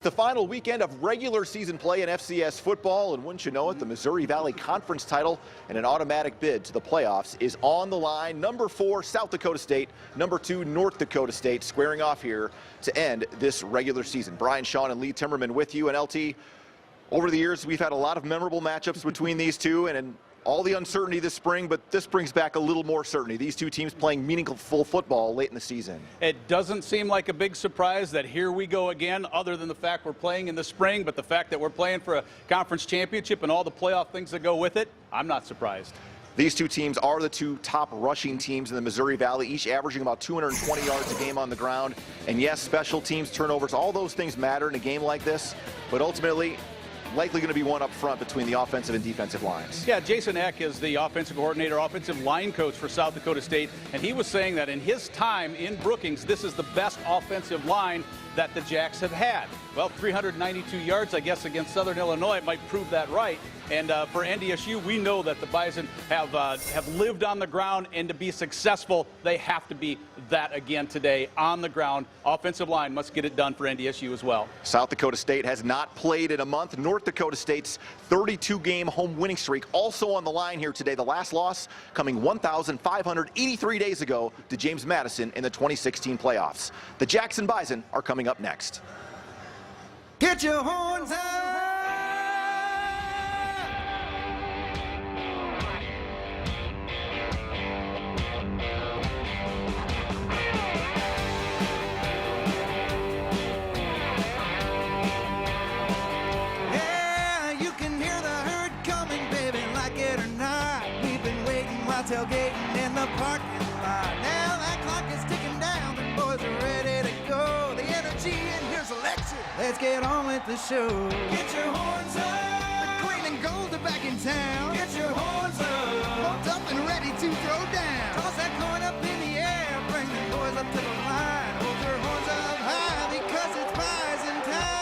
the final weekend of regular season play in FCS football, and wouldn't you know it, the Missouri Valley Conference title and an automatic bid to the playoffs is on the line. Number 4, South Dakota State. Number 2, North Dakota State, squaring off here to end this regular season. Brian Shawn and Lee Timmerman with you. And LT, over the years, we've had a lot of memorable matchups between these two, and all the uncertainty this spring, but this brings back a little more certainty. These two teams playing meaningful football late in the season. It doesn't seem like a big surprise that here we go again, other than the fact we're playing in the spring, but the fact that we're playing for a conference championship and all the playoff things that go with it, I'm not surprised. These two teams are the two top rushing teams in the Missouri Valley, each averaging about 220 yards a game on the ground. And yes, special teams, turnovers, all those things matter in a game like this, but ultimately, likely going to be one up front between the offensive and defensive lines. Yeah, Jason Eck is the offensive coordinator, offensive line coach for South Dakota State, and he was saying that in his time in Brookings, this is the best offensive line that the Jacks have had. Well, 392 yards, I guess, against Southern Illinois might prove that right. And for NDSU, we know that the Bison have lived on the ground, and to be successful, they have to be that again today on the ground. Offensive line must get it done for NDSU as well. South Dakota State has not played in a month. North Dakota State's 32-game home winning streak also on the line here today. The last loss coming 1,583 days ago to James Madison in the 2016 playoffs. The Jackson Bison are coming up next. Get your horns out! Tailgating in the parking lot. Now that clock is ticking down. The boys are ready to go. The energy and here's electric. Let's get on with the show. Get your horns up. The green and gold are back in town. Get your horns up. Pumped up and ready to throw down. Toss that coin up in the air. Bring the boys up to the line. Hold your horns up high because it's Bison time.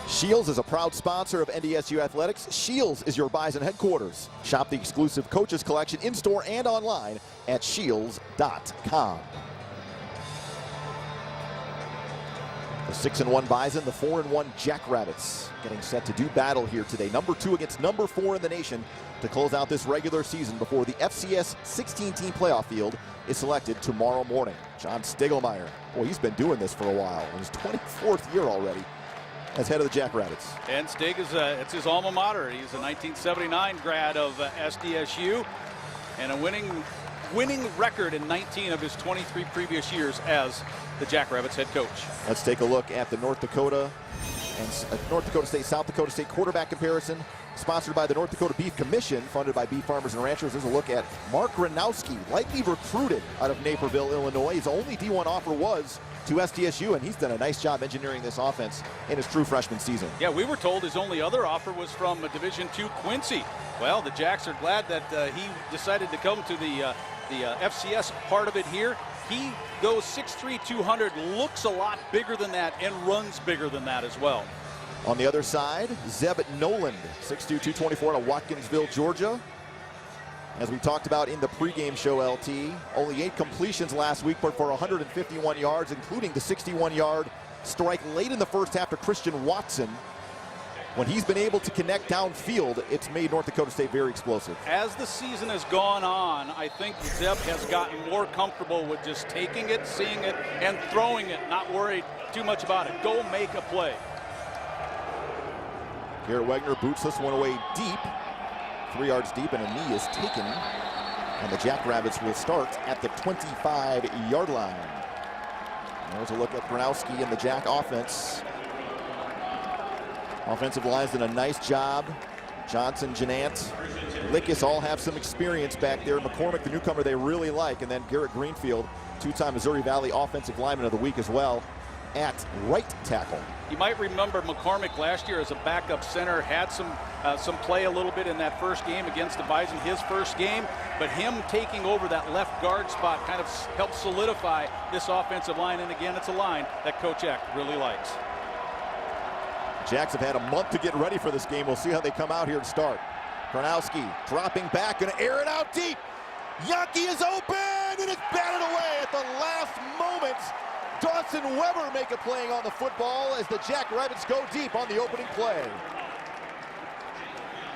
Shields is a proud sponsor of NDSU Athletics. Shields is your Bison headquarters. Shop the exclusive Coaches Collection in-store and online at shields.com. The 6-1 Bison, the 4-1 Jackrabbits getting set to do battle here today. Number 2 against number 4 in the nation to close out this regular season before the FCS 16-team playoff field is selected tomorrow morning. John Stiglmeyer, boy, he's been doing this for a while. In his 24th year already as head of the Jackrabbits. And Stig is it's his alma mater. He's a 1979 grad of SDSU and a winning record in 19 of his 23 previous years as the Jackrabbits head coach. Let's take a look at the North Dakota State, South Dakota State quarterback comparison, sponsored by the North Dakota Beef Commission, funded by beef farmers and ranchers. There's a look at Mark Gronowski, likely recruited out of Naperville, Illinois. His only D1 offer was to SDSU, and he's done a nice job engineering this offense in his true freshman season. Yeah, we were told his only other offer was from Division II Quincy. Well, the Jacks are glad that he decided to come to the FCS part of it here. He goes 6'3", 200, looks a lot bigger than that, and runs bigger than that as well. On the other side, Zeb Noland, 6'2", 224 out of Watkinsville, Georgia. As we talked about in the pregame show, LT, only 8 completions last week, but for 151 yards, including the 61-yard strike late in the first half to Christian Watson. When he's been able to connect downfield, it's made North Dakota State very explosive. As the season has gone on, I think Zeb has gotten more comfortable with just taking it, seeing it, and throwing it, not worried too much about it. Go make a play. Garrett Wagner boots this one away deep. 3 yards deep, and a knee is taken. And the Jackrabbits will start at the 25-yard line. There's a look at Gronowski and the Jack offense. Offensive line's done a nice job. Johnson, Janant, Lickis all have some experience back there. McCormick, the newcomer they really like, and then Garrett Greenfield, 2-time Missouri Valley Offensive Lineman of the Week as well. at right tackle. You might remember McCormick last year as a backup center had some play a little bit in that first game against the Bison, his first game, but him taking over that left guard spot kind of helped solidify this offensive line, and again, it's a line that Coach Eck really likes. Jacks have had a month to get ready for this game. We'll see how they come out here to start. Karnowski dropping back, going to air it out deep. Yankee is open, and it's batted away at the last moment. Dawson Weber make a play on the football as the Jackrabbits go deep on the opening play.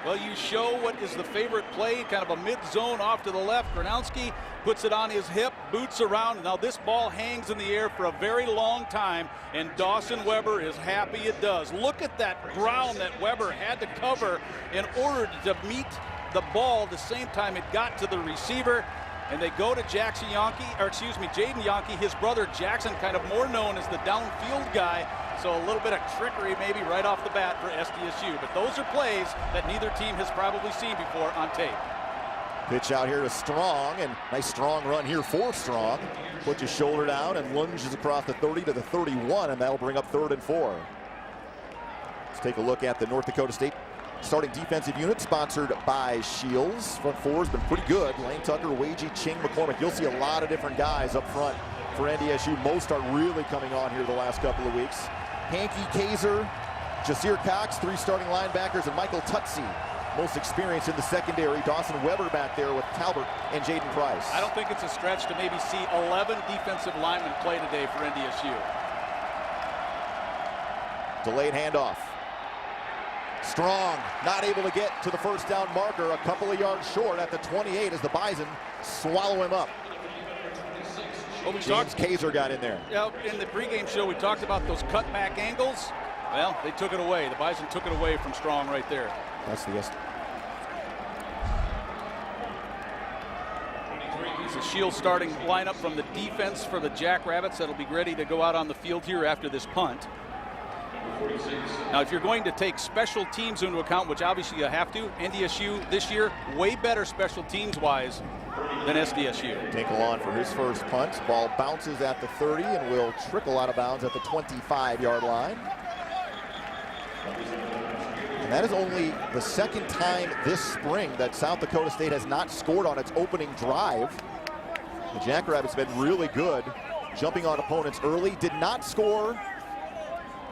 Well, you show what is the favorite play, kind of a mid-zone off to the left. Gronowski puts it on his hip, boots around. Now this ball hangs in the air for a very long time, and Dawson Weber is happy it does. Look at that ground that Weber had to cover in order to meet the ball the same time it got to the receiver. And they go to Jaden Yankee, his brother Jackson, kind of more known as the downfield guy. So a little bit of trickery maybe right off the bat for SDSU. But those are plays that neither team has probably seen before on tape. Pitch out here to Strong, and nice strong run here for Strong. Puts his shoulder down and lunges across the 30 to the 31, and that'll bring up 3rd and 4. Let's take a look at the North Dakota State starting defensive unit, sponsored by Shields. Front four has been pretty good. Lane Tucker, Wagey, Ching, McCormick. You'll see a lot of different guys up front for NDSU. Most are really coming on here the last couple of weeks. Hankey, Kaiser, Jasir Cox, 3 starting linebackers, and Michael Tutsi, most experienced in the secondary. Dawson Weber back there with Talbert and Jaden Price. I don't think it's a stretch to maybe see 11 defensive linemen play today for NDSU. Delayed handoff. Strong not able to get to the first down marker, a couple of yards short at the 28 as the Bison swallow him up. Well, James Kaiser got in there. In the pregame show, we talked about those cutback angles. Well, they took it away. The Bison took it away from Strong right there. That's the guess. It's a Shield starting lineup from the defense for the Jackrabbits that'll be ready to go out on the field here after this punt. Now, if you're going to take special teams into account, which obviously you have to, NDSU this year, way better special teams-wise than SDSU. Tinkle on for his first punt. Ball bounces at the 30 and will trickle out of bounds at the 25-yard line. And that is only the second time this spring that South Dakota State has not scored on its opening drive. The Jackrabbits have been really good jumping on opponents early. Did not score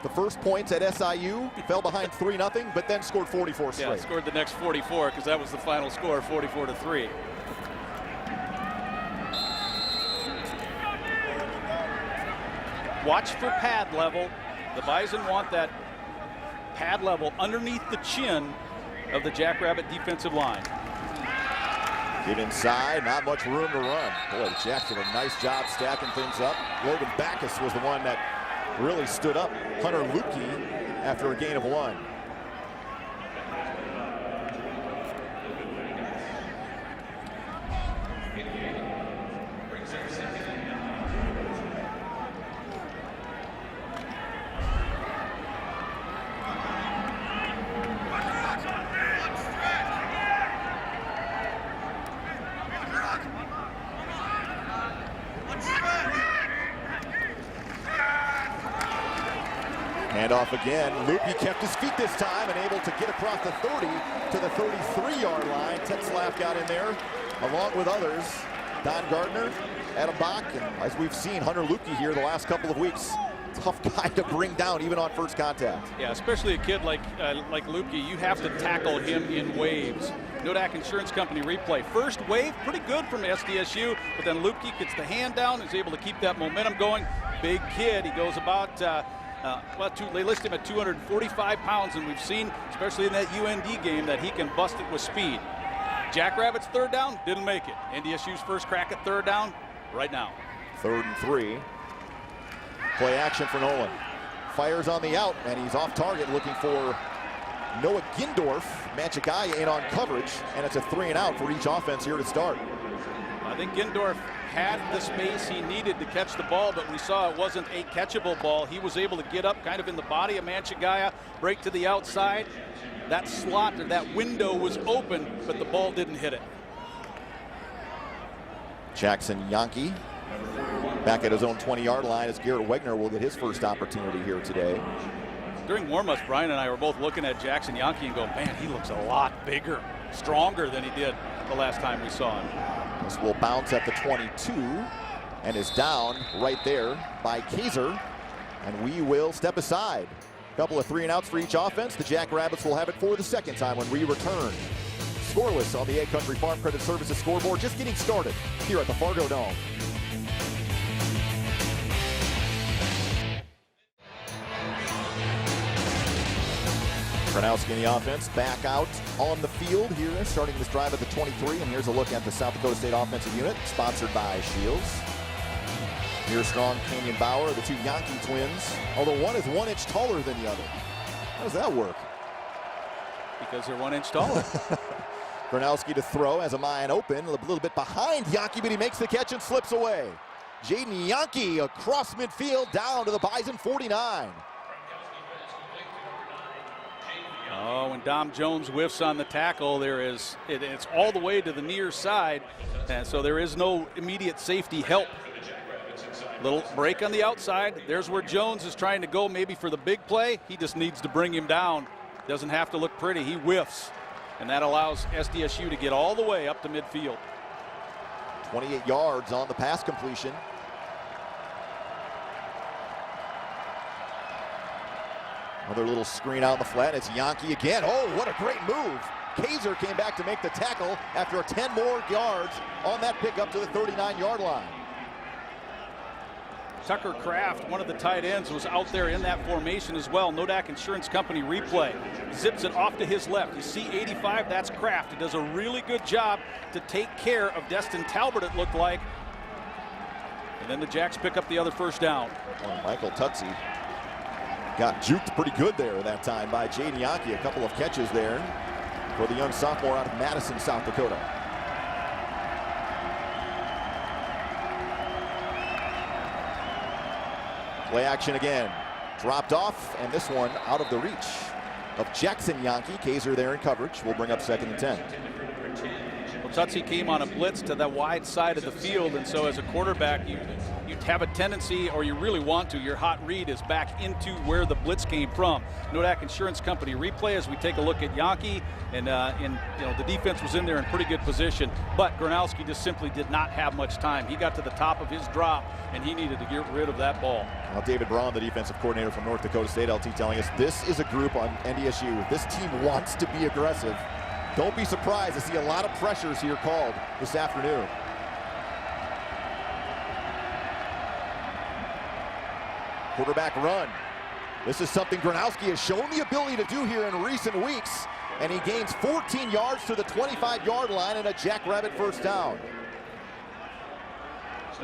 the first points at SIU, fell behind 3-0, but then scored 44 straight. Yeah, scored the next 44 because that was the final score, 44-3. Watch for pad level. The Bison want that pad level underneath the chin of the Jackrabbit defensive line. Get inside, not much room to run. Boy, the Jacks did a nice job stacking things up. Logan Backus was the one that really stood up Hunter Lukey after a gain of 1. Handoff again. Lukey kept his feet this time and able to get across the 30 to the 33-yard line. Tetzlaff got in there along with others. Don Gardner, Adam Bach, and as we've seen, Hunter Lukey here the last couple of weeks. Tough guy to bring down even on first contact. Yeah, especially a kid like Lukey. You have to tackle him in waves. Nodak Insurance Company replay. First wave, pretty good from SDSU, but then Lukey gets the hand down, is able to keep that momentum going. Big kid. He goes about they list him at 245 pounds, and we've seen, especially in that UND game, that he can bust it with speed. Jackrabbits 3rd down, didn't make it. NDSU's first crack at 3rd down, right now. 3rd and 3. Play action for Nolan. Fires on the out, and he's off target looking for Noah Gindorf. Manchagaya in on coverage, and it's a 3 and out for each offense here to start. I think Gindorf had the space he needed to catch the ball, but we saw it wasn't a catchable ball. He was able to get up kind of in the body of Manchagaya, break to the outside. That slot, or that window was open, but the ball didn't hit it. Jackson Yankee Back at his own 20-yard line as Garrett Wegner will get his first opportunity here today. During warm-ups, Brian and I were both looking at Jackson Yankee and go, man, he looks a lot bigger, stronger than he did the last time we saw him. This will bounce at the 22 and is down right there by Kaiser. And we will step aside. A couple of 3-and-outs for each offense. The Jackrabbits will have it for the second time when we return. Scoreless on the Egg Country Farm Credit Services scoreboard, just getting started here at the Fargo Dome. Gronowski in the offense, back out on the field here, starting this drive at the 23. And here's a look at the South Dakota State offensive unit, sponsored by Shields. Here's Strong, Canyon Bauer, the two Yankee twins, although one is 1 inch taller than the other. How does that work? Because they're 1 inch taller. Gronowski to throw as a Mayan open, a little bit behind Yankee, but he makes the catch and slips away. Jaden Yankee across midfield down to the Bison 49. Oh, when Dom Jones whiffs on the tackle, it's all the way to the near side, and so there is no immediate safety help. Little break on the outside. There's where Jones is trying to go maybe for the big play. He just needs to bring him down. Doesn't have to look pretty. He whiffs, and that allows SDSU to get all the way up to midfield. 28 yards on the pass completion. Another little screen out in the flat. It's Yankee again. Oh, what a great move. Kaiser came back to make the tackle after 10 more yards on that pickup to the 39-yard line. Tucker Kraft, one of the tight ends, was out there in that formation as well. Nodak Insurance Company replay. Zips it off to his left. You see 85, that's Kraft. He does a really good job to take care of Destin Talbot, it looked like. And then the Jacks pick up the other first down. Oh, Michael Tutsi got juked pretty good there that time by Jaden Yankee. A couple of catches there for the young sophomore out of Madison, South Dakota. Play action again. Dropped off, and this one out of the reach of Jackson Yankee. Kaiser there in coverage. Will bring up 2nd and 10. Well, Tutsi came on a blitz to the wide side of the field, and so as a quarterback, you have a tendency, or you really want to, your hot read is back into where the blitz came from. Nodak Insurance Company replay as we take a look at Yankee, and the defense was in there in pretty good position, but Gronowski just simply did not have much time. He got to the top of his drop, and he needed to get rid of that ball. Now, David Braun, the defensive coordinator from North Dakota State, LT telling us this is a group on NDSU. This team wants to be aggressive. Don't be surprised to see a lot of pressures here called this afternoon. Quarterback run. This is something Gronowski has shown the ability to do here in recent weeks, and he gains 14 yards to the 25-yard line and a Jackrabbit first down.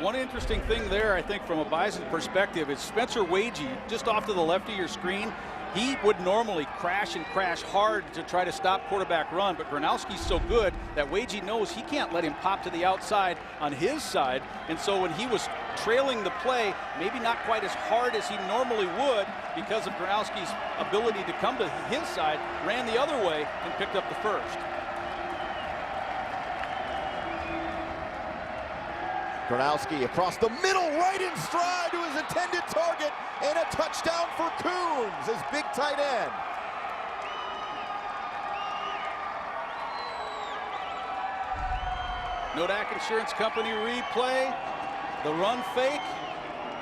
One interesting thing there, I think, from a Bison perspective is Spencer Wagee, just off to the left of your screen. He would normally crash hard to try to stop quarterback run, but Gronowski's so good that Wagee knows he can't let him pop to the outside on his side, and so when he was trailing the play, maybe not quite as hard as he normally would because of Gronowski's ability to come to his side, ran the other way and picked up the first. Gronowski across the middle, right in stride to his intended target, and a touchdown for Coons, his big tight end. Nodak Insurance Company replay, the run fake,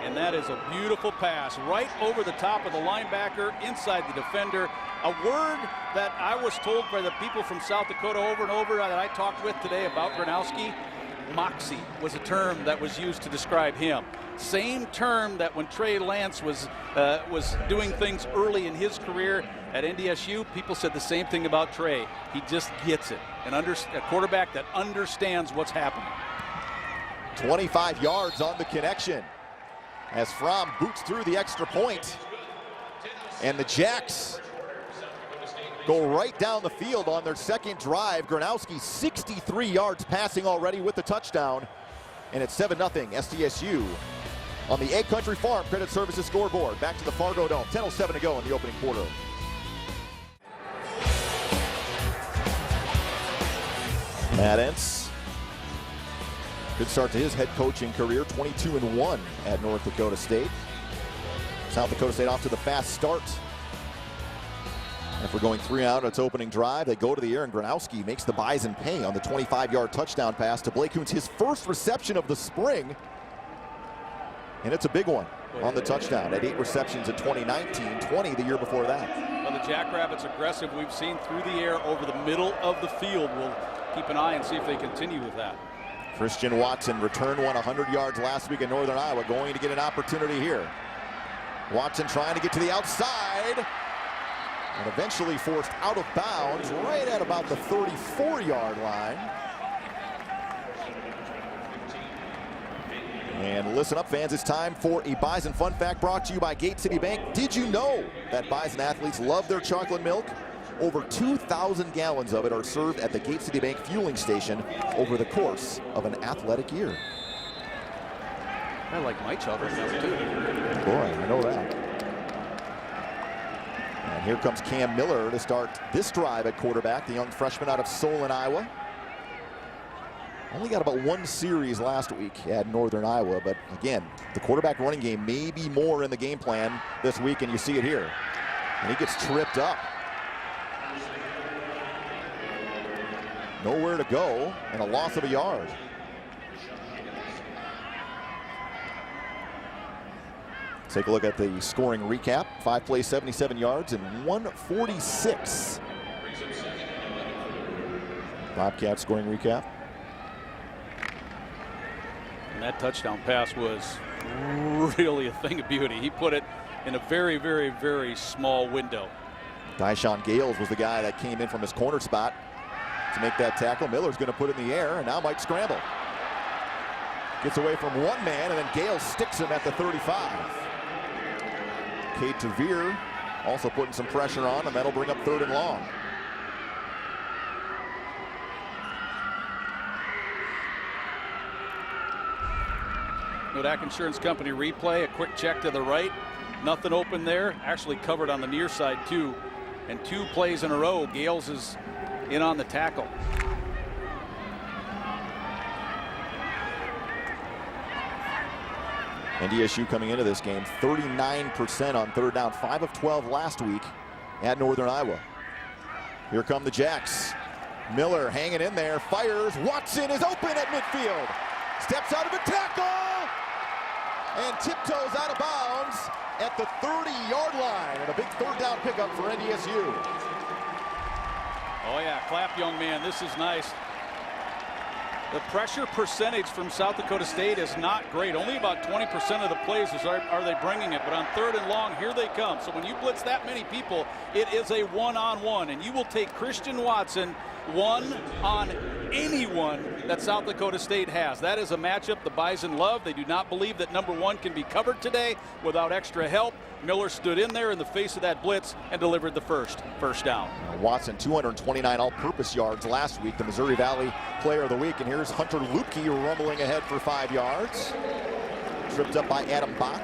and that is a beautiful pass right over the top of the linebacker, inside the defender. A word that I was told by the people from South Dakota over and over that I talked with today about Gronowski, moxie was a term that was used to describe him. Same term that when Trey Lance was doing things early in his career at NDSU, people said the same thing about Trey. He just gets it. A quarterback that understands what's happening. 25 yards on the connection as Fromm boots through the extra point. And the Jacks go right down the field on their second drive. Gronowski 63 yards passing already with the touchdown. And it's 7-0 SDSU on the Egg Country Farm Credit Services scoreboard. Back to the Fargo Dome. 10:07 to go in the opening quarter. Matt Entz Good start to his head coaching career, 22-1 at North Dakota State. South Dakota State off to the fast start. After going 3 out on its opening drive, they go to the air, and Gronowski makes the Bison pay on the 25-yard touchdown pass to Blake Kuntz, his first reception of the spring. And it's a big one on the touchdown at 8 receptions in 2019, 20 the year before that. Well, the Jackrabbits aggressive we've seen through the air over the middle of the field. We'll keep an eye and see if they continue with that. Christian Watson returned one 100 yards last week in Northern Iowa, going to get an opportunity here. Watson trying to get to the outside, and eventually forced out of bounds right at about the 34-yard line. And listen up, fans, it's time for a Bison Fun Fact brought to you by Gate City Bank. Did you know that Bison athletes love their chocolate milk? Over 2,000 gallons of it are served at the Gate City Bank fueling station over the course of an athletic year. I like my chocolate milk too. Boy, I know that. And here comes Cam Miller to start this drive at quarterback, the young freshman out of Solon, Iowa. Only got about 1 series last week at Northern Iowa, but again, the quarterback running game may be more in the game plan this week, and you see it here. And he gets tripped up. Nowhere to go, and a loss of a yard. Take a look at the scoring recap. 5 plays, 77 yards, and 146. Bobcat scoring recap. And that touchdown pass was really a thing of beauty. He put it in a very, very, very small window. Dyshawn Gales was the guy that came in from his corner spot to make that tackle. Miller's going to put it in the air and now might scramble. Gets away from one man, and then Gales sticks him at the 35. Cade Tavere also putting some pressure on, and that'll bring up 3rd and long. Kodak Insurance Company replay, a quick check to the right. Nothing open there. Actually covered on the near side too. And 2 plays in a row, Gales is in on the tackle. NDSU coming into this game 39% on 3rd down, 5 of 12 last week at Northern Iowa. Here come the Jacks. Miller hanging in there, fires. Watson is open at midfield. Steps out of a tackle and tiptoes out of bounds at the 30-yard line. And a big 3rd down pickup for NDSU. Oh yeah, clap, young man. This is nice. The pressure percentage from South Dakota State is not great. Only about 20% of the plays are they bringing it. But on 3rd and long, here they come. So when you blitz that many people, it is a one-on-one. And you will take Christian Watson one on anyone that South Dakota State has. That is a matchup the Bison love. They do not believe that number 1 can be covered today without extra help. Miller stood in there in the face of that blitz and delivered the first down. Watson, 229 all-purpose yards last week, the Missouri Valley Player of the Week. And here's Hunter Lupke rumbling ahead for 5 yards. Tripped up by Adam Bach.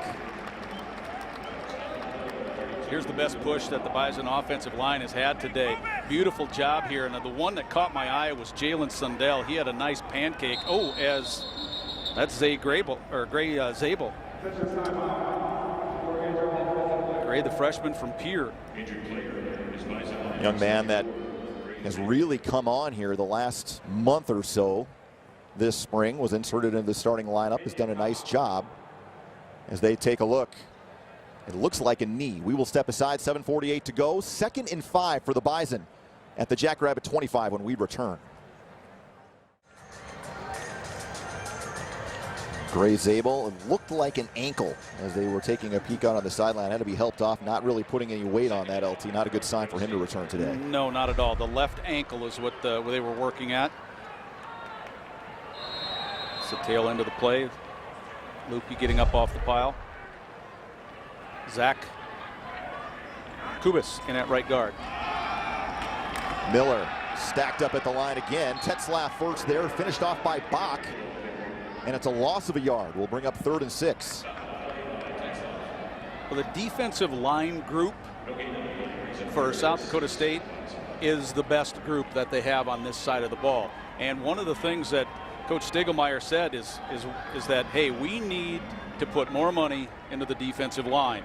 Here's the best push that the Bison offensive line has had today. Beautiful job here. And the one that caught my eye was Jalen Sundell. He had a nice pancake. Oh, that's Zay Grable, or Gray Zabel. Gray, the freshman from Pierre. Young man that has really come on here the last month or so. This spring was inserted into the starting lineup, has done a nice job. As they take a look, it looks like a knee. We will step aside, 7:48 to go. 2nd and 5 for the Bison at the Jackrabbit 25 when we return. Gray Zabel, it looked like an ankle as they were taking a peek out on the sideline. Had to be helped off, not really putting any weight on that, LT. Not a good sign for him to return today. No, not at all. The left ankle is what they were working at. It's the tail end of the play. Lupke getting up off the pile. Zach Kubis in at right guard. Miller stacked up at the line again. Tetzlaff first there, finished off by Bach. And it's a loss of a yard. We'll bring up 3rd and 6. Well, the defensive line group for South Dakota State is the best group that they have on this side of the ball. And one of the things that Coach Stiegelmeier said is that, hey, we need to put more money into the defensive line.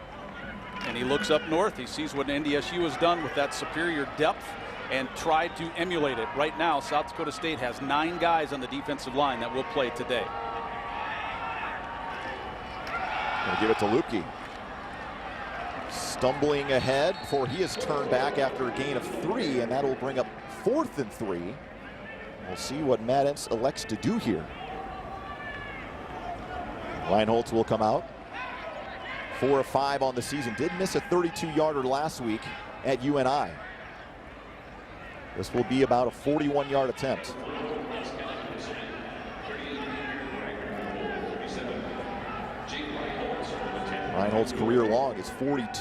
And he looks up north. He sees what NDSU has done with that superior depth and tried to emulate it. Right now, South Dakota State has 9 guys on the defensive line that will play today. Gonna give it to Lupke. Stumbling ahead before he is turned back after a gain of 3, and that'll bring up 4th and 3. We'll see what Matt Entz elects to do here. Reinholtz will come out. 4 of 5 on the season. Did miss a 32-yarder last week at UNI. This will be about a 41-yard attempt. Reinholdt's career long is 42.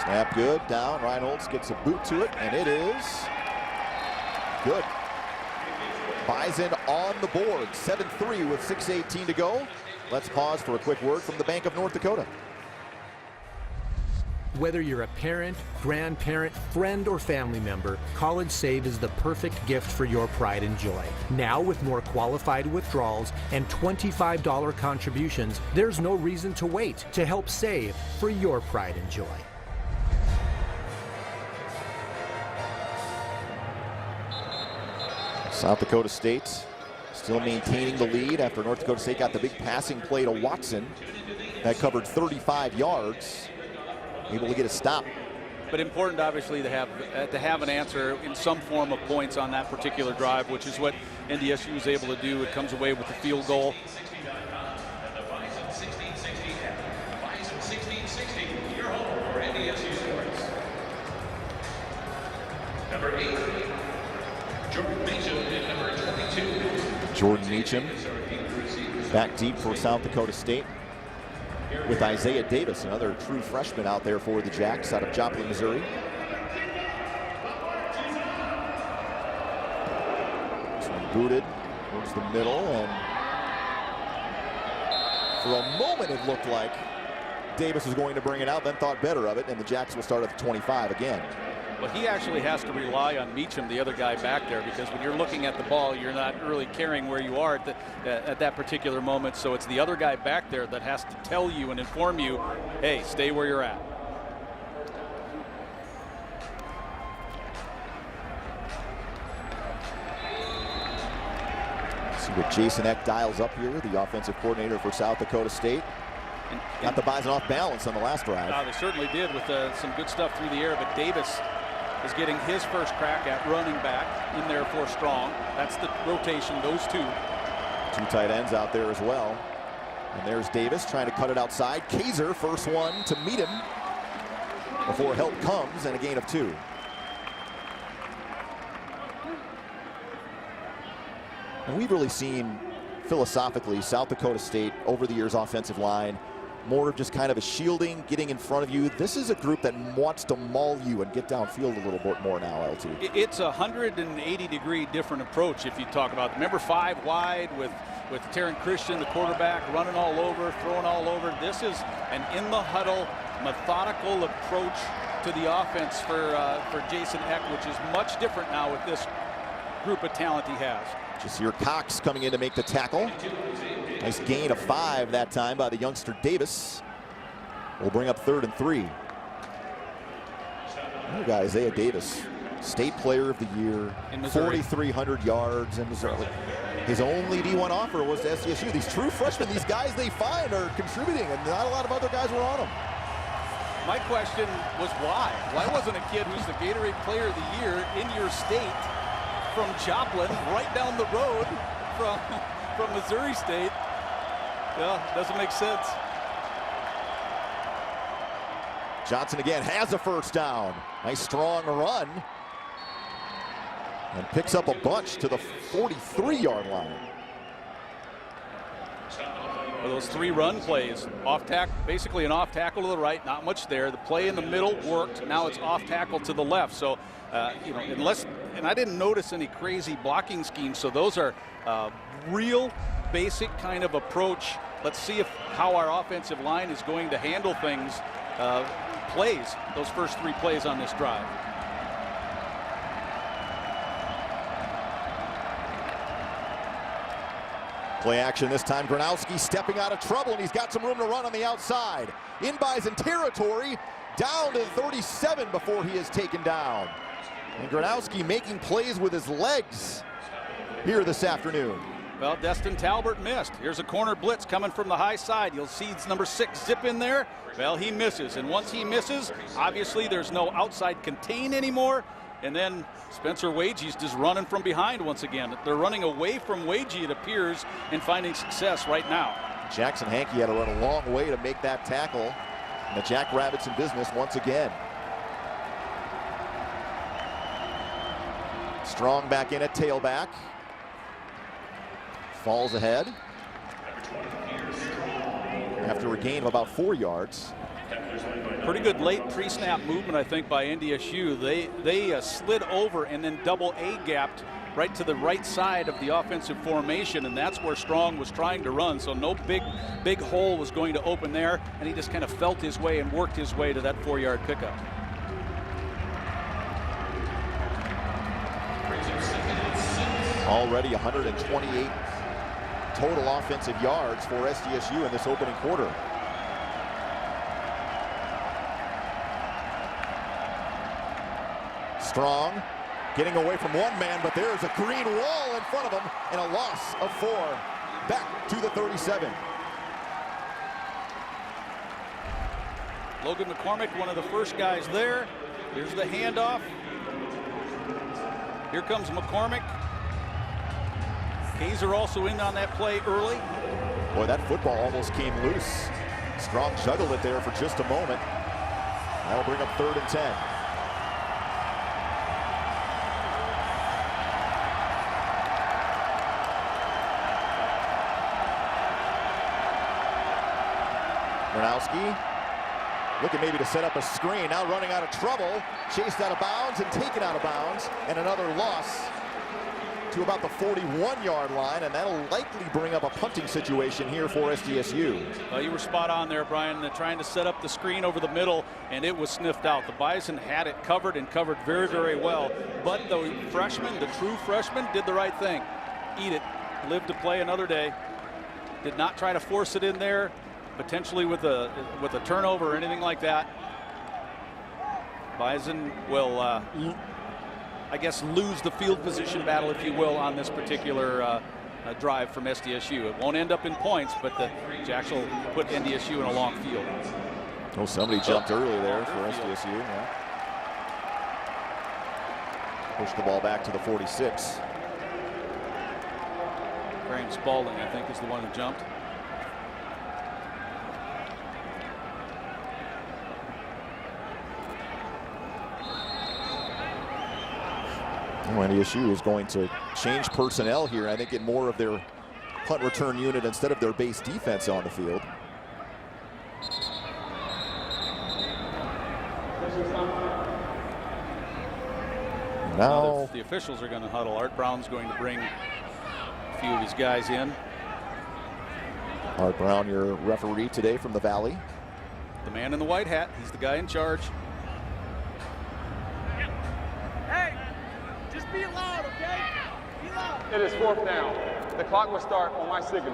Snap good, down. Reinholdtz gets a boot to it, and it is good. Bison on the board, 7-3 with 6:18 to go. Let's pause for a quick word from the Bank of North Dakota. Whether you're a parent, grandparent, friend, or family member, College Save is the perfect gift for your pride and joy. Now with more qualified withdrawals and $25 contributions, there's no reason to wait to help save for your pride and joy. South Dakota State still maintaining the lead after North Dakota State got the big passing play to Watson that covered 35 yards. Able to get a stop. But important, obviously, to have an answer in some form of points on that particular drive, which is what NDSU was able to do. It comes away with the field goal. Number 8, Jordan Meacham, and number 22. Jordan Meacham back deep for South Dakota State with Isaiah Davis, another true freshman out there for the Jacks out of Joplin, Missouri. This one booted towards the middle, and for a moment it looked like Davis was going to bring it out, then thought better of it, and the Jacks will start at the 25 again. Well, he actually has to rely on Meacham, the other guy back there, because when you're looking at the ball, you're not really caring where you are at that particular moment. So it's the other guy back there that has to tell you and inform you, hey, stay where you're at. See what Jason Eck dials up here, the offensive coordinator for South Dakota State. Got the Bison off balance on the last drive. They certainly did with some good stuff through the air, but Davis is getting his first crack at running back in there for Strong. That's the rotation, those two. 2 tight ends out there as well. And there's Davis trying to cut it outside. Kaiser, first one to meet him before help comes, and a gain of 2. And we've really seen philosophically South Dakota State over the years offensive line more of just kind of a shielding, getting in front of you. This is a group that wants to maul you and get downfield a little bit more now, LT. It's a 180-degree different approach if you talk about. Remember 5 wide with Taryn Christian, the quarterback, running all over, throwing all over. This is an in-the-huddle, methodical approach to the offense for Jason Eck, which is much different now with this group of talent he has. Jasir Cox coming in to make the tackle. Nice gain of 5 that time by the youngster Davis. Will bring up 3rd and 3. Oh, guy, Isaiah Davis, state player of the year, 4,300 yards in Missouri. His only D1 offer was to SDSU. These true freshmen, these guys they find are contributing, and not a lot of other guys were on them. My question was why? Why wasn't a kid who's the Gatorade Player of the Year in your state from Joplin, right down the road from Missouri State? Yeah, doesn't make sense. Johnson again has a first down. Nice strong run. And picks up a bunch to the 43-yard line. Well, those 3 run plays, off tackle, basically an off tackle to the right, not much there. The play in the middle worked. Now it's off tackle to the left. So, you know, and I didn't notice any crazy blocking schemes. So those are real basic kind of approach. Let's see how our offensive line is going to handle things. Plays, those first 3 plays on this drive. Play action this time. Gronowski stepping out of trouble, and he's got some room to run on the outside. In Bison territory, down to the 37 before he is taken down. And Gronowski making plays with his legs here this afternoon. Well, Destin Talbert missed. Here's a corner blitz coming from the high side. You'll see it's number 6 zip in there. Well, he misses, and once he misses, obviously there's no outside contain anymore. And then Spencer Wagee's just running from behind once again. They're running away from Wagee, it appears, and finding success right now. Jackson Hankey had to run a long way to make that tackle. And the Jackrabbits in business once again. Strong back in at tailback. Falls ahead after a gain of about 4 yards. Pretty good late pre-snap movement, I think, by NDSU. They slid over and then double A-gapped right to the right side of the offensive formation, and that's where Strong was trying to run. So no big hole was going to open there, and he just kind of felt his way and worked his way to that 4-yard pickup. Already 128 total offensive yards for SDSU in this opening quarter. Strong getting away from one man, but there's a green wall in front of him and a loss of 4. Back to the 37. Logan McCormick, one of the first guys there. Here's the handoff. Here comes McCormick. Kaiser also in on that play early. Boy, that football almost came loose. Strong juggled it there for just a moment. That'll bring up 3rd and 10. Gronowski looking maybe to set up a screen. Now running out of trouble. Chased out of bounds and taken out of bounds. And another loss to about the 41-yard line, and that'll likely bring up a punting situation here for SDSU. Well, you were spot on there, Brian. They're trying to set up the screen over the middle, and it was sniffed out. The Bison had it covered and covered very, very well. But the freshman, the true freshman, did the right thing. Eat it. Live to play another day. Did not try to force it in there, potentially with a turnover or anything like that. Bison will I guess lose the field position battle, if you will, on this particular drive from SDSU. It won't end up in points, but the Jacks will put NDSU in a long field. Oh, somebody jumped early there for SDSU. Yeah. Push the ball back to the 46. Graham Spalding, I think, is the one who jumped. NDSU is going to change personnel here. I think get more of their punt return unit instead of their base defense on the field. Now the officials are going to huddle. Art Brown's going to bring a few of his guys in. Art Brown, your referee today from the Valley. The man in the white hat. He's the guy in charge. Be loud, okay? Be loud. It is 4th down. The clock will start on my signal.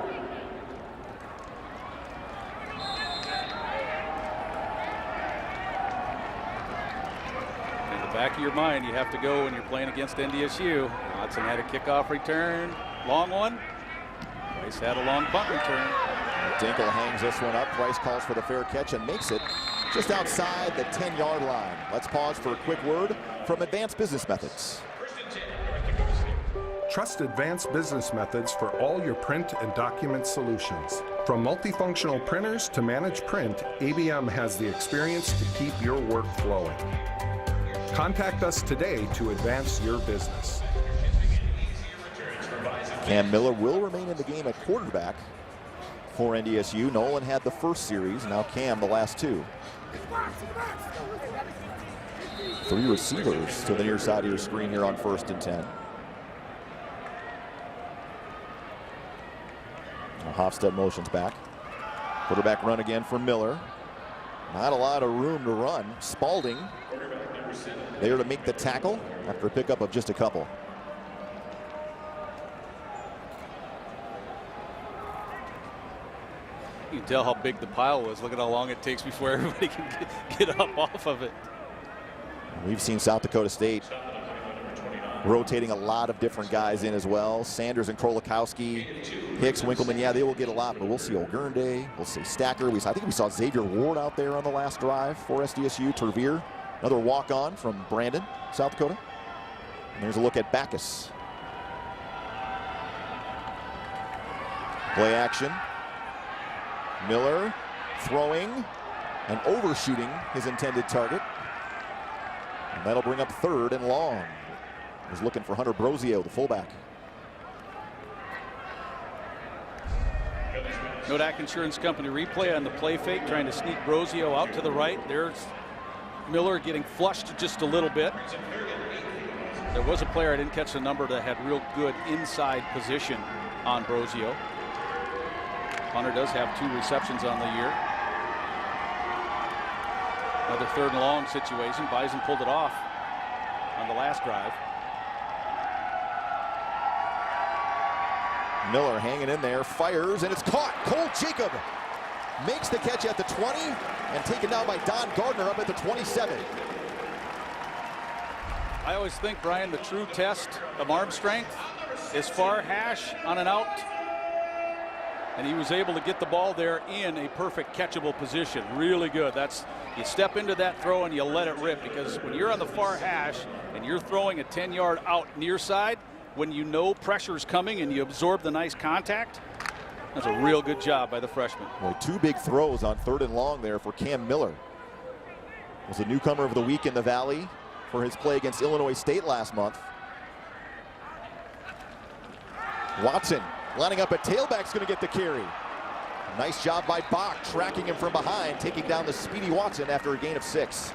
In the back of your mind, you have to go when you're playing against NDSU. Watson had a kickoff return. Long one. Price had a long punt return. Dinkle hangs this one up. Price calls for the fair catch and makes it just outside the 10-yard line. Let's pause for a quick word from Advanced Business Methods. Trust Advanced Business Methods for all your print and document solutions. From multifunctional printers to managed print, ABM has the experience to keep your work flowing. Contact us today to advance your business. Cam Miller will remain in the game at quarterback for NDSU. Nolan had the first series, now Cam the last 2. 3 receivers to the near side of your screen here on 1st and 10. Hofstad motions back. Quarterback run again for Miller. Not a lot of room to run. Spalding there to make the tackle after a pickup of just a couple. You can tell how big the pile was. Look at how long it takes before everybody can get up off of it. We've seen South Dakota State rotating a lot of different guys in as well. Sanders and Krolikowski, Hicks, Winkleman, yeah, they will get a lot, but we'll see Ogurnday, we'll see Stacker. I think we saw Xavier Ward out there on the last drive for SDSU. Tervier, another walk-on from Brandon, South Dakota. And there's a look at Backus. Play action. Miller throwing and overshooting his intended target. And that'll bring up 3rd and long. He's looking for Hunter Brosio, the fullback. Nodak Insurance Company replay on the play fake, trying to sneak Brosio out to the right. There's Miller getting flushed just a little bit. There was a player, I didn't catch the number, that had real good inside position on Brosio. Hunter does have 2 receptions on the year. Another 3rd and long situation. Bison pulled it off on the last drive. Miller hanging in there, fires, and it's caught. Cole Jacob makes the catch at the 20 and taken down by Don Gardner up at the 27. I always think, Brian, the true test of arm strength is far hash on an out. And he was able to get the ball there in a perfect catchable position. Really good. That's, you step into that throw and you let it rip, because when you're on the far hash and you're throwing a 10-yard out near side, when you know pressure's coming and you absorb the nice contact, that's a real good job by the freshman. Well, 2 big throws on 3rd and long there for Cam Miller. Was the newcomer of the week in the Valley for his play against Illinois State last month. Watson lining up at tailback's going to get the carry. Nice job by Bach, tracking him from behind, taking down the speedy Watson after a gain of 6.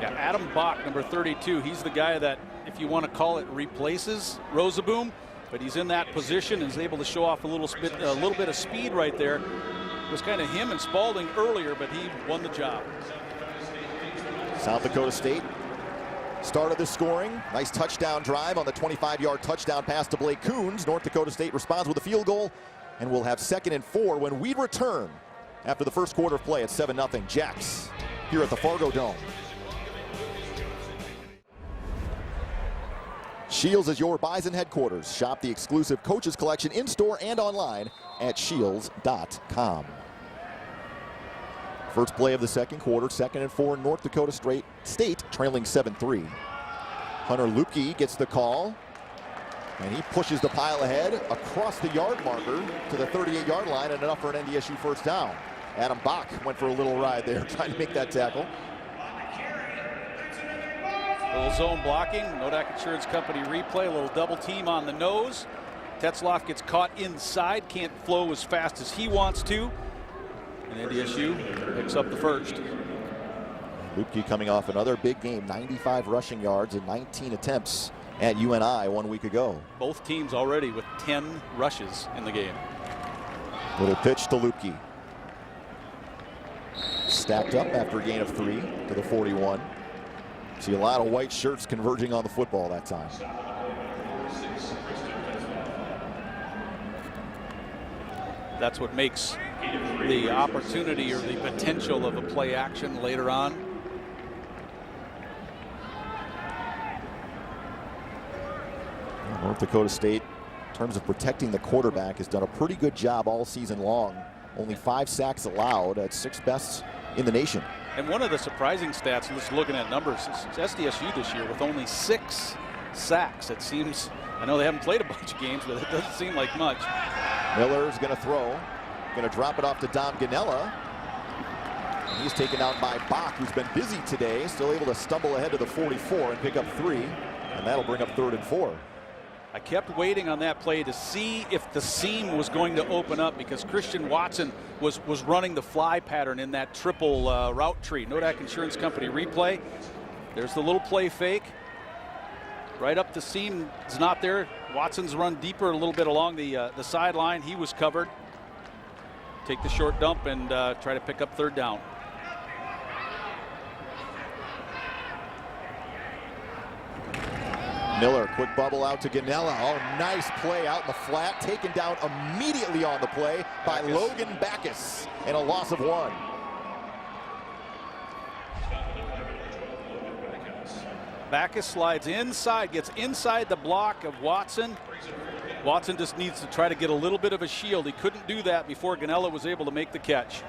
Yeah, Adam Bach, number 32, he's the guy that, if you want to call it, replaces Rosaboom, but he's in that position and is able to show off a little bit of speed right there. It was kind of him and Spalding earlier, but he won the job. South Dakota State started the scoring. Nice touchdown drive on the 25-yard touchdown pass to Blake Coons. North Dakota State responds with a field goal, and we'll have 2nd and 4 when we return after the first quarter of play at 7-0 Jacks here at the Fargo Dome. Shields is your Bison headquarters. Shop the exclusive Coaches Collection in-store and online at shields.com. First play of the second quarter, 2nd and 4, North Dakota State trailing 7-3. Hunter Lupke gets the call, and he pushes the pile ahead across the yard marker to the 38-yard line, and enough for an NDSU first down. Adam Bach went for a little ride there, trying to make that tackle. A little zone blocking, Nodak Insurance Company replay, a little double team on the nose. Tetzloff gets caught inside, can't flow as fast as he wants to. And NDSU picks up the first. Lupke coming off another big game, 95 rushing yards and 19 attempts at UNI 1 week ago. Both teams already with 10 rushes in the game. Little pitch to Lupke. Stacked up after a gain of 3 to the 41. See a lot of white shirts converging on the football that time. That's what makes the opportunity or the potential of a play action later on. North Dakota State, in terms of protecting the quarterback, has done a pretty good job all season long. Only 5 sacks allowed, at 6th best in the nation. And one of the surprising stats, just looking at numbers, is SDSU this year with only 6 sacks. It seems, I know they haven't played a bunch of games, but it doesn't seem like much. Miller's going to throw, going to drop it off to Dom Ganella. He's taken out by Bach, who's been busy today, still able to stumble ahead to the 44 and pick up 3, and that'll bring up 3rd and 4. I kept waiting on that play to see if the seam was going to open up, because Christian Watson was running the fly pattern in that triple route tree. Nodak Insurance Company replay. There's the little play fake. Right up the seam is not there. Watson's run deeper a little bit along the sideline. He was covered. Take the short dump and try to pick up 3rd down. Miller, quick bubble out to Ganella. Oh, nice play out in the flat. Taken down immediately on the play by Logan Backus. And a loss of 1. Backus slides inside, gets inside the block of Watson. Watson just needs to try to get a little bit of a shield. He couldn't do that before Ganella was able to make the catch.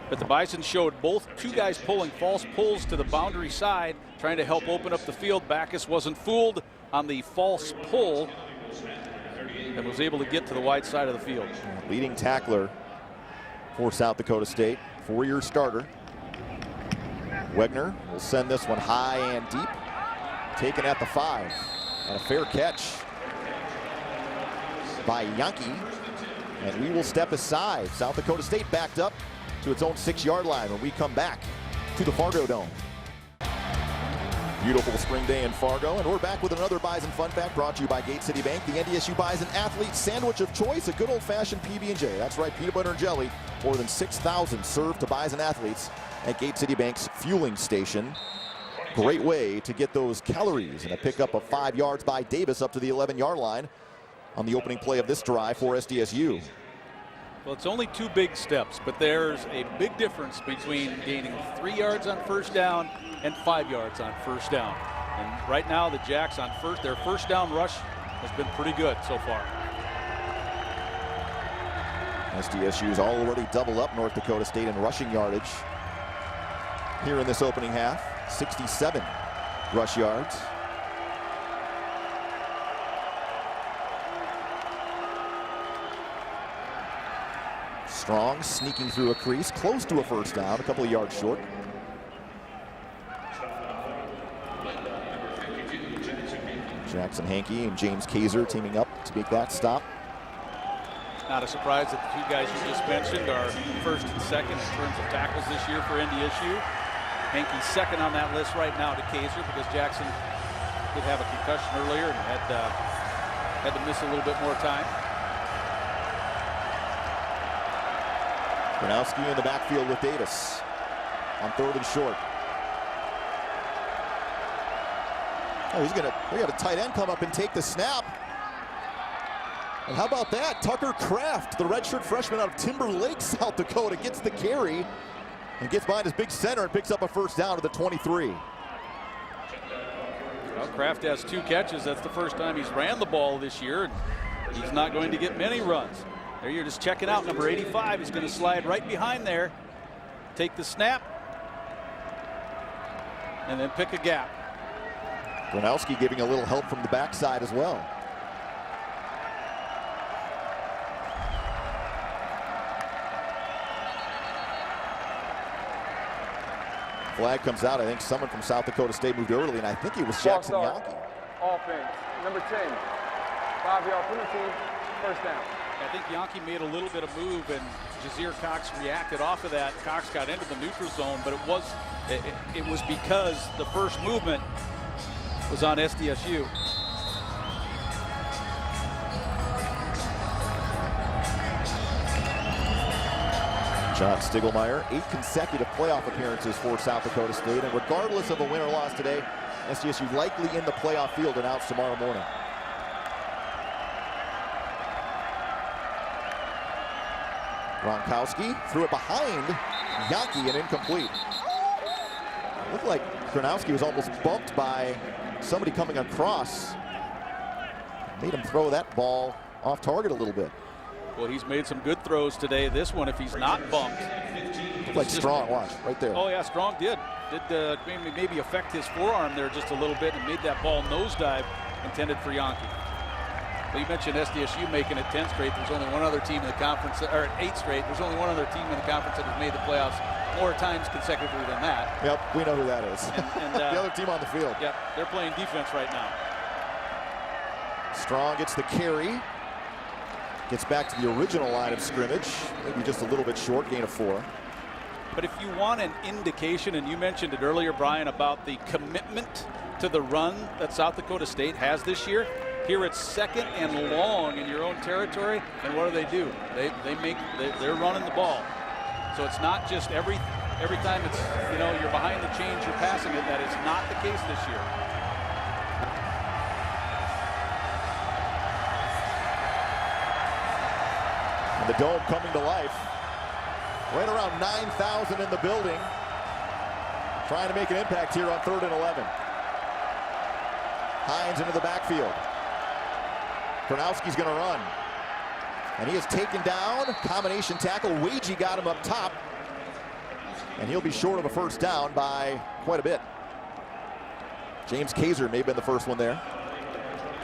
But the Bison showed two guys pulling false pulls to the boundary side, trying to help open up the field. Backus wasn't fooled on the false pull and was able to get to the wide side of the field. Leading tackler for South Dakota State, 4-year starter. Wegner will send this one high and deep. Taken at the 5. And a fair catch by Yankee. And we will step aside. South Dakota State backed up to its own 6-yard line when we come back to the Fargo Dome. Beautiful spring day in Fargo, and we're back with another Bison Fun Fact brought to you by Gate City Bank. The NDSU Bison Athlete Sandwich of Choice, a good old-fashioned PB&J. That's right, peanut butter and jelly. More than 6,000 served to Bison athletes at Gate City Bank's fueling station. Great way to get those calories, and a pickup of 5 yards by Davis up to the 11-yard line on the opening play of this drive for SDSU. Well, it's only 2 big steps, but there's a big difference between gaining 3 yards on first down and 5 yards on first down. And right now, the Jacks on their first down rush has been pretty good so far. SDSU's already double up North Dakota State in rushing yardage here in this opening half. 67 rush yards. Strong sneaking through a crease, close to a first down, a couple of yards short. Jackson Hankey and James Kaiser teaming up to make that stop. Not a surprise that the 2 guys you just mentioned are first and second in terms of tackles this year for NDSU. Hankey's second on that list right now to Kaiser because Jackson did have a concussion earlier and had to miss a little bit more time. Gronowski in the backfield with Davis on 3rd and short. Oh, we got a tight end come up and take the snap. And how about that? Tucker Kraft, the redshirt freshman out of Timber Lake, South Dakota, gets the carry and gets behind his big center and picks up a first down to the 23. Well, Kraft has 2 catches. That's the first time he's ran the ball this year, and he's not going to get many runs. There you're just checking out. Number 85 is going to slide right behind there, take the snap, and then pick a gap. Gronowski giving a little help from the backside as well. Flag comes out. I think someone from South Dakota State moved early, and I think it was Jackson Yankee. Offense, number 10, 5-yard penalty, first down. I think Yankee made a little bit of move, and Jazir Cox reacted off of that. Cox got into the neutral zone, but it was because the first movement was on SDSU. John Stiglmeyer, 8 consecutive playoff appearances for South Dakota State, and regardless of a win or loss today, SDSU likely in the playoff field announced tomorrow morning. Gronkowski threw it behind Yankee and incomplete. It looked like Gronowski was almost bumped by somebody coming across. Made him throw that ball off target a little bit. Well, he's made some good throws today. This one, if he's not bumped. Like Strong, watch, right there. Oh, yeah, Strong did maybe affect his forearm there just a little bit and made that ball nosedive intended for Yankee. Well, you mentioned SDSU making it 10 straight. There's only one other team in the conference, or 8 straight. There's only one other team in the conference that has made the playoffs more times consecutively than that. Yep, we know who that is. And the other team on the field. Yep, they're playing defense right now. Strong gets the carry. Gets back to the original line of scrimmage. Maybe just a little bit short, gain of 4. But if you want an indication, and you mentioned it earlier, Brian, about the commitment to the run that South Dakota State has this year, here it's 2nd and long in your own territory, and what do? They're running the ball. So it's not just every time it's, you're behind the chains, you're passing it. That is not the case this year. And the dome coming to life. Right around 9,000 in the building. Trying to make an impact here on 3rd and 11. Hines into the backfield. Kronowski's going to run. And he is taken down. Combination tackle. Wagey got him up top. And he'll be short of a first down by quite a bit. James Kaiser may have been the first one there.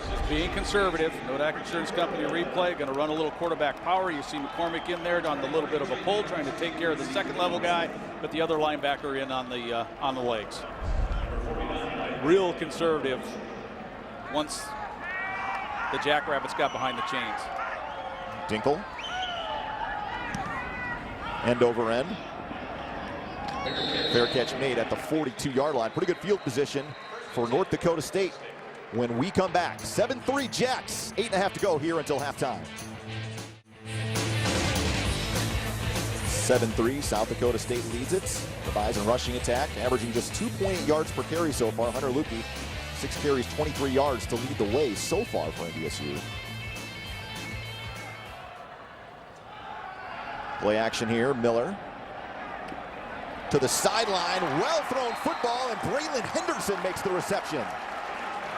Just being conservative. Nodak Insurance Company replay. Going to run a little quarterback power. You see McCormick in there on the little bit of a pull, trying to take care of the second level guy, but the other linebacker in on the legs. Real conservative once the Jackrabbits got behind the chains. Dinkle. End over end. Fair catch made at the 42-yard line. Pretty good field position for North Dakota State. When we come back, 7-3 Jacks, 8.5 to go here until halftime. 7-3, South Dakota State leads it. The Bison rushing attack, averaging just 2.8 yards per carry so far. Hunter Lupke, 6 carries, 23 yards to lead the way so far for NDSU. Play action here, Miller. To the sideline, well-thrown football, and Braylon Henderson makes the reception.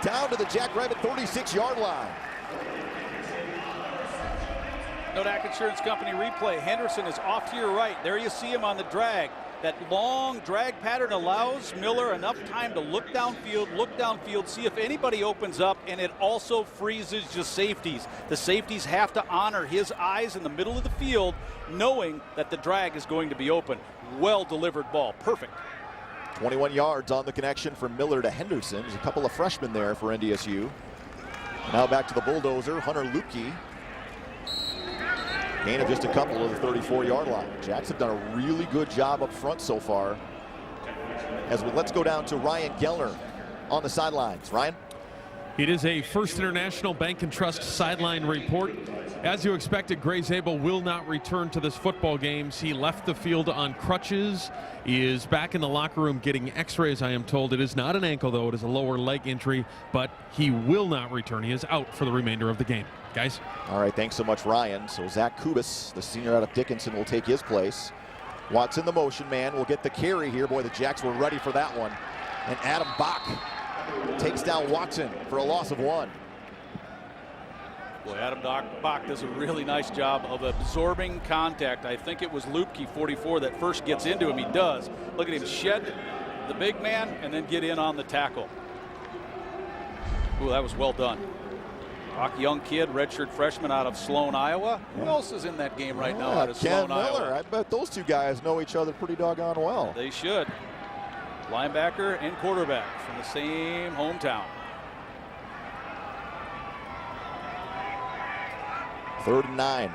Down to the Jackrabbit 36-yard line. Nodak Insurance Company replay. Henderson is off to your right. There you see him on the drag. That long drag pattern allows Miller enough time to look downfield, see if anybody opens up, and it also freezes the safeties. The safeties have to honor his eyes in the middle of the field, knowing that the drag is going to be open. Well-delivered ball. Perfect. 21 yards on the connection from Miller to Henderson. There's a couple of freshmen there for NDSU. Now back to the bulldozer, Hunter Lupke. Gain of just a couple of the 34-yard line. Jacks have done a really good job up front so far. Let's go down to Ryan Gellner on the sidelines. Ryan? It is a First International Bank and Trust sideline report. As you expected, Gray Zabel will not return to this football game. He left the field on crutches. He is back in the locker room getting x-rays, I am told. It is not an ankle, though. It is a lower leg injury, but he will not return. He is out for the remainder of the game. Guys? All right, thanks so much, Ryan. So Zach Kubas, the senior out of Dickinson, will take his place. Watson, the motion man, will get the carry here. Boy, the Jacks were ready for that one. And Adam Bach takes down Watson for a loss of 1. Boy, Adam Bach does a really nice job of absorbing contact. I think it was Lupke, 44, that first gets into him. He does. Look at him shed the big man and then get in on the tackle. Ooh, that was well done. Bach, young kid, redshirt freshman out of Sloan, Iowa. Who else is in that game right now out of Sloan, Ken Miller. Iowa? I bet those two guys know each other pretty doggone well. They should. Linebacker and quarterback from the same hometown. 3rd and 9.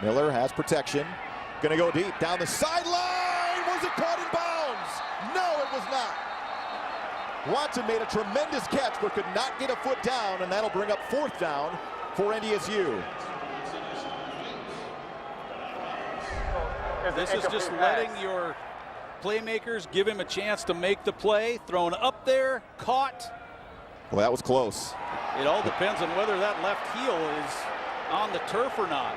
Miller has protection. Gonna go deep down the sideline. Was it caught in bounds? No, it was not. Watson made a tremendous catch but could not get a foot down, and that'll bring up 4th down for NDSU. This is just letting your playmakers give him a chance to make the play. Thrown up there, caught. Well, that was close. It all depends on whether that left heel is on the turf or not.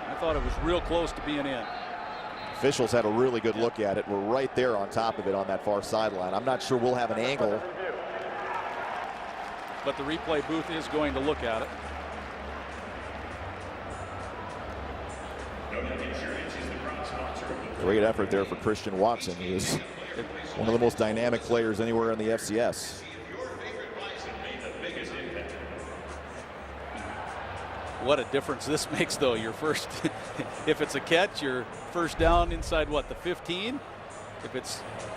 I thought it was real close to being in. Officials had a really good look at it. We're right there on top of it on that far sideline. I'm not sure we'll have an angle. But the replay booth is going to look at it. Great effort there for Christian Watson. He is one of the most dynamic players anywhere in the FCS. What a difference this makes, though. Your first, if it's a catch, your first down inside what, the 15?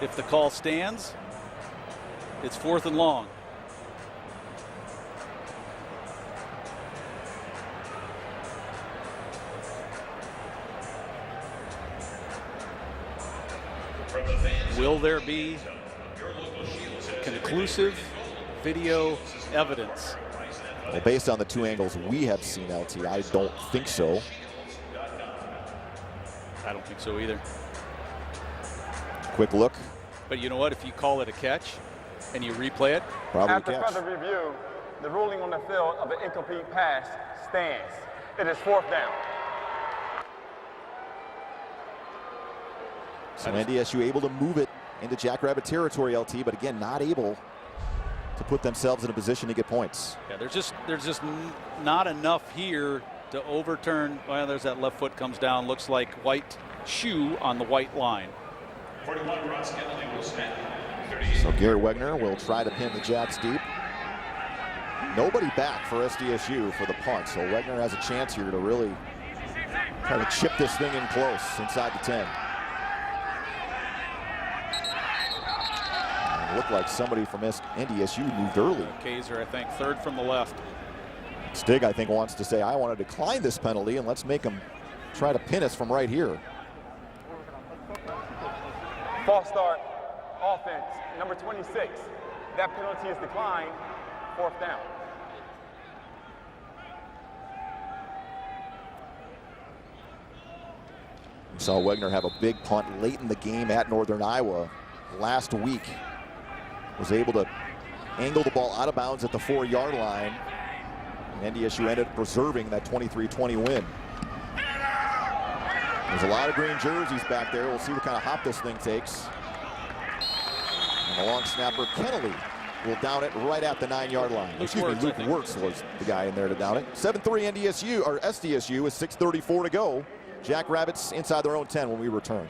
If the call stands, it's 4th and long. Will there be conclusive video evidence? Well, based on the 2 angles we have seen, LT, I don't think so. I don't think so either. Quick look. But you know what? If you call it a catch and you replay it, probably After catch. further review, The ruling on the field of an incomplete pass stands. It is 4th down. So NDSU able to move it into Jackrabbit territory, LT, but again, not able to put themselves in a position to get points. Yeah, there's just not enough here to overturn. Well, there's that left foot comes down. Looks like white shoe on the white line. 41 Ross Kennedy will stand. So Garrett Wegner will try to pin the Jacks deep. Nobody back for SDSU for the punt, so Wegner has a chance here to really try to chip this thing in close inside the 10. It looked like somebody from NDSU moved early. Kaiser, I think, 3rd from the left. Stig, I think, wants to say, I want to decline this penalty and let's make him try to pin us from right here. False start, offense, number 26. That penalty is declined, 4th down. We saw Wegner have a big punt late in the game at Northern Iowa last week. Was able to angle the ball out of bounds at the 4-yard line. And NDSU ended up preserving that 23-20 win. There's a lot of green jerseys back there. We'll see what kind of hop this thing takes. And the long snapper, Kennedy, will down it right at the 9-yard line. Luke Wirtz was the guy in there to down it. 7-3 NDSU, or SDSU, with 6:34 to go. Jackrabbits inside their own 10 when we return.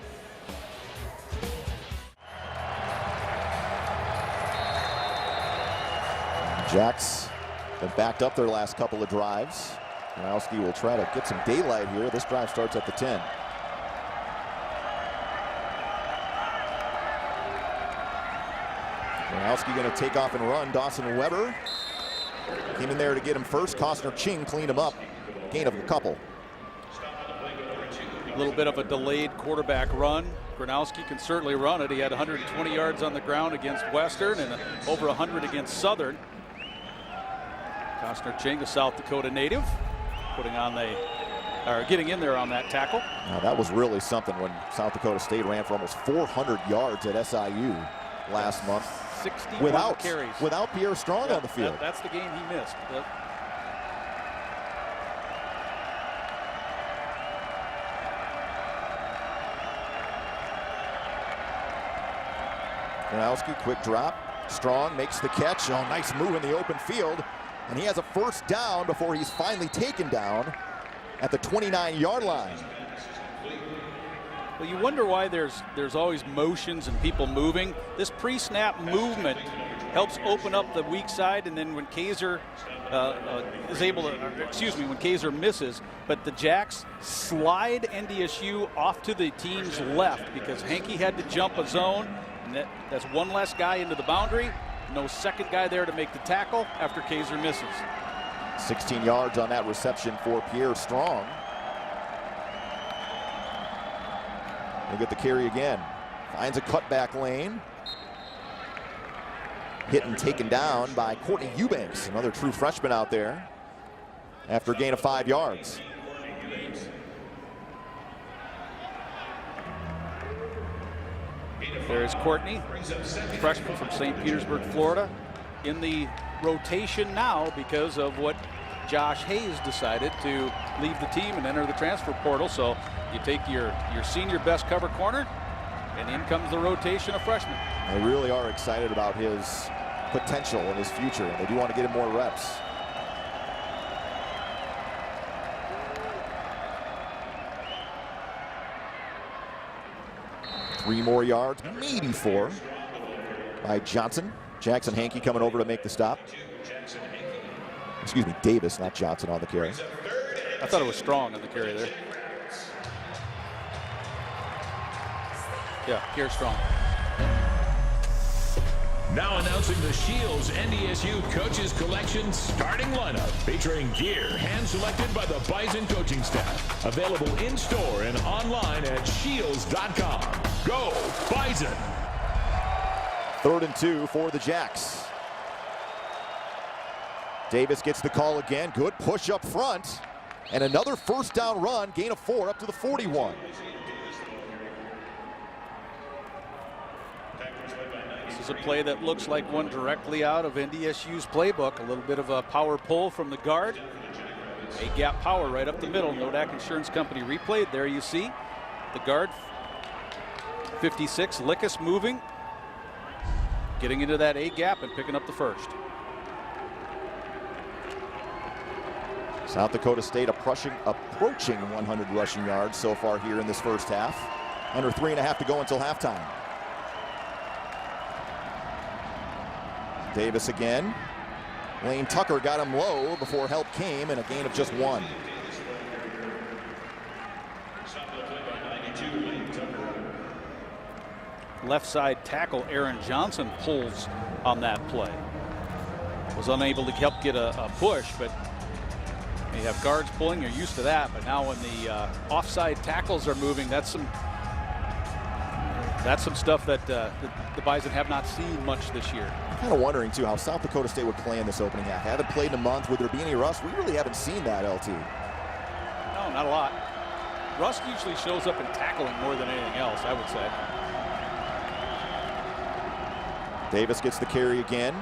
Jacks have backed up their last couple of drives. Gronowski will try to get some daylight here. This drive starts at the 10. Gronowski going to take off and run. Dawson Weber came in there to get him first. Costner Ching cleaned him up. Gain of a couple. A little bit of a delayed quarterback run. Gronowski can certainly run it. He had 120 yards on the ground against Western and over 100 against Southern. Costner Ching, the South Dakota native, getting in there on that tackle. Now that was really something when South Dakota State ran for almost 400 yards at SIU last month. 60 carries. Without Pierre Strong on the field. That's the game he missed. Gronowski, quick drop. Strong makes the catch. Oh, nice move in the open field. And he has a first down before he's finally taken down at the 29-yard line. Well, you wonder why there's always motions and people moving. This pre-snap movement helps open up the weak side, and then when Kaiser when Kaiser misses, but the Jacks slide NDSU off to the team's left because Hankey had to jump a zone, and that's one less guy into the boundary. No second guy there to make the tackle after Kaiser misses. 16 yards on that reception for Pierre Strong. He'll get the carry again. Finds a cutback lane. Hit and taken down by Courtney Eubanks, another true freshman out there, after a gain of 5 yards. There's Courtney, freshman from St. Petersburg, Florida, in the rotation now because of what Josh Hayes decided to leave the team and enter the transfer portal. So you take your senior best cover corner, and in comes the rotation of freshmen. They really are excited about his potential and his future, and they do want to get him more reps. Three more yards, maybe 4, by Johnson. Jackson Hankey coming over to make the stop. Excuse me, Davis, not Johnson, on the carry. I thought it was Strong on the carry there. Yeah, here's Strong. Now announcing the Shields NDSU Coaches Collection starting lineup, featuring gear hand-selected by the Bison coaching staff. Available in-store and online at shields.com. Go Bison! 3rd and 2 for the Jacks. Davis gets the call again. Good push up front. And another first down run, gain of 4 up to the 41. This is Here's a play that looks like one directly out of NDSU's playbook. A little bit of a power pull from the guard. A gap power right up the middle. Nodak Insurance Company replayed. There you see the guard. 56, Lickus moving. Getting into that A gap and picking up the first. South Dakota State approaching 100 rushing yards so far here in this first half. Under 3.5 to go until halftime. Davis again. Lane Tucker got him low before help came, and a gain of just 1. Left side tackle Aaron Johnson pulls on that play. Was unable to help get a push, but you have guards pulling, you're used to that. But now when the offside tackles are moving, that's some stuff that the Bison have not seen much this year. I'm kind of wondering too how South Dakota State would play in this opening half. Haven't played in a month. Would there be any rust? We really haven't seen that, LT. No, not a lot. Rust usually shows up in tackling more than anything else, I would say. Davis gets the carry again.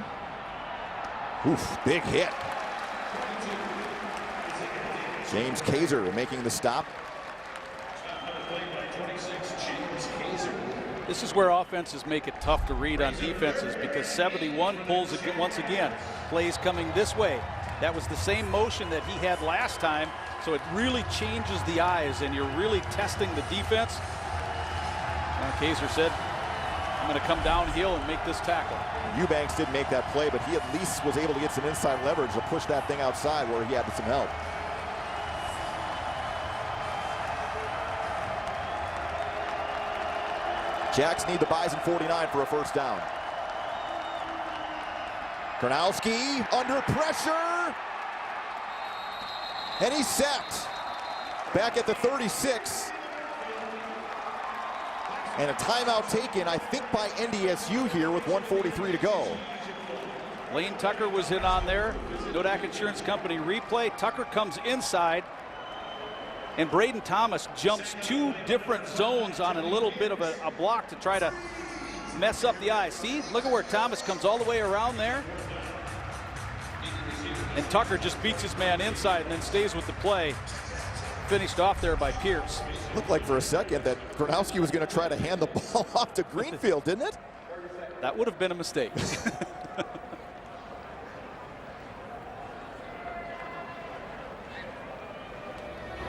Oof, big hit. James Kaiser making the stop. This is where offenses make it tough to read on defenses, because 71 pulls it once again. Plays coming this way. That was the same motion that he had last time, so it really changes the eyes, and you're really testing the defense. Now Kaiser said, I'm going to come downhill and make this tackle. Eubanks didn't make that play, but he at least was able to get some inside leverage to push that thing outside where he had some help. Jacks need the Bison 49 for a first down. Gronowski under pressure. And he's sacked. Back at the 36. And a timeout taken, I think, by NDSU here with 1:43 to go. Lane Tucker was in on there. Nodak Insurance Company replay. Tucker comes inside. And Braden Thomas jumps 2 different zones on a little bit of a block to try to mess up the eye. See, look at where Thomas comes all the way around there. And Tucker just beats his man inside and then stays with the play. Finished off there by Pierce. Looked like for a second that Gronowski was going to try to hand the ball off to Greenfield, didn't it? That would have been a mistake.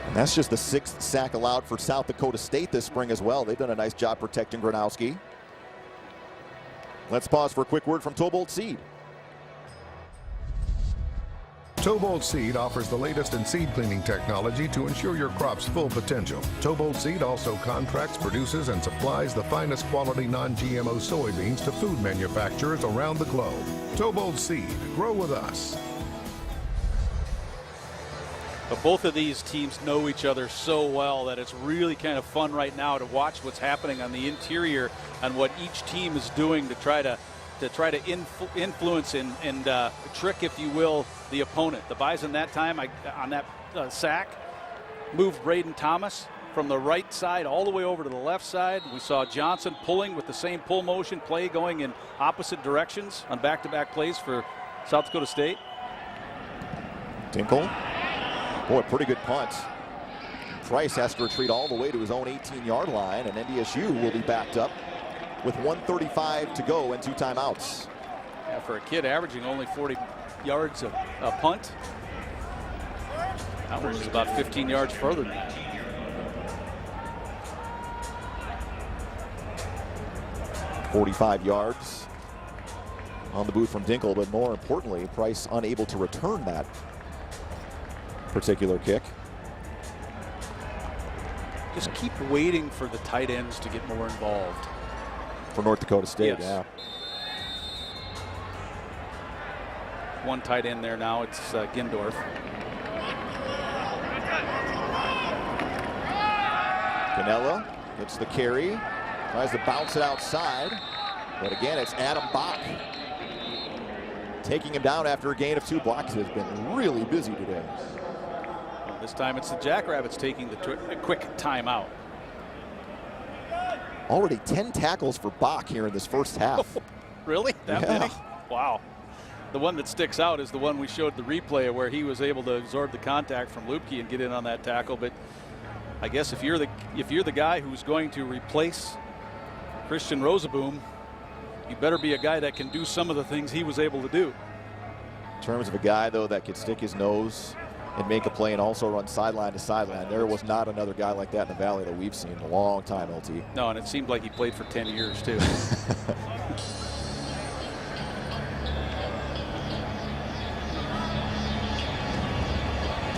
And that's just the 6th sack allowed for South Dakota State this spring as well. They've done a nice job protecting Gronowski. Let's pause for a quick word from Tobolt Seed. Tobolt Seed offers the latest in seed cleaning technology to ensure your crop's full potential. Tobolt Seed also contracts, produces, and supplies the finest quality non-GMO soybeans to food manufacturers around the globe. Tobolt Seed, grow with us. But both of these teams know each other so well that it's really kind of fun right now to watch what's happening on the interior and what each team is doing to try to influence and trick, if you will, the opponent. The Bison that time on that sack moved Braden Thomas from the right side all the way over to the left side. We saw Johnson pulling with the same pull motion play going in opposite directions on back-to-back plays for South Dakota State. Dinkle. Boy, pretty good punt. Price has to retreat all the way to his own 18-yard line, and NDSU will be backed up with 1:35 to go and 2 timeouts. Yeah, for a kid averaging only 40 yards a punt, that one was about 15 yards further than that. .45 yards on the boot from Dinkle, but more importantly, Price unable to return that particular kick. Just keep waiting for the tight ends to get more involved. For North Dakota State, yes. Yeah. One tight end there now, it's Gindorf. Canella gets the carry, tries to bounce it outside, but again, it's Adam Bach taking him down after a gain of 2 blocks. Has been really busy today. Well, this time it's the Jackrabbits taking the quick timeout. Already 10 tackles for Bach here in this first half. Really? That Yeah. many? Wow. The one that sticks out is the one we showed the replay of where he was able to absorb the contact from Lupke and get in on that tackle. But I guess if you're the guy who's going to replace Christian Rozeboom, you better be a guy that can do some of the things he was able to do. In terms of a guy, though, that could stick his nose and make a play and also run sideline to sideline, there was not another guy like that in the Valley that we've seen in a long time, LT. No, and it seemed like he played for 10 years, too.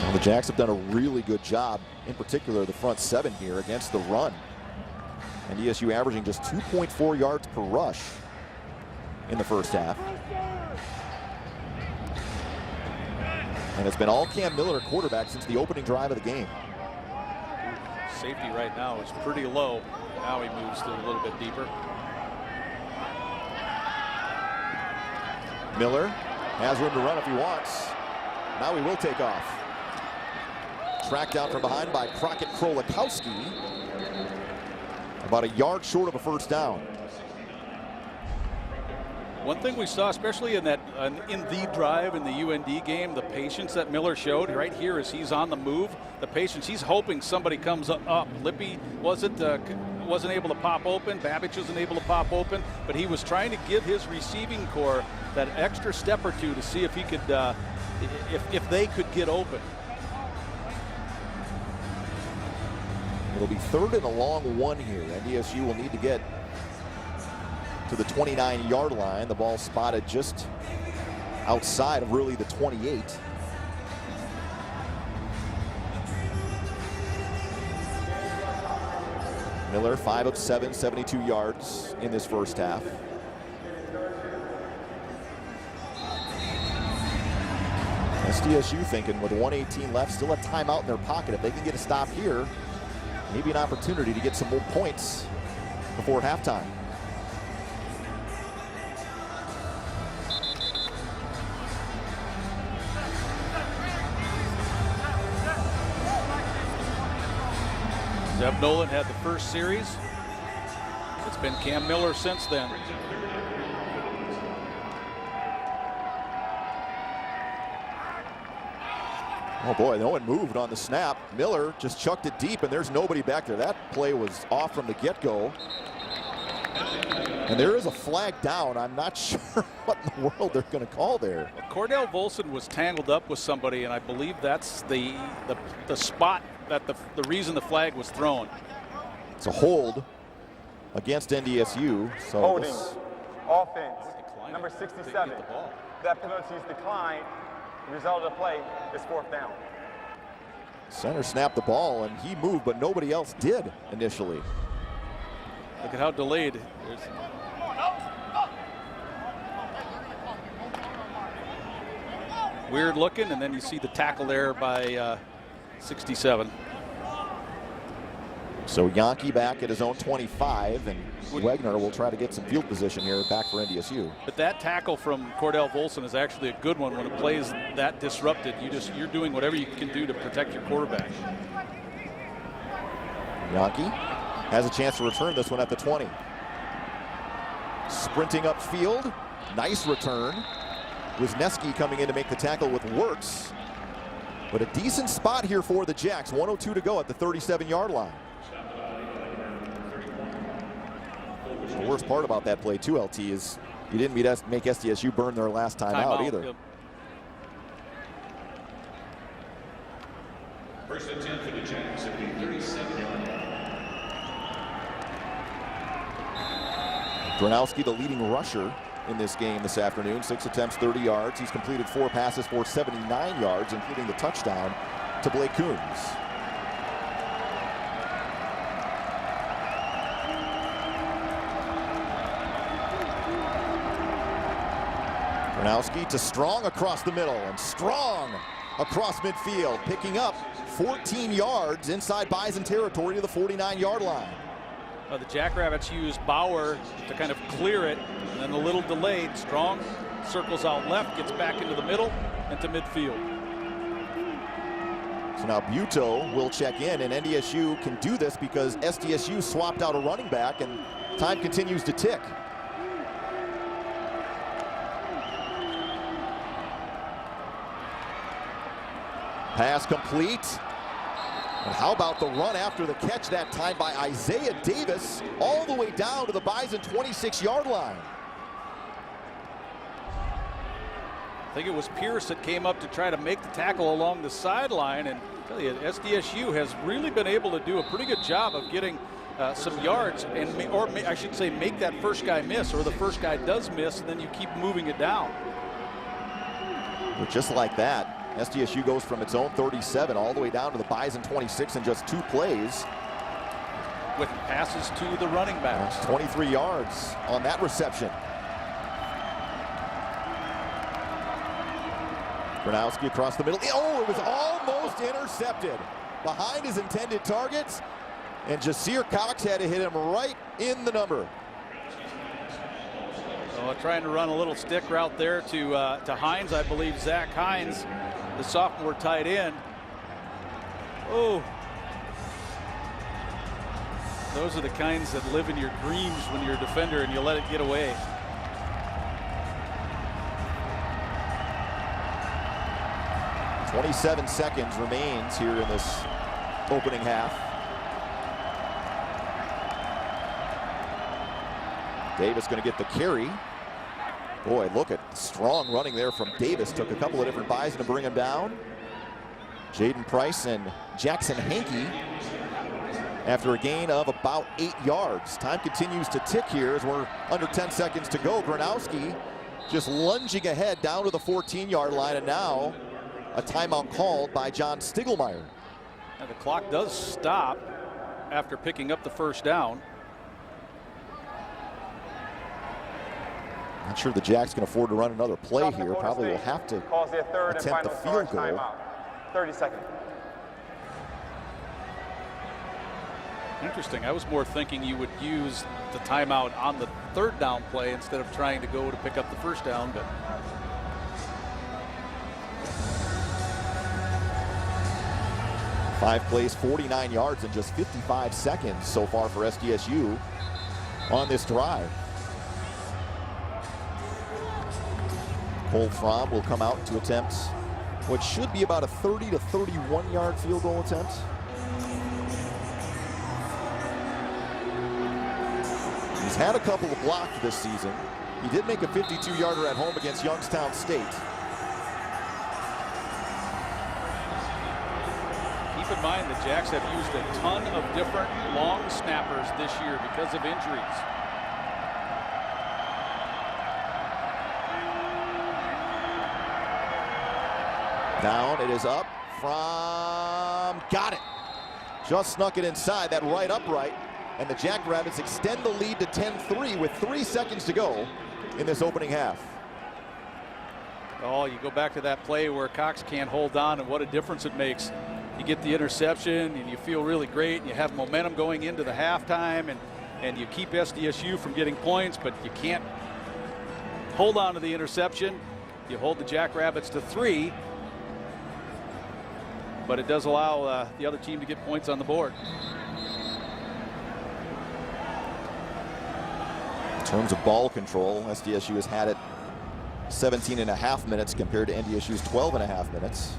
Well, the Jacks have done a really good job, in particular the front seven here against the run. And ESU averaging just 2.4 yards per rush in the first half. And it's been all Cam Miller at quarterback since the opening drive of the game. Safety right now is pretty low. Now he moves to a little bit deeper. Miller has room to run if he wants. Now he will take off. Tracked down from behind by Crockett Krolikowski. About a yard short of a first down. One thing we saw, especially in the drive in the UND game, the patience that Miller showed right here as he's on the move. The patience, he's hoping somebody comes up. Lippy wasn't able to pop open. Babbage wasn't able to pop open, but he was trying to give his receiving core that extra step or two to see if he could, if they could get open. It'll be 3rd and a long one here. NDSU will need to get to the 29-yard line. The ball spotted just outside of really the 28. Miller 5 of 7, 72 yards in this first half. SDSU thinking with 1:18 left, still a timeout in their pocket. If they can get a stop here, maybe an opportunity to get some more points before halftime. Zeb Nolan had the first series. It's been Cam Miller since then. Oh boy, no one moved on the snap. Miller just chucked it deep, and there's nobody back there. That play was off from the get-go. And there is a flag down. I'm not sure what in the world they're going to call there. Well, Cordell Volson was tangled up with somebody, and I believe that's the spot that the reason the flag was thrown. It's a hold against NDSU. So Holding. Offense. Number 67. That penalty is declined. The result of the play is 4th down. Center snapped the ball, and he moved, but nobody else did initially. Look at how delayed. Weird looking, and then you see the tackle there by 67. So Yankee back at his own 25, and Wegner will try to get some field position here back for NDSU. But that tackle from Cordell Volson is actually a good one when it plays that disrupted. You're doing whatever you can do to protect your quarterback. Yankee has a chance to return this one at the 20. Sprinting upfield, nice return. Wisniewski coming in to make the tackle with Wirtz. But a decent spot here for the Jacks. 1:02 to go at the 37-yard line. The worst part about that play too, LT, is you didn't make SDSU burn their last time out either. Yep. First and 10 for the Jacks at the 37-yard line. Dronowski, the leading rusher in this game this afternoon. 6 attempts, 30 yards. He's completed 4 passes for 79 yards, including the touchdown to Blake Coons. Dronowski to Strong across the middle, and Strong across midfield, picking up 14 yards inside Bison territory to the 49-yard line. The Jackrabbits use Bauer to kind of clear it, and then a little delayed. Strong circles out left, gets back into the middle and to midfield. So now Buto will check in, and NDSU can do this because SDSU swapped out a running back, and time continues to tick. Pass complete. And how about the run after the catch that time by Isaiah Davis all the way down to the Bison 26-yard line. I think it was Pierce that came up to try to make the tackle along the sideline, and I tell you, SDSU has really been able to do a pretty good job of getting some yards, and I should say make that first guy miss, or the first guy does miss, and then you keep moving it down. But just like that, SDSU goes from its own 37 all the way down to the Bison 26 in just 2 plays. With passes to the running backs. 23 yards on that reception. Gronowski across the middle. Oh, it was almost intercepted behind his intended targets, and Jasir Cox had to hit him right in the number. So trying to run a little stick route there to Hines, I believe. Zach Hines, the sophomore tight end. Oh, those are the kinds that live in your dreams when you're a defender and you let it get away. .27 seconds remains here in this opening half. Davis going to get the carry. Boy, look at strong running there from Davis. Took a couple of different Bison to bring him down. Jaden Price and Jackson Hankey after a gain of about 8 yards. Time continues to tick here as we're under 10 seconds to go. Gronowski just lunging ahead down to the 14-yard line, and now a timeout called by John Stiglmeyer. And the clock does stop after picking up the first down. Not sure the Jacks can afford to run another play here. Probably will have to attempt the field goal. Timeout. 30 seconds. Interesting. I was more thinking you would use the timeout on the 3rd down play instead of trying to go to pick up the first down, but 5 plays, 49 yards in just 55 seconds so far for SDSU on this drive. Cole Fromm will come out to attempt what should be about a 30 to 31 yard field goal attempt. He's had a couple of blocks this season. He did make a 52-yarder at home against Youngstown State. keep in mind the Jacks have used a ton of different long snappers this year because of injuries. Down, it is up from, got it. Just snuck it inside that right upright, and the Jackrabbits extend the lead to 10-3 with 3 seconds to go in this opening half. Oh, you go back to that play where Cox can't hold on, and what a difference it makes. You get the interception, and you feel really great, and you have momentum going into the halftime, and you keep SDSU from getting points, but you can't hold on to the interception. You hold the Jackrabbits to 3, but it does allow the other team to get points on the board. In terms of ball control, SDSU has had it 17.5 minutes compared to NDSU's 12.5 minutes.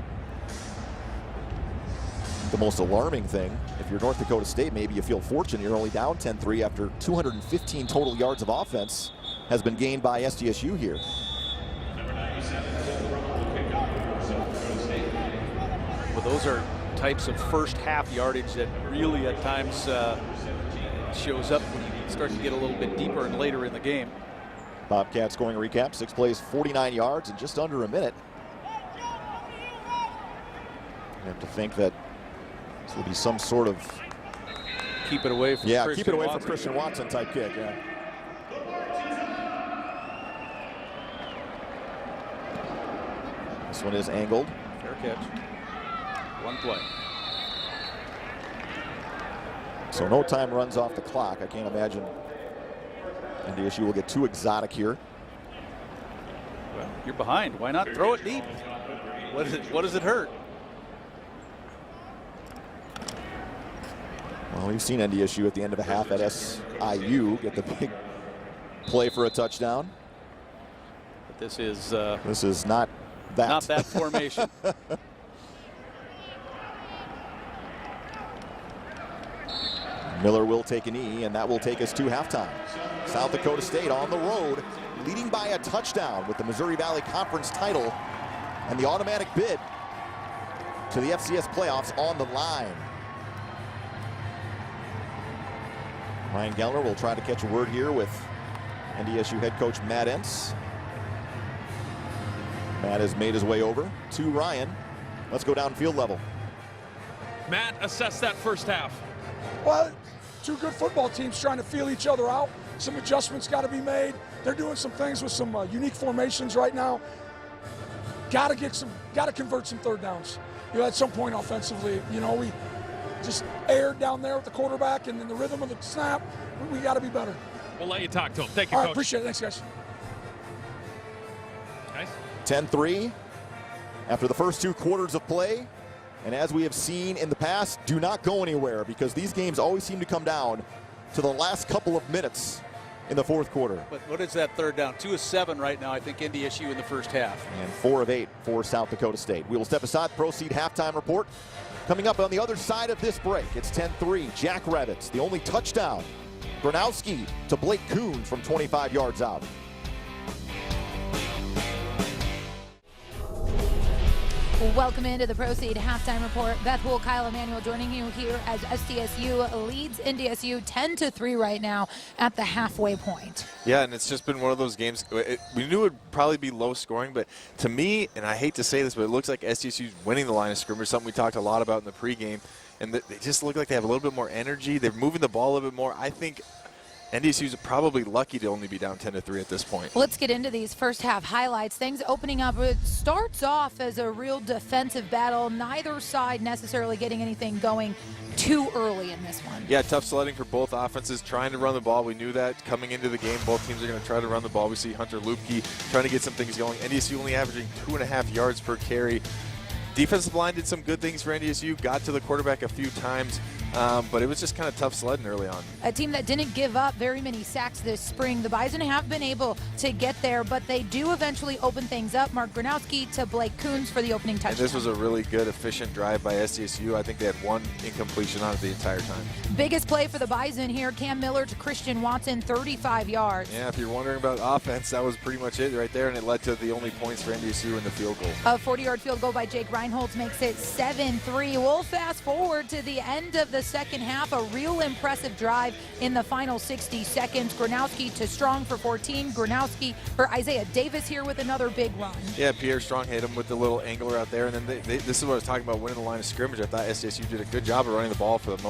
The most alarming thing, if you're North Dakota State, maybe you feel fortunate you're only down 10-3 after 215 total yards of offense has been gained by SDSU here. Well, those are types of first half yardage that really at times shows up when you start to get a little bit deeper and later in the game. Bobcat scoring recap, 6 plays, 49 yards in just under a minute. You have to think that this will be some sort of keep it away from Christian keep it away Watson. from Christian Watson type kick. Yeah. This one is angled. Fair catch. One play. So no time runs off the clock. I can't imagine NDSU will get too exotic here. Well, you're behind. Why not throw it deep? What does it hurt? Well, we've seen NDSU at the end of a half at SIU get the big play for a touchdown. But this is not that. Not that formation. Miller will take a knee, and that will take us to halftime. South Dakota State on the road, leading by a touchdown with the Missouri Valley Conference title and the automatic bid to the FCS playoffs on the line. Ryan Gellner will try to catch a word here with NDSU head coach Matt Entz. Matt has made his way over to Ryan. Let's go down field level. Matt, assess that first half. Well, two good football teams trying to feel each other out. Some adjustments got to be made. They're doing some things with some unique formations right now. Got to convert some third downs. You know, at some point offensively, you know, we just aired down there with the quarterback, and in the rhythm of the snap, we got to be better. We'll let you talk to him. Thank you, All Coach. right, appreciate it. Thanks, guys. Nice. 10-3 after the first 2 quarters of play. And as we have seen in the past, do not go anywhere, because these games always seem to come down to the last couple of minutes in the fourth quarter. But what is that third down? 2 of 7 right now, I think, NDSU in the first half. And 4 of 8 for South Dakota State. We will step aside, Proceed halftime report. Coming up on the other side of this break, it's 10-3, Jackrabbits, the only touchdown. Gronowski to Blake Coons from 25 yards out. Welcome into the Proceed halftime report. Beth Wool, Kyle Emanuel joining you here as SDSU leads NDSU 10-3 right now at the halfway point. Yeah, and it's just been one of those games. We knew it would probably be low scoring, but to me, and I hate to say this, but it looks like SDSU's winning the line of scrimmage, something we talked a lot about in the pregame, and they just look like they have a little bit more energy. They're moving the ball a little bit more. I think NDSU's probably lucky to only be down 10-3 at this point. Let's get into these first half highlights. Things opening up. It starts off as a real defensive battle. Neither side necessarily getting anything going too early in this one. Yeah, tough sledding for both offenses, trying to run the ball. We knew that coming into the game. Both teams are going to try to run the ball. We see Hunter Lupke trying to get some things going. NDSU only averaging 2.5 yards per carry. Defensive line did some good things for NDSU, got to the quarterback a few times, but it was just kind of tough sledding early on. A team that didn't give up very many sacks this spring. The Bison have been able to get there, but they do eventually open things up. Mark Gronowski to Blake Coons for the opening touchdown. And this was a really good, efficient drive by SDSU. I think they had 1 incompletion on it the entire time. Biggest play for the Bison here, Cam Miller to Christian Watson, 35 yards. Yeah, if you're wondering about offense, that was pretty much it right there, and it led to the only points for NDSU in the field goal. A 40-yard field goal by Jake Reinholtz makes it 7-3. We'll fast forward to the end of the second half. A real impressive drive in the final 60 seconds. Gronowski to Strong for 14. Gronowski for Isaiah Davis here with another big run. Yeah, Pierre Strong hit him with the little angler out there, and then this is what I was talking about, winning the line of scrimmage. I thought SDSU did a good job of running the ball for the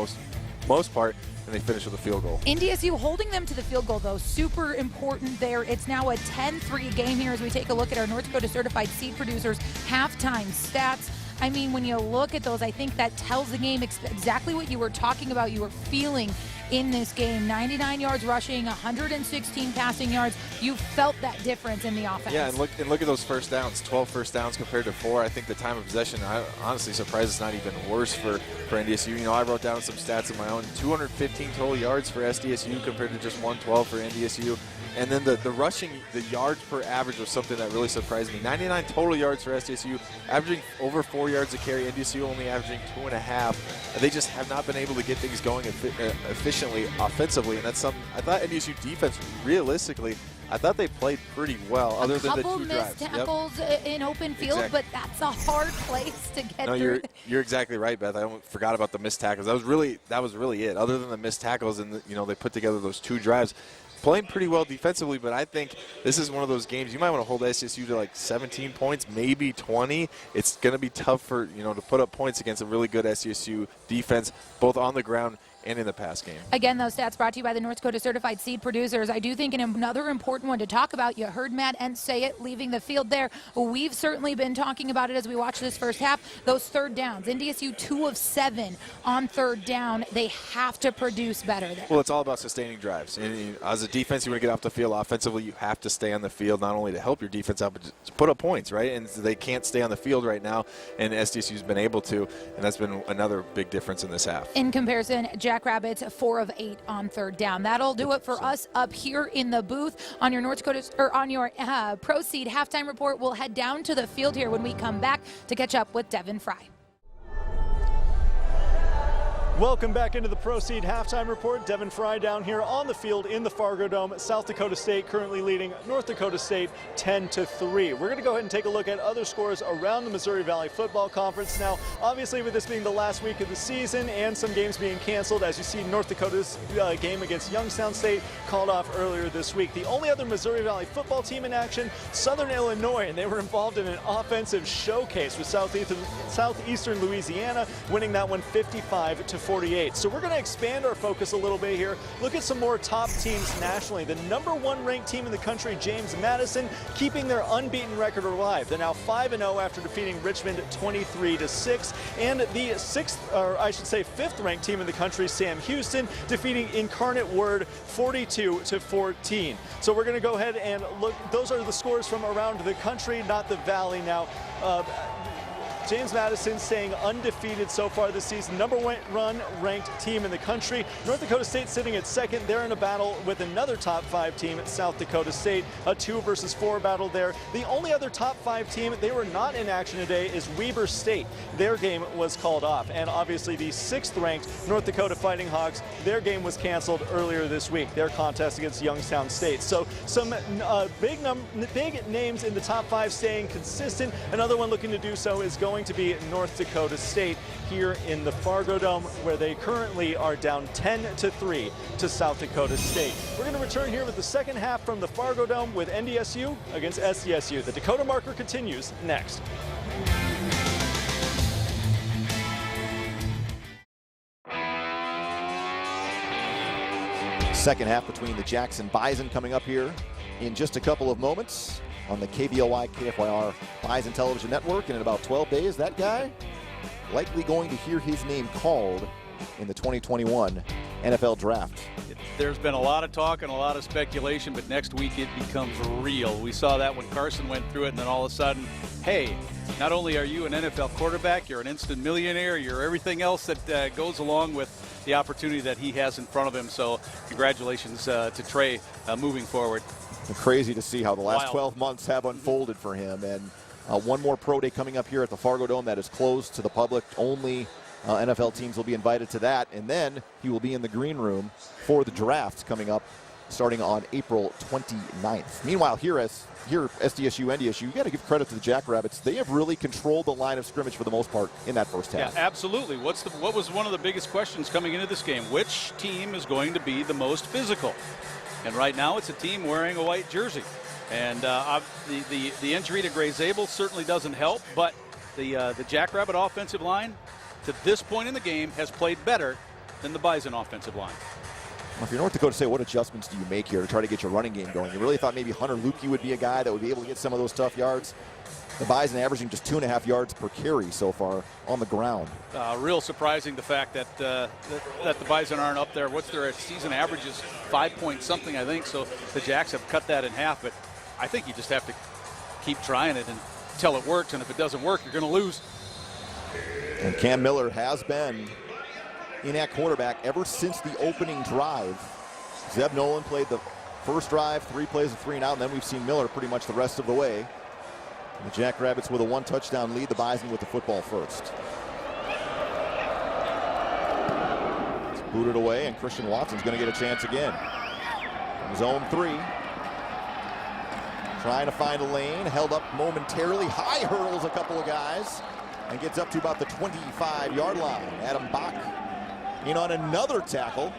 most part, and they finished with a field goal. NDSU holding them to the field goal, though, super important there. It's now a 10-3 game here as we take a look at our North Dakota Certified Seed Producers halftime stats. I mean, when you look at those, I think that tells the game exactly what you were talking about, you were feeling in this game. 99 yards rushing, 116 passing yards. You felt that difference in the offense. Yeah, and look at those first downs. 12 first downs compared to 4. I think the time of possession, I'm honestly surprised it's not even worse for NDSU. You know, I wrote down some stats of my own. 215 total yards for SDSU compared to just 112 for NDSU. And then the rushing, the yards per average was something that really surprised me. 99 total yards for SDSU, averaging over 4 yards a carry. NDSU only averaging 2.5. They just have not been able to get things going efficiently offensively, and that's something I thought NDSU defense, realistically, I thought they played pretty well, other than the 2 drives. A couple missed tackles in open field, exactly. But that's a hard place to get through. You're exactly right, Beth. I forgot about the missed tackles. That was really it. Other than the missed tackles, and they put together those 2 drives. Playing pretty well defensively, but I think this is one of those games you might want to hold SDSU to like 17 points, maybe 20. It's going to be tough for to put up points against a really good SDSU defense, both on the ground and in the pass game. Again, those stats brought to you by the North Dakota Certified Seed Producers. I do think another important one to talk about, you heard Matt Entz say it, leaving the field there. We've certainly been talking about it as we watch this first half. Those third downs, NDSU 2 of 7 on third down. They have to produce better there. Well, it's all about sustaining drives. And as a defense, you want to get off the field. Offensively, you have to stay on the field, not only to help your defense out, but to put up points, right? And they can't stay on the field right now, and SDSU's been able to, and that's been another big difference in this half. In comparison, Jackrabbits 4 of 8 on third down. That'll do it for us up here in the booth on your North Dakota or on your Proceed halftime report. We'll head down to the field here when we come back to catch up with Devin Fry. Welcome back into the Proceed Halftime Report. Devin Fry down here on the field in the Fargo Dome. South Dakota State currently leading North Dakota State 10-3. We're going to go ahead and take a look at other scores around the Missouri Valley Football Conference. Now, obviously with this being the last week of the season and some games being canceled, as you see North Dakota's game against Youngstown State called off earlier this week. The only other Missouri Valley football team in action, Southern Illinois, and they were involved in an offensive showcase with Southeastern Louisiana, winning that one 55-48. So we're going to expand our focus a little bit here. Look at some more top teams nationally. The #1 ranked team in the country, James Madison, keeping their unbeaten record alive. They're now 5-0 after defeating Richmond 23-6. And the 5th ranked team in the country, Sam Houston, defeating Incarnate Word 42-14. So we're going to go ahead and look. Those are the scores from around the country, not the Valley. Now, James Madison staying undefeated so far this season. #1 ranked team in the country. North Dakota State sitting at second. They're in a battle with another top 5 team, South Dakota State. A 2 versus 4 battle there. The only other top 5 team, they were not in action today, is Weber State. Their game was called off. And obviously the 6th ranked North Dakota Fighting Hawks, their game was canceled earlier this week. Their contest against Youngstown State. So some big names in the top 5 staying consistent. Another one looking to do so is going to be North Dakota State here in the Fargo Dome, where they currently are down 10-3 to South Dakota State. We're going to return here with the second half from the Fargo Dome with NDSU against SDSU. The Dakota Marker continues next. Second half between the Jackson Bison coming up here in just a couple of moments on the KVLY KFYR Bison Television Network. And in about 12 days, that guy likely going to hear his name called in the 2021 NFL Draft. There's been a lot of talk and a lot of speculation, but next week it becomes real. We saw that when Carson went through it, and then all of a sudden, hey, not only are you an NFL quarterback, you're an instant millionaire, you're everything else that goes along with the opportunity that he has in front of him. So congratulations to Trey moving forward. Crazy to see how the last 12 months have unfolded for him. And one more pro day coming up here at the Fargo Dome that is closed to the public. Only NFL teams will be invited to that. And then he will be in the green room for the draft coming up starting on April 29th. Meanwhile, here SDSU, NDSU, you got to give credit to the Jackrabbits. They have really controlled the line of scrimmage for the most part in that first half. Yeah, absolutely. What was one of the biggest questions coming into this game? Which team is going to be the most physical? And right now it's a team wearing a white jersey. And the injury to Gray Zabel certainly doesn't help, but the Jackrabbit offensive line to this point in the game has played better than the Bison offensive line. Well, if you're North Dakota State, what adjustments do you make here to try to get your running game going? You really thought maybe Hunter Lukey would be a guy that would be able to get some of those tough yards. The Bison averaging just 2.5 yards per carry so far on the ground. Real surprising the fact that the Bison aren't up there. What's their season average is 5 point something, I think. So the Jacks have cut that in half. But I think you just have to keep trying it until it works. And if it doesn't work, you're going to lose. And Cam Miller has been in at quarterback ever since the opening drive. Zeb Nolan played the first drive, 3 plays of 3 and out, and then we've seen Miller pretty much the rest of the way. The Jackrabbits with a 1-touchdown lead, the Bison with the football first. It's booted away, and Christian Watson's going to get a chance again. Zone 3. Trying to find a lane, held up momentarily, high hurdles a couple of guys, and gets up to about the 25-yard line. Adam Bach in on another tackle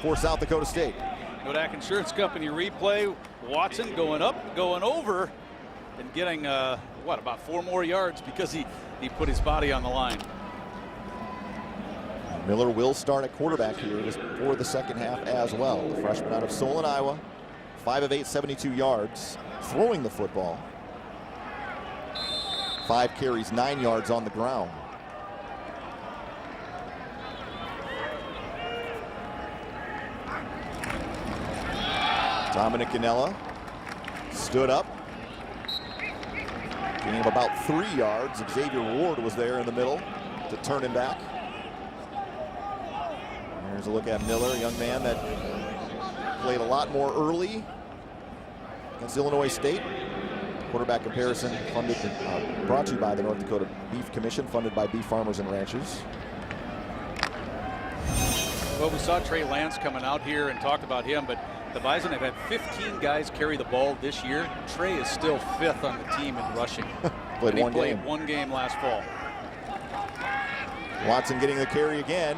for South Dakota State. Kodak Insurance Company replay. Watson going up, going over, and getting, about 4 more yards because he put his body on the line. Miller will start at quarterback here for the second half as well. The freshman out of Solon, Iowa, 5 of 8, 72 yards, throwing the football. 5 carries, 9 yards on the ground. Dominic Ganella stood up. Gain of about 3 yards. Xavier Ward was there in the middle to turn him back. Here's a look at Miller, a young man that played a lot more early against Illinois State. Quarterback comparison brought to you by the North Dakota Beef Commission, funded by beef farmers and ranchers. Well, we saw Trey Lance coming out here and talked about him, but the Bison have had 15 guys carry the ball this year. Trey is still 5th on the team in rushing. Played one game last fall. Watson getting the carry again,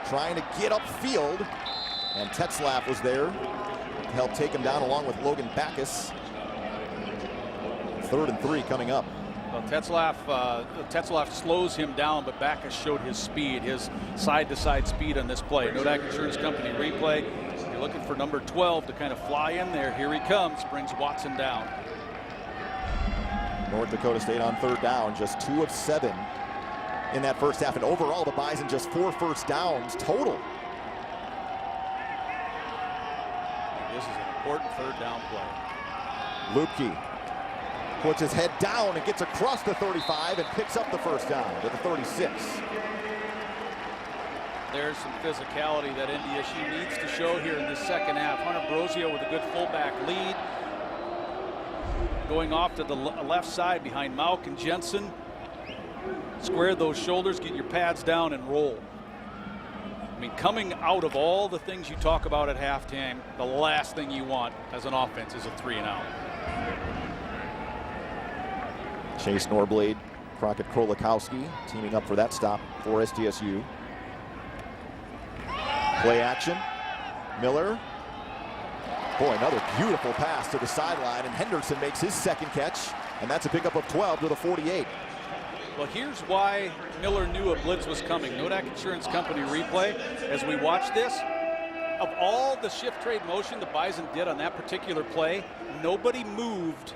trying to get upfield, and Tetzlaff was there to help take him down along with Logan Backus. 3rd and 3 coming up. Well, Tetzlaff slows him down, but Backus showed his speed, his side-to-side speed on this play. Nodak Insurance Company replay. You're looking for number 12 to kind of fly in there. Here he comes, brings Watson down. North Dakota State on 3rd down, just 2 of 7 in that first half. And overall, the Bison just 4 first downs total. This is an important 3rd down play. Lupke puts his head down and gets across the 35 and picks up the first down to the 36. There's some physicality that NDSU needs to show here in this second half. Hunter Brosio with a good fullback lead. Going off to the left side behind Mauk and Jensen. Square those shoulders, get your pads down, and roll. I mean, coming out of all the things you talk about at halftime, the last thing you want as an offense is a 3-and-out. Chase Norblade, Crockett Krolikowski teaming up for that stop for SDSU. Play action. Miller. Boy, another beautiful pass to the sideline, and Henderson makes his second catch, and that's a pickup of 12 to the 48. Well, here's why Miller knew a blitz was coming. Nodak Insurance Company replay. As we watch this, of all the shift trade motion the Bison did on that particular play, nobody moved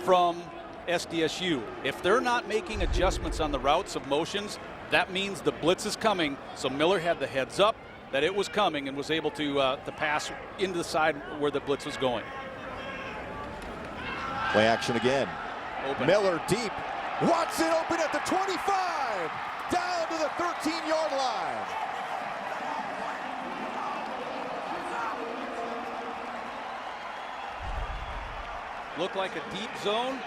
from SDSU. If they're not making adjustments on the routes of motions, that means the blitz is coming. So Miller had the heads up that it was coming and was able to pass into the side where the blitz was going. Play action again. Open. Miller deep. Watson open at the 25. Down to the 13-yard line. Looked like a deep zone.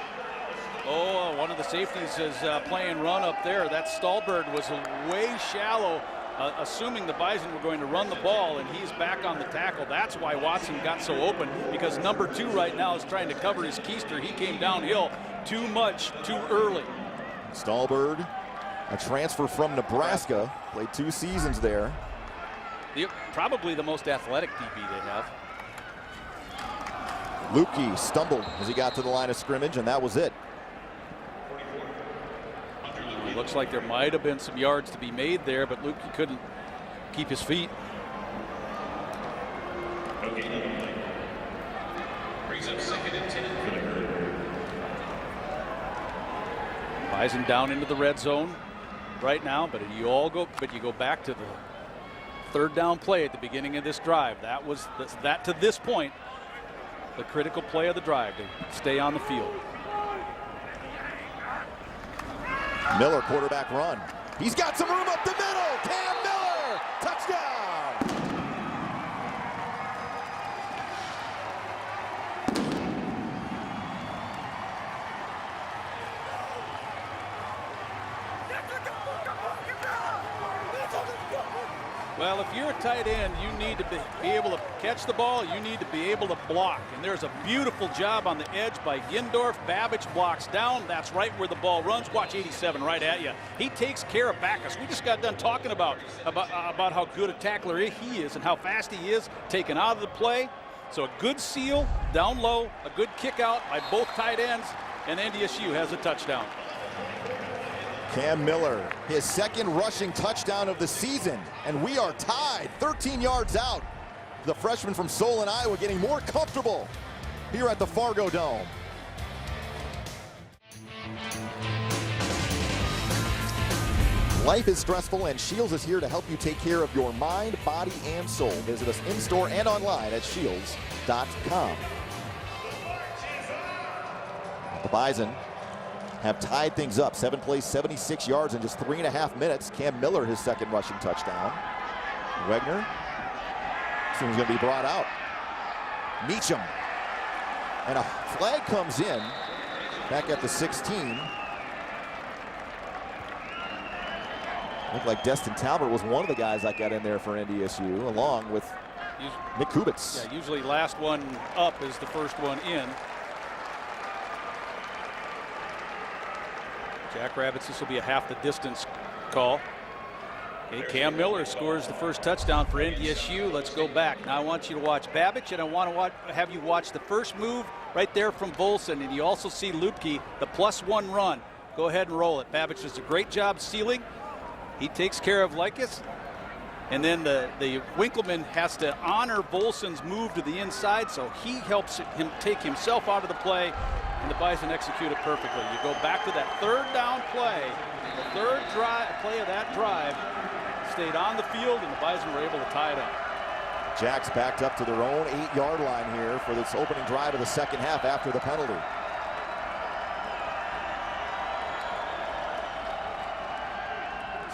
Oh, one of the safeties is playing run up there. That Stallbird was way shallow, assuming the Bison were going to run the ball, and he's back on the tackle. That's why Watson got so open, because number 2 right now is trying to cover his keister. He came downhill too much, too early. Stallbird, a transfer from Nebraska, played 2 seasons there. Probably the most athletic DB they have. Lupke stumbled as he got to the line of scrimmage, and that was it. It looks like there might have been some yards to be made there, but Lupke couldn't keep his feet. Brings up 2nd and 10 for the Herd. Bison down into the red zone right now, but you go back to the 3rd down play at the beginning of this drive. That was that to this point, the critical play of the drive to stay on the field. Miller quarterback run. He's got some room up the middle. Cam Miller, touchdown. Well, if you're a tight end, you need to be able to catch the ball. You need to be able to block. And there's a beautiful job on the edge by Gindorf. Babbage blocks down. That's right where the ball runs. Watch 87 right at you. He takes care of Backus. We just got done talking about how good a tackler he is and how fast he is taken out of the play. So a good seal down low, a good kick out by both tight ends, and NDSU has a touchdown. Cam Miller, his 2nd rushing touchdown of the season, and we are tied 13 yards out. The freshman from Solon, Iowa, getting more comfortable here at the Fargo Dome. Life is stressful, and Shields is here to help you take care of your mind, body, and soul. Visit us in-store and online at shields.com. The Bison have tied things up. 7 plays, 76 yards in just 3.5 minutes. Cam Miller, his 2nd rushing touchdown. Wegner soon is going to be brought out. Meacham. And a flag comes in back at the 16. Looked like Destin Talbert was one of the guys that got in there for NDSU, along with Nick Kubitz. Yeah, usually last one up is the first one in. Jackrabbits, this will be a half the distance call. Okay, Cam Miller scores the first touchdown for NDSU. Let's go back. Now I want you to watch Babbage, and I want to have you watch the first move right there from Volson, and you also see Lupke, the +1 run. Go ahead and roll it. Babbage does a great job sealing. He takes care of Likas. And then the Winkleman has to honor Volson's move to the inside, so he helps him take himself out of the play, and the Bison execute it perfectly. You go back to that third down play. The third play of that drive stayed on the field, and the Bison were able to tie it up. Jacks backed up to their own 8-yard line here for this opening drive of the second half after the penalty.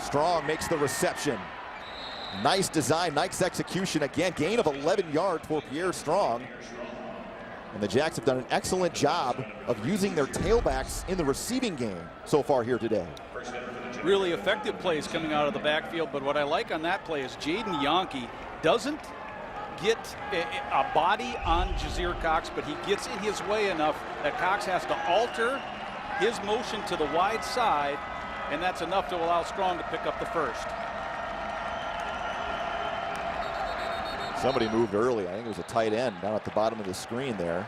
Strong makes the reception. Nice design, nice execution again. Gain of 11 yards for Pierre Strong. And the Jacks have done an excellent job of using their tailbacks in the receiving game so far here today. Really effective plays coming out of the backfield, but what I like on that play is Jaden Yonke doesn't get a body on Jazir Cox, but he gets in his way enough that Cox has to alter his motion to the wide side, and that's enough to allow Strong to pick up the first. Somebody moved early. I think it was a tight end down at the bottom of the screen there.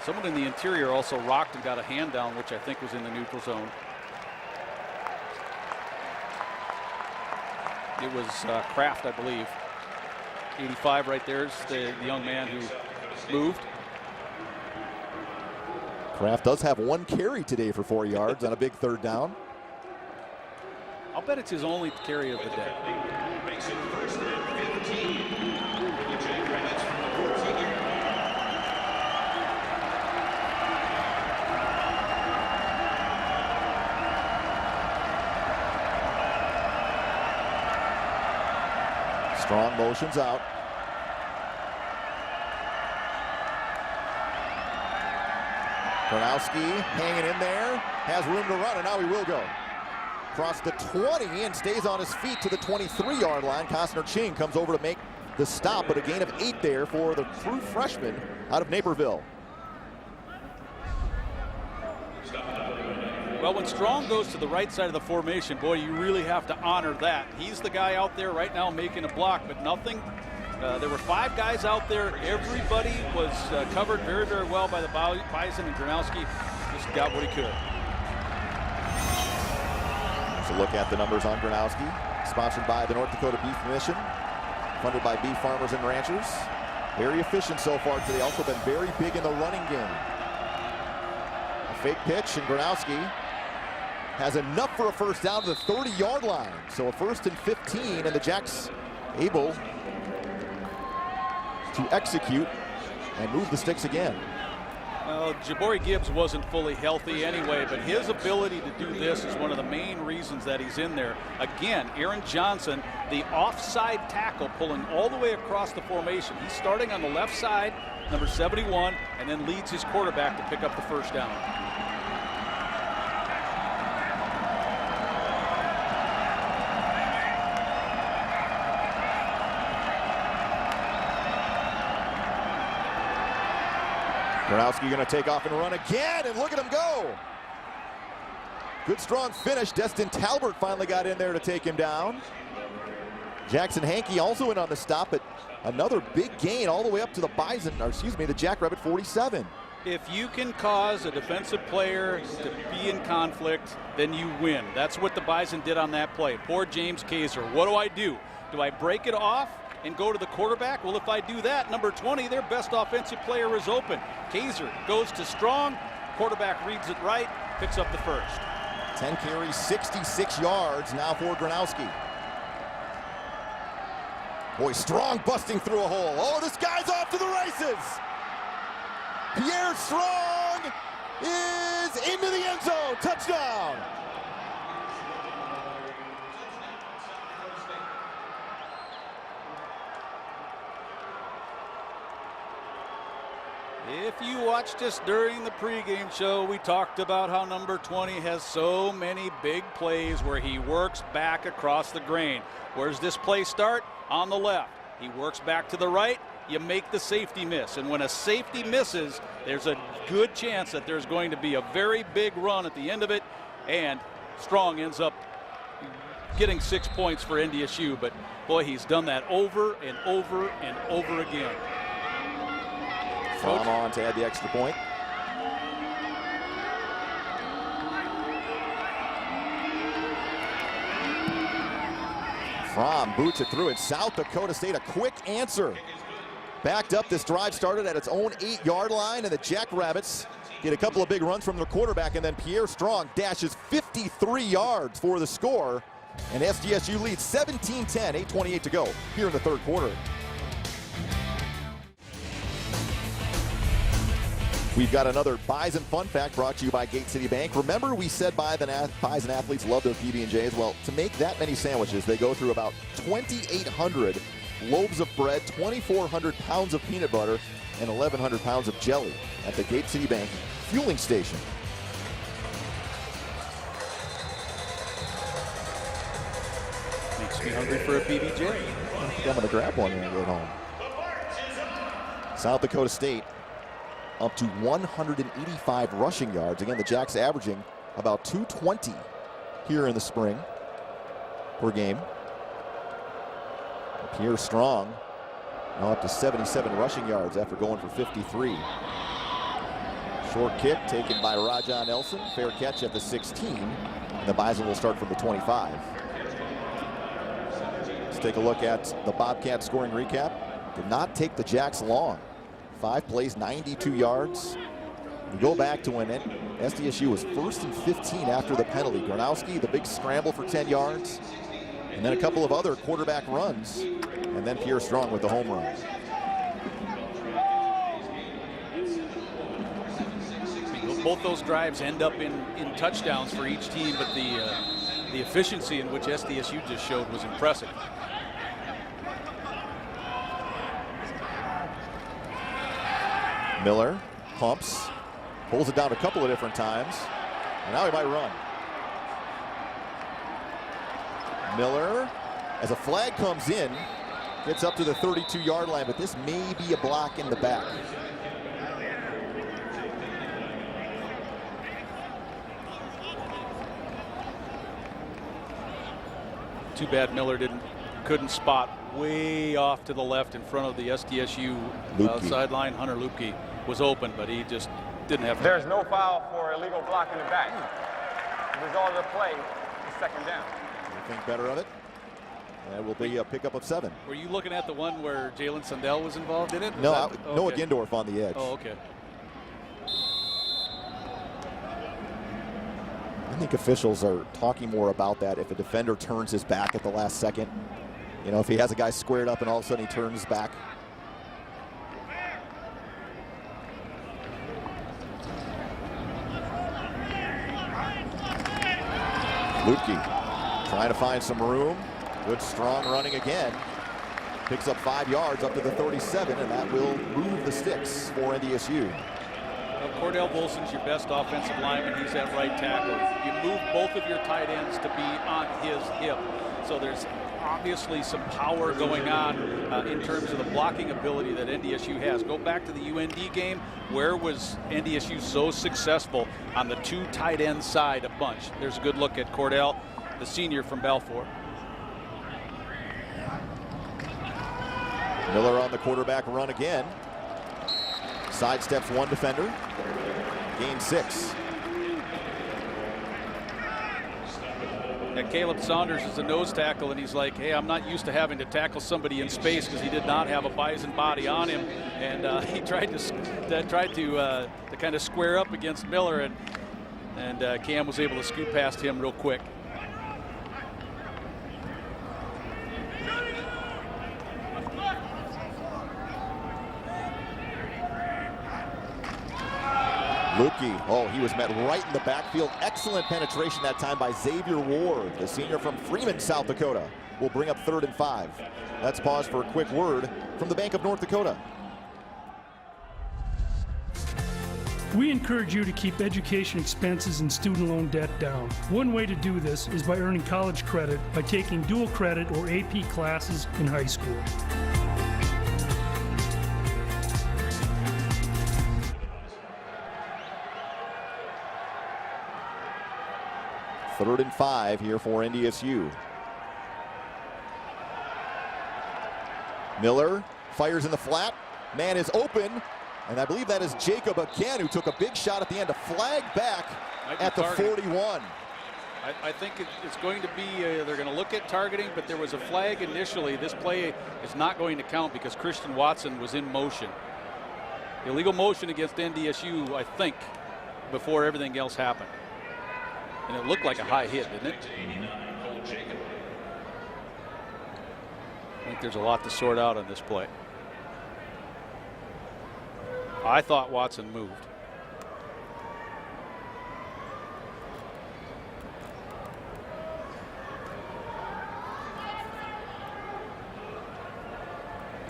Someone in the interior also rocked and got a hand down, which I think was in the neutral zone. It was Kraft, I believe. 85 right there is the young man who moved. Kraft does have 1 carry today for 4 yards on a big third down. I'll bet it's his only carry of the day. Strong motions out. Gronowski hanging in there, has room to run, and now he will go. Across the 20 and stays on his feet to the 23-yard line. Costner Ching comes over to make the stop, but a gain of 8 there for the true freshman out of Naperville. Well, when Strong goes to the right side of the formation, boy, you really have to honor that. He's the guy out there right now making a block, but nothing. There were 5 guys out there. Everybody was covered very, very well by the Bison, and Gronowski just got what he could. So look at the numbers on Gronowski. Sponsored by the North Dakota Beef Mission. Funded by beef farmers and ranchers. Very efficient so far today. Also been very big in the running game. A fake pitch, and Gronowski has enough for a first down to the 30-yard line. So a 1st and 15, and the Jacks able to execute and move the sticks again. Well, Jabari Gibbs wasn't fully healthy anyway, but his ability to do this is one of the main reasons that he's in there. Again, Aaron Johnson, the offside tackle, pulling all the way across the formation. He's starting on the left side, number 71, and then leads his quarterback to pick up the first down. Gronowski going to take off and run again, and look at him go. Good strong finish. Destin Talbert finally got in there to take him down. Jackson Hankey also in on the stop, but another big gain all the way up to the Bison, or excuse me, the Jackrabbit 47. If you can cause a defensive player to be in conflict, then you win. That's what the Bison did on that play. Poor James Kaiser. What do? Do I break it off and go to the quarterback? Well, if I do that, number 20, their best offensive player is open. Kaiser goes to Strong. Quarterback reads it right, picks up the first. 10 carries, 66 yards now for Gronowski. Boy, Strong busting through a hole. Oh, this guy's off to the races. Pierre Strong is into the end zone. Touchdown. If you watched us during the pregame show, we talked about how number 20 has so many big plays where he works back across the grain. Where's this play start? On the left. He works back to the right. You make the safety miss. And when a safety misses, there's a good chance that there's going to be a very big run at the end of it. And Strong ends up getting 6 points for NDSU. But, boy, he's done that over and over and over again. Fromm on to add the extra point. Fromm boots it through it. South Dakota State, a quick answer. Backed up, this drive started at its own 8-yard line, and the Jackrabbits get a couple of big runs from their quarterback, and then Pierre Strong dashes 53 yards for the score, and SDSU leads 17-10, 8:28 to go here in the third quarter. We've got another Bison Fun Fact brought to you by Gate City Bank. Remember, we said Bison athletes love their PB&Js. Well, to make that many sandwiches, they go through about 2,800 loaves of bread, 2,400 pounds of peanut butter, and 1,100 pounds of jelly at the Gate City Bank fueling station. Makes me hungry for a PB&J. I think I'm going to grab one when I get home. South Dakota State up to 185 rushing yards. Again, the Jacks averaging about 220 here in the spring per game. Pierre Strong now up to 77 rushing yards after going for 53. Short kick taken by Raja Nelson. Fair catch at the 16. And the Bison will start from the 25. Let's take a look at the Bobcat scoring recap. Did not take the Jacks long. 5 plays, 92 yards. We go back to when SDSU was 1st and 15 after the penalty. Gronowski, the big scramble for 10 yards. And then a couple of other quarterback runs. And then Pierre Strong with the home run. Both those drives end up in touchdowns for each team, but the efficiency in which SDSU just showed was impressive. Miller pumps, pulls it down a couple of different times, and now he might run. Miller, as a flag comes in, gets up to the 32-yard line, but this may be a block in the back. Too bad Miller couldn't spot way off to the left in front of the SDSU sideline. Hunter Lupke was open, but he just didn't have. There's no foul for illegal block in the back. The result of the play is second down. You think better of it? That will be a pickup of 7. Were you looking at the one where Jalen Sundell was involved in it? No, Noah Gindorf on the edge. Oh, okay. I think officials are talking more about that if a defender turns his back at the last second. You know, if he has a guy squared up and all of a sudden he turns back. Lutke trying to find some room. Good strong running again. Picks up 5 yards up to the 37, and that will move the sticks for NDSU. Well, Cordell Volson's your best offensive lineman. He's at right tackle. You move both of your tight ends to be on his hip. So there's obviously some power going on in terms of the blocking ability that NDSU has. Go back to the UND game. Where was NDSU so successful on the 2 tight end side a bunch? There's a good look at Cordell, the senior from Balfour. Miller on the quarterback run again. Sidesteps one defender. Gain 6. And Caleb Saunders is a nose tackle, and he's like, hey, I'm not used to having to tackle somebody in space, because he did not have a Bison body on him. And he tried to kind of square up against Miller, and Cam was able to scoot past him real quick. Lukey, he was met right in the backfield. Excellent penetration that time by Xavier Ward, the senior from Freeman, South Dakota. Will bring up 3rd and 5. Let's pause for a quick word from the Bank of North Dakota. We encourage you to keep education expenses and student loan debt down. One way to do this is by earning college credit by taking dual credit or AP classes in high school. Third and 5 here for NDSU. Miller fires in the flat. Man is open. And I believe that is Jacob again, who took a big shot at the end. A flag back at the 41. I think it's going to be, they're going to look at targeting, but there was a flag initially. This play is not going to count because Christian Watson was in motion. Illegal motion against NDSU, I think, before everything else happened. And it looked like a high hit, didn't it? I think there's a lot to sort out on this play. I thought Watson moved.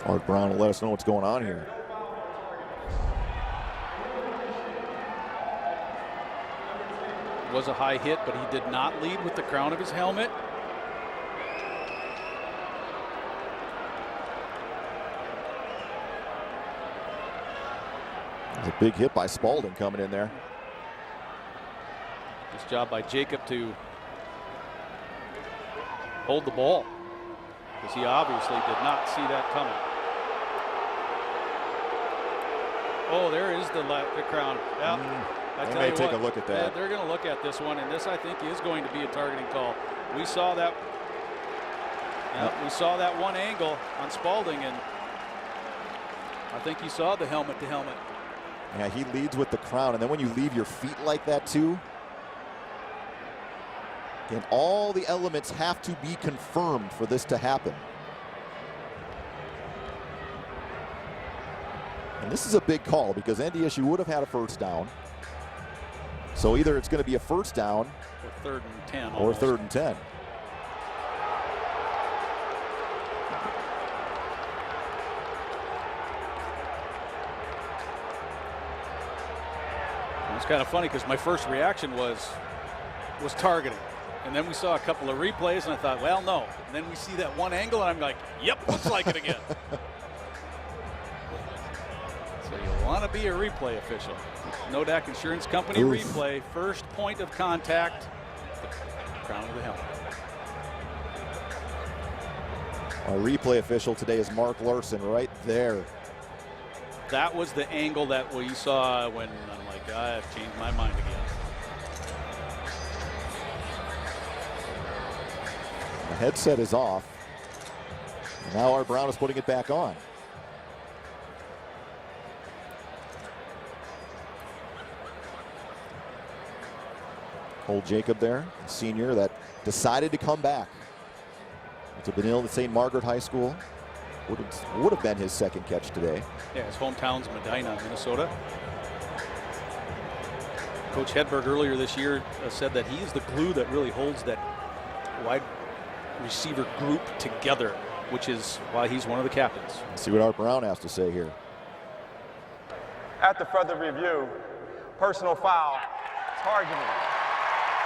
Art Brown will let us know what's going on here. It was a high hit, but he did not lead with the crown of his helmet. It was a big hit by Spalding coming in there. Nice job by Jacob to hold the ball, because he obviously did not see that coming. Oh, there is the crown. Yeah, They may take a look at that. They're going to look at this one, and this I think is going to be a targeting call. We saw that. We saw that one angle on Spalding, and I think you saw the helmet to helmet. Yeah, he leads with the crown, and then when you leave your feet like that too, and all the elements have to be confirmed for this to happen. And this is a big call because NDSU would have had a first down. So either it's going to be a first down or 3rd and 10. Or 3rd and 10. It's kind of funny because my first reaction was targeting. And then we saw a couple of replays and I thought, well, no. And then we see that one angle and I'm like, yep, looks like it again. So you want to be a replay official. Nodak Insurance Company replay, first point of contact, crown of the helmet. Our replay official today is Mark Larson right there. That was the angle that we saw when I'm like, I've changed my mind again. The headset is off. And now Art Brown is putting it back on. Old Jacob there, senior that decided to come back to Benilde at St. Margaret High School. Would have been his second catch today. Yeah, his hometown's Medina, Minnesota. Coach Hedberg earlier this year said that he's the glue that really holds that wide receiver group together, which is why he's one of the captains. Let's see what Art Brown has to say here. After further review, personal foul, targeting,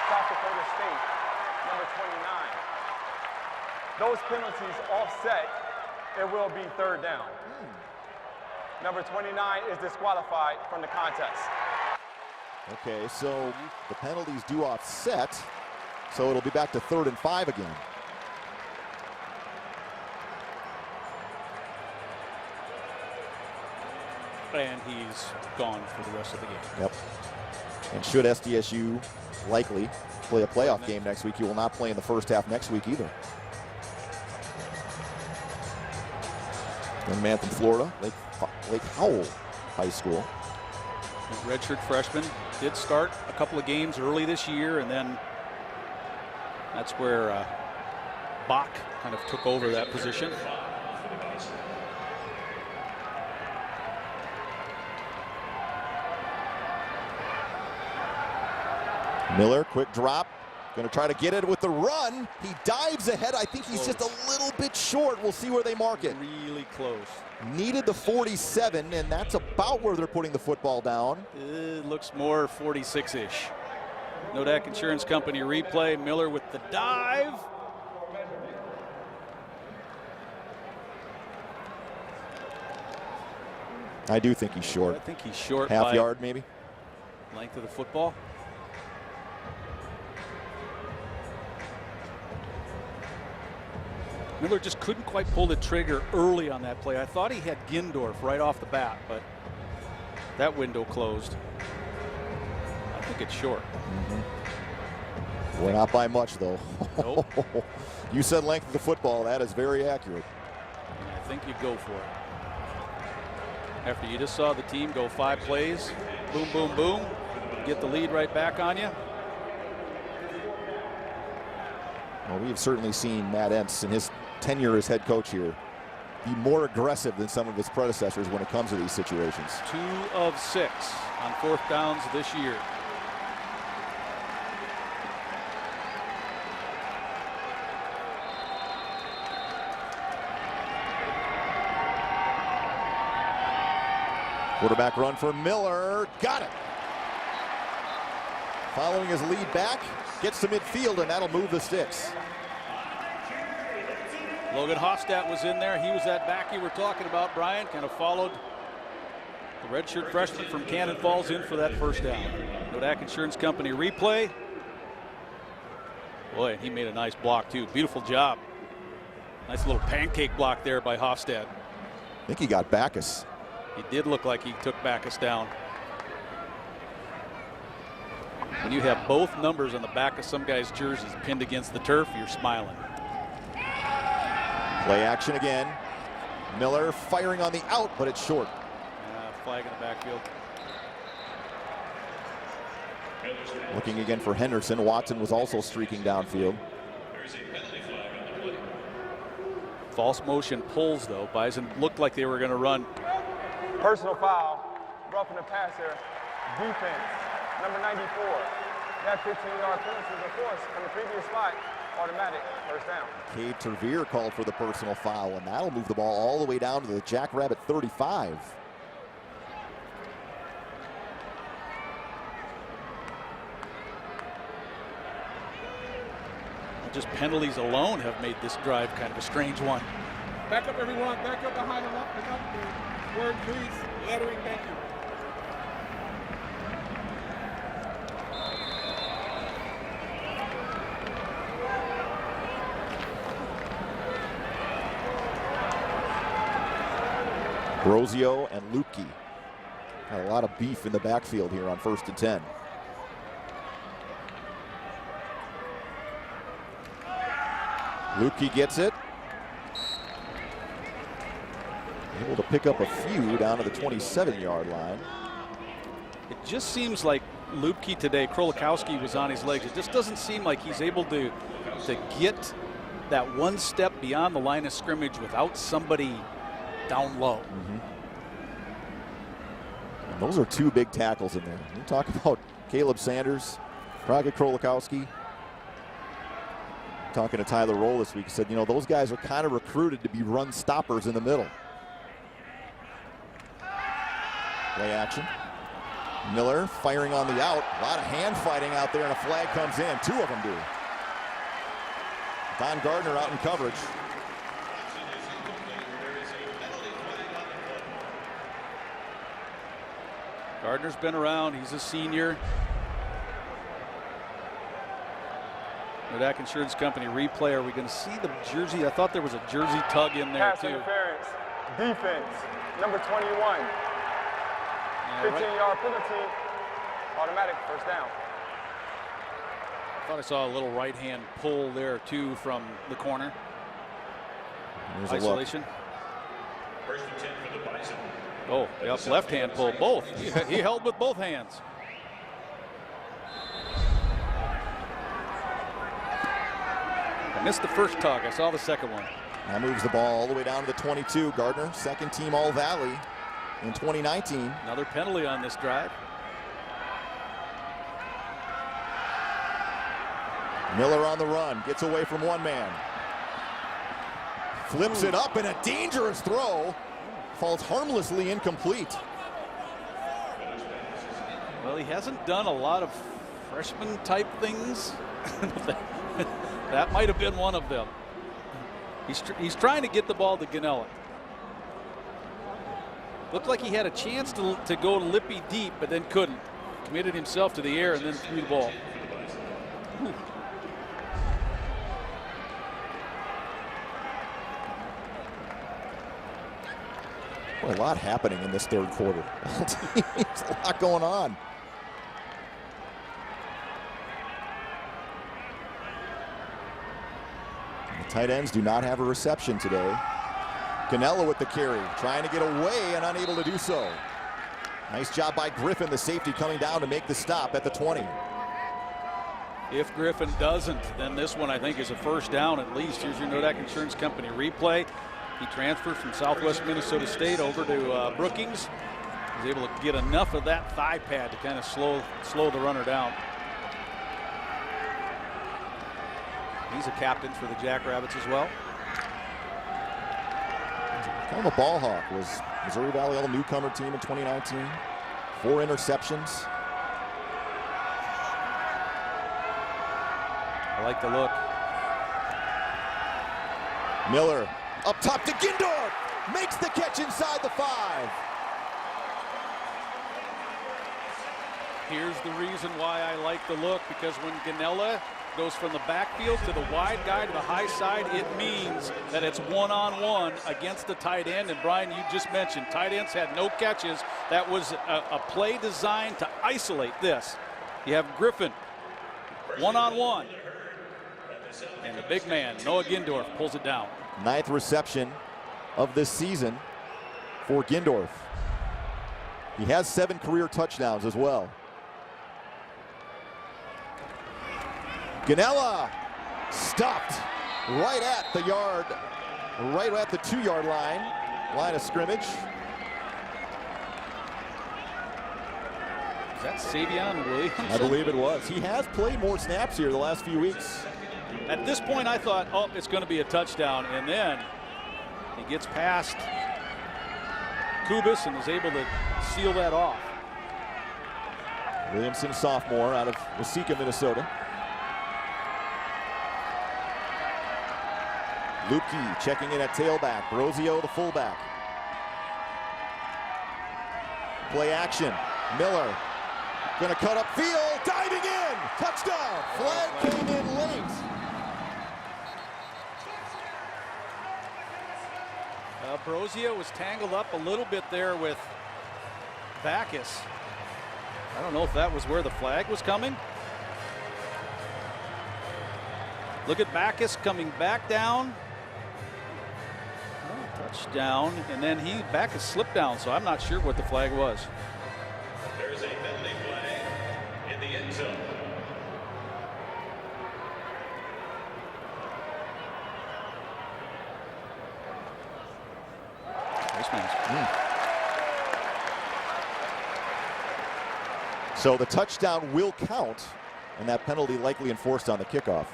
South Dakota State, number 29. Those penalties offset, it will be 3rd down. Number 29 is disqualified from the contest. Okay, so the penalties do offset, so it'll be back to 3rd and 5 again. And he's gone for the rest of the game. Yep. And should SDSU likely play a playoff game next week, he will not play in the first half next week either. Young man from Florida, Lake Howell High School. Redshirt freshman, did start a couple of games early this year, and then that's where Bach kind of took over that position. Miller, quick drop, Going to try to get it with the run. He dives ahead. I think he's just a little bit short. We'll see where they mark it. Really close. Needed the 47, and that's about where they're putting the football down. It looks more 46-ish. Nodak Insurance Company replay. Miller with the dive. I do think he's short. I think he's short. Half by yard, maybe. Length of the football. Miller just couldn't quite pull the trigger early on that play. I thought he had Gindorf right off the bat, but that window closed. I think it's short. Well, not by much, though. Nope. You said length of the football. That is very accurate. I think you go for it. After you just saw the team go 5 plays, boom, boom, boom, get the lead right back on you. Well, we have certainly seen Matt Entz in his tenure as head coach here be more aggressive than some of his predecessors when it comes to these situations. 2 of 6 on 4th downs this year. Quarterback run for Miller. Got it. Following his lead back, gets to midfield, and that'll move the sticks. Logan Hofstadt was in there. He was that back you were talking about, Brian. Kind of followed the redshirt freshman from Cannon Falls in for that first down. Nodak Insurance Company replay. Boy, he made a nice block, too. Beautiful job. Nice little pancake block there by Hofstadt. I think he got Backus. He did look like he took Backus down. When you have both numbers on the back of some guy's jerseys pinned against the turf, you're smiling. Play action again. Miller firing on the out, but it's short. Flag in the backfield. Looking again for Henderson. Watson was also streaking downfield. False motion pulls, though. Bison looked like they were going to run. Personal foul, roughing the passer, defense, number 94. That 15-yard penalty, of course, from the previous spot, automatic first down. Cade Tervier called for the personal foul, and that'll move the ball all the way down to the Jackrabbit 35. Just penalties alone have made this drive kind of a strange one. Back up, everyone. Back up behind the word, please. Lettering, thank you. Brosio and Lupke had a lot of beef in the backfield here on 1st and 10. Lupke gets it. Able to pick up a few down to the 27-yard line. It just seems like Lupke today, Krolikowski was on his legs. It just doesn't seem like he's able to get that one step beyond the line of scrimmage without somebody down low. And those are 2 big tackles in there. You talk about Caleb Sanders, Crockett Krolikowski. Talking to Tyler Roll this week, he said, you know, those guys are kind of recruited to be run stoppers in the middle. Play action. Miller firing on the out. A lot of hand fighting out there, and a flag comes in. 2 of them do. Don Gardner out in coverage. Gardner's been around. He's a senior. Nodak Insurance Company replay. Are we going to see the jersey? I thought there was a jersey tug in there, Pass too. interference, defense, number 21. 15-yard penalty, automatic first down. I thought I saw a little right hand pull there, too, from the corner. There's Isolation. First and 10 for the Bison. Oh, yep, left hand pull, both. He held with both hands. I missed the first tug. I saw the second one. That moves the ball all the way down to the 22. Gardner, second team All-Valley in 2019. Another penalty on this drive. Miller on the run, gets away from one man. Flips it up, and a dangerous throw. Falls harmlessly incomplete. Well, he hasn't done a lot of freshman type things. That might have been one of them. He's trying to get the ball to Ganella. Looked like he had a chance to go lippy deep, but then couldn't. Committed himself to the air and then threw the ball. Whew. Boy, a lot happening in this third quarter. There's a lot going on. The tight ends do not have a reception today. Ganella with the carry, trying to get away and unable to do so. Nice job by Griffin, the safety, coming down to make the stop at the 20. If Griffin doesn't, then this one I think is a first down at least. Here's your Nodak Insurance Company replay. He transferred from Southwest Minnesota State over to Brookings. He was able to get enough of that thigh pad to kind of slow the runner down. He's a captain for the Jackrabbits as well. Kind of a ball hawk. Was Missouri Valley All newcomer team in 2019. 4 interceptions. I like the look. Miller up top to Gindorf. Makes the catch inside the 5. Here's the reason why I like the look, because when Ganella goes from the backfield to the wide guy to the high side, it means that it's one-on-one against the tight end. And Brian, you just mentioned tight ends had no catches. That was a play designed to isolate this. You have Griffin one-on-one, and the big man Noah Gindorf pulls it down. 9th reception of this season for Gindorf. He has 7 career touchdowns as well. Ganella stopped right at the 2-yard line of scrimmage. Is that Savion Williamson? I believe it was. He has played more snaps here the last few weeks. At this point, I thought, oh, it's going to be a touchdown, and then he gets past Kubis and is able to seal that off. Williamson, sophomore out of Waseca, Minnesota. Lupke checking in at tailback. Brosio, the fullback. Play action. Miller gonna cut up field, diving in, touchdown. Flag came in late. Brosio was tangled up a little bit there with Backus. I don't know if that was where the flag was coming. Look at Backus coming back down. Touchdown, and then Backus slipped down, so I'm not sure what the flag was. There's a penalty flag in the end zone. So the touchdown will count, and that penalty likely enforced on the kickoff.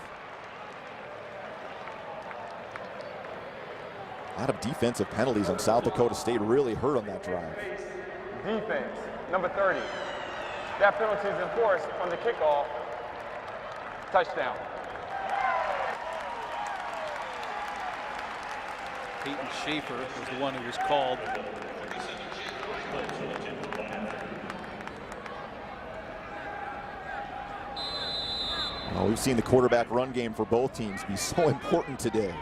A lot of defensive penalties on South Dakota State really hurt on that drive. Defense, number 30. That penalty is enforced on the kickoff. Touchdown. Peyton Schaefer was the one who was called. Well, we've seen the quarterback run game for both teams be so important today.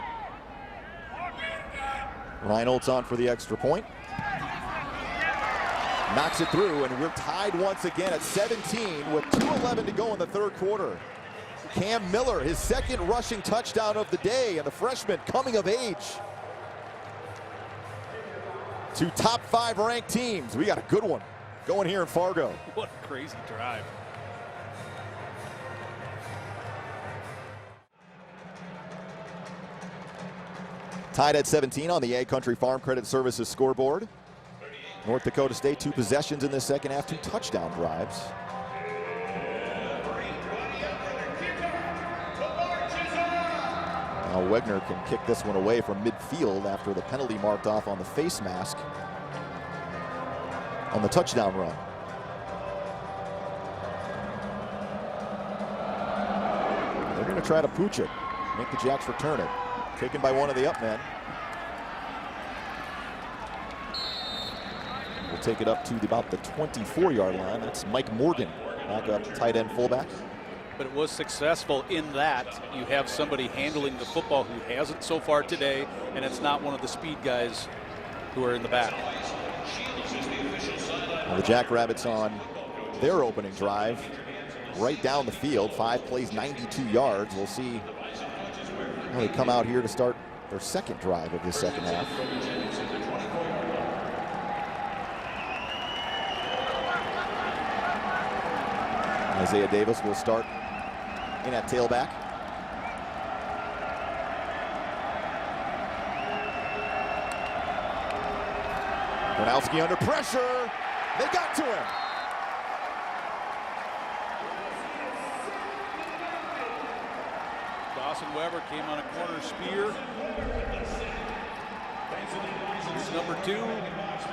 Reynolds on for the extra point. Knocks it through, and we're tied once again at 17 with 2:11 to go in the third quarter. Cam Miller, his 2nd rushing touchdown of the day, and the freshman coming of age. 2 top 5 ranked teams. We got a good one going here in Fargo. What a crazy drive. Tied at 17 on the Ag Country Farm Credit Services scoreboard. North Dakota State 2 possessions in the second half, 2 touchdown drives. Now Wegner can kick this one away from midfield after the penalty marked off on the face mask on the touchdown run. They're going to try to pooch it, make the Jacks return it. Taken by one of the up men. We'll take it up to about the 24-yard line. That's Mike Morgan, back up tight end fullback. But it was successful in that you have somebody handling the football who hasn't so far today, and it's not one of the speed guys who are in the back. Well, the Jackrabbits on their opening drive right down the field, 5 plays, 92 yards. We'll see how they come out here to start their second drive of the second half. Isaiah Davis will start in at tailback. Gronowski under pressure. They got to him. Dawson Weber came on a corner spear. It's number 2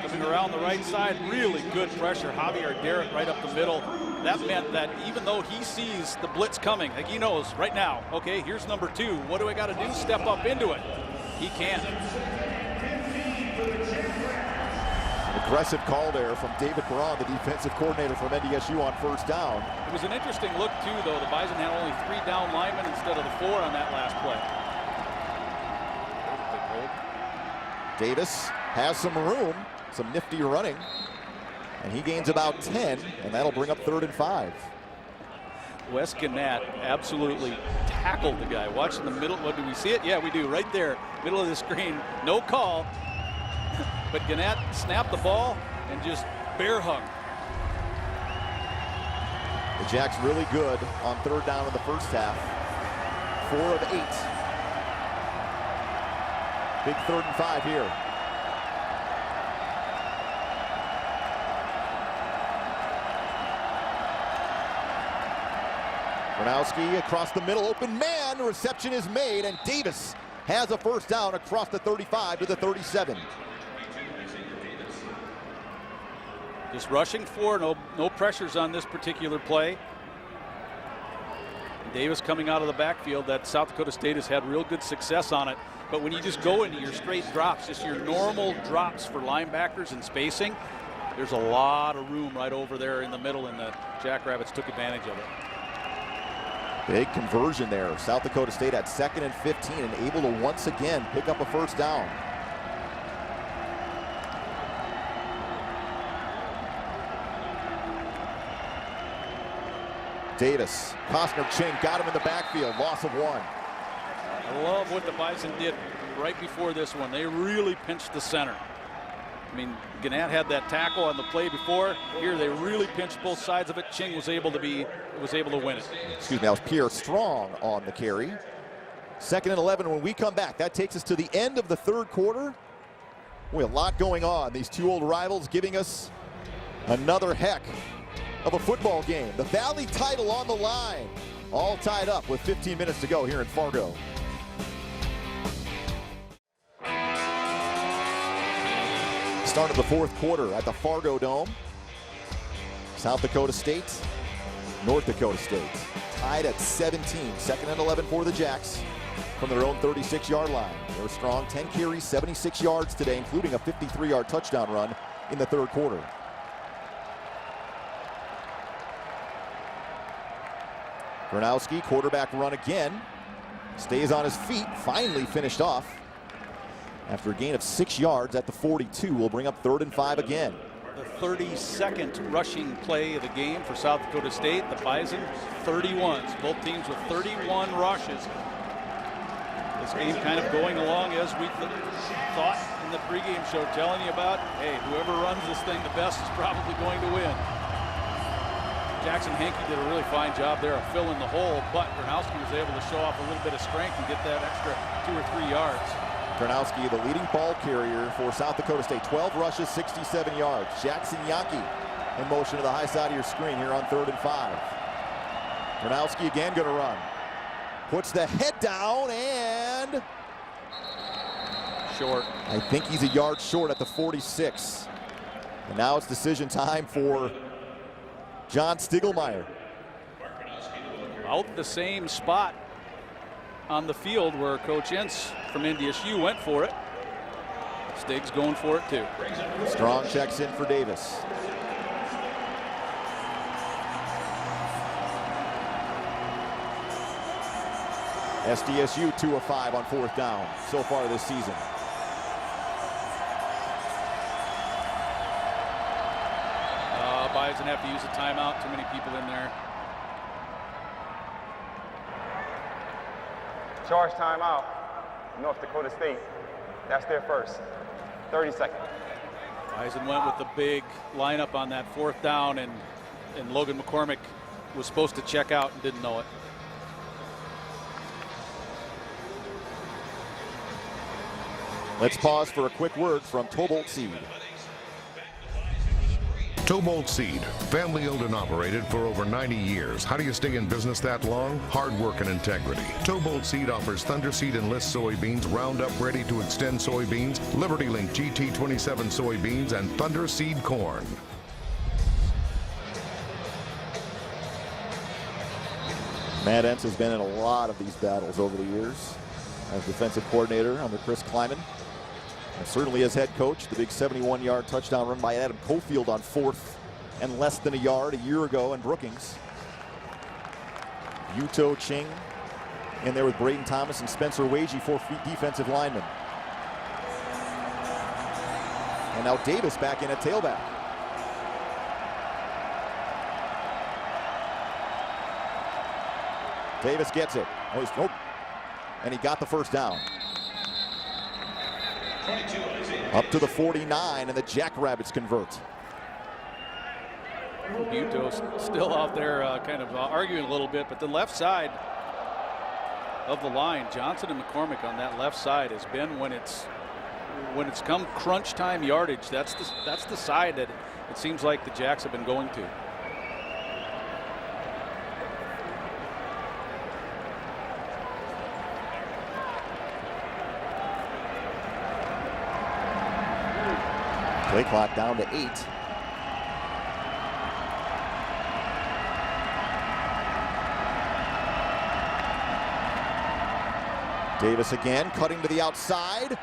coming around the right side. Really good pressure. Javier Derrick right up the middle. That meant that even though he sees the blitz coming, like he knows right now, okay, here's number 2. What do I got to do? Step up into it. He can't. Aggressive call there from David Braun, the defensive coordinator from NDSU on first down. It was an interesting look too, though. The Bison had only 3 down linemen instead of the 4 on that last play. Davis has some room, some nifty running, and he gains about 10, and that'll bring up 3rd and 5. Wes Gannett absolutely tackled the guy. Watch in the middle. What, do we see it? Yeah, we do. Right there, middle of the screen. No call. But Gannett snapped the ball and just bear hung. The Jacks really good on 3rd down in the first half. 4 of 8. Big 3rd and 5 here. Gronowski across the middle, open man, reception is made, and Davis has a first down across the 35 to the 37. Just rushing 4, no pressures on this particular play. Davis coming out of the backfield. That South Dakota State has had real good success on it. But when you just go into your straight drops, just your normal drops for linebackers and spacing, there's a lot of room right over there in the middle, and the Jackrabbits took advantage of it. Big conversion there. South Dakota State at 2nd and 15 and able to once again pick up a first down. Davis, Costner Ching got him in the backfield, loss of 1. I love what the Bison did right before this one. They really pinched the center. I mean, Gannett had that tackle on the play before. Here they really pinched both sides of it. Ching was able to win it. Excuse me, that was Pierre Strong on the carry. 2nd and 11 when we come back. That takes us to the end of the 3rd quarter. Boy, a lot going on. These 2 old rivals giving us another heck of a football game. The Valley title on the line. All tied up with 15 minutes to go here in Fargo. Start of the 4th quarter at the Fargo Dome. South Dakota State, North Dakota State tied at 17. 2nd and 11 for the Jacks from their own 36-yard line. They're strong, 10 carries, 76 yards today, including a 53-yard touchdown run in the 3rd quarter. Gronowski, quarterback run again. Stays on his feet, finally finished off. After a gain of 6 yards at the 42, will bring up 3rd and 5 again. The 32nd rushing play of the game for South Dakota State. The Bison, 31s. Both teams with 31 rushes. This game kind of going along as we thought in the pregame show, telling you about, hey, whoever runs this thing the best is probably going to win. Jackson Hankey did a really fine job there of filling the hole, but Gronowski was able to show off a little bit of strength and get that extra 2 or 3 yards. Gronowski, the leading ball carrier for South Dakota State. 12 rushes, 67 yards. Jackson Yankee in motion to the high side of your screen here on 3rd and 5. Gronowski again going to run. puts the head down and short. I think he's a yard short at the 46. And now it's decision time for John Stiegelmeier. Out the same spot on the field where Coach Ince from NDSU went for it. Stig's going for it too. Strong checks in for Davis. SDSU 2 of 5 on 4th down so far this season. Bison have to use a timeout. Too many people in there. Charge timeout, North Dakota State. That's their first. 30 seconds. Bison went with the big lineup on that 4th down, and Logan McCormick was supposed to check out and didn't know it. Let's pause for a quick word from Tobolt Seed. Tobolt Seed, family owned and operated for over 90 years. How do you stay in business that long? Hard work and integrity. Tobolt Seed offers Thunder Seed Enlist soybeans, Roundup Ready to Extend soybeans, Liberty Link GT27 soybeans, and Thunder Seed corn. Matt Entz has been in a lot of these battles over the years as defensive coordinator under Chris Kleiman. And certainly as head coach, the big 71-yard touchdown run by Adam Cofield on 4th and less than a yard a year ago in Brookings. Yuto Ching in there with Braden Thomas and Spencer Wagey, 4 defensive linemen. And now Davis back in at tailback. Davis gets it. Oh, he's, nope. And he got the first down. Up to the 49, and the Jackrabbits convert. Buto's still out there kind of arguing a little bit, but the left side of the line, Johnson and McCormick on that left side has been when it's come crunch time yardage. That's the side that it seems like the Jacks have been going to. Play clock down to 8. Davis again, cutting to the outside.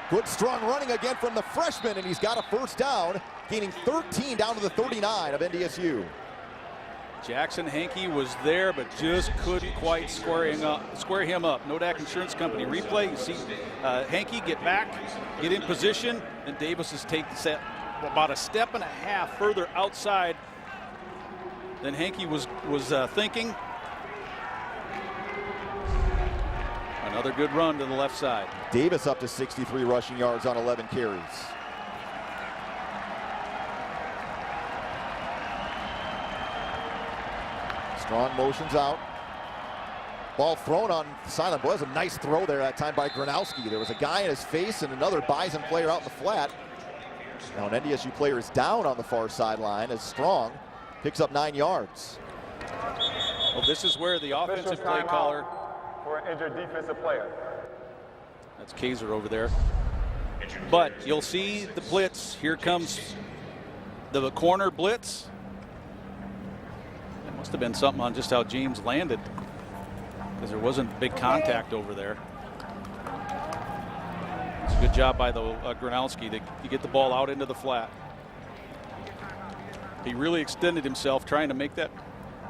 Good strong running again from the freshman, and he's got a first down, gaining 13 down to the 39 of NDSU. Jackson Hankey was there, but just couldn't quite square him up. Nodak Insurance Company replay. You see Hankey get back, get in position, and Davis is taking about a step and a half further outside than Hankey was thinking. Another good run to the left side. Davis up to 63 rushing yards on 11 carries. Strong motions out. Ball thrown on silent. Boy, that was a nice throw there that time by Gronowski. There was a guy in his face and another Bison player out in the flat. Now an NDSU player is down on the far sideline as Strong picks up 9 yards. Well, this is where the offensive play caller. For an injured defensive player. That's Kaiser over there. But you'll see the blitz. Here comes the corner blitz. It must have been something on just how James landed, because there wasn't big contact over there. It's a good job by the Gronowski to get the ball out into the flat. He really extended himself trying to make that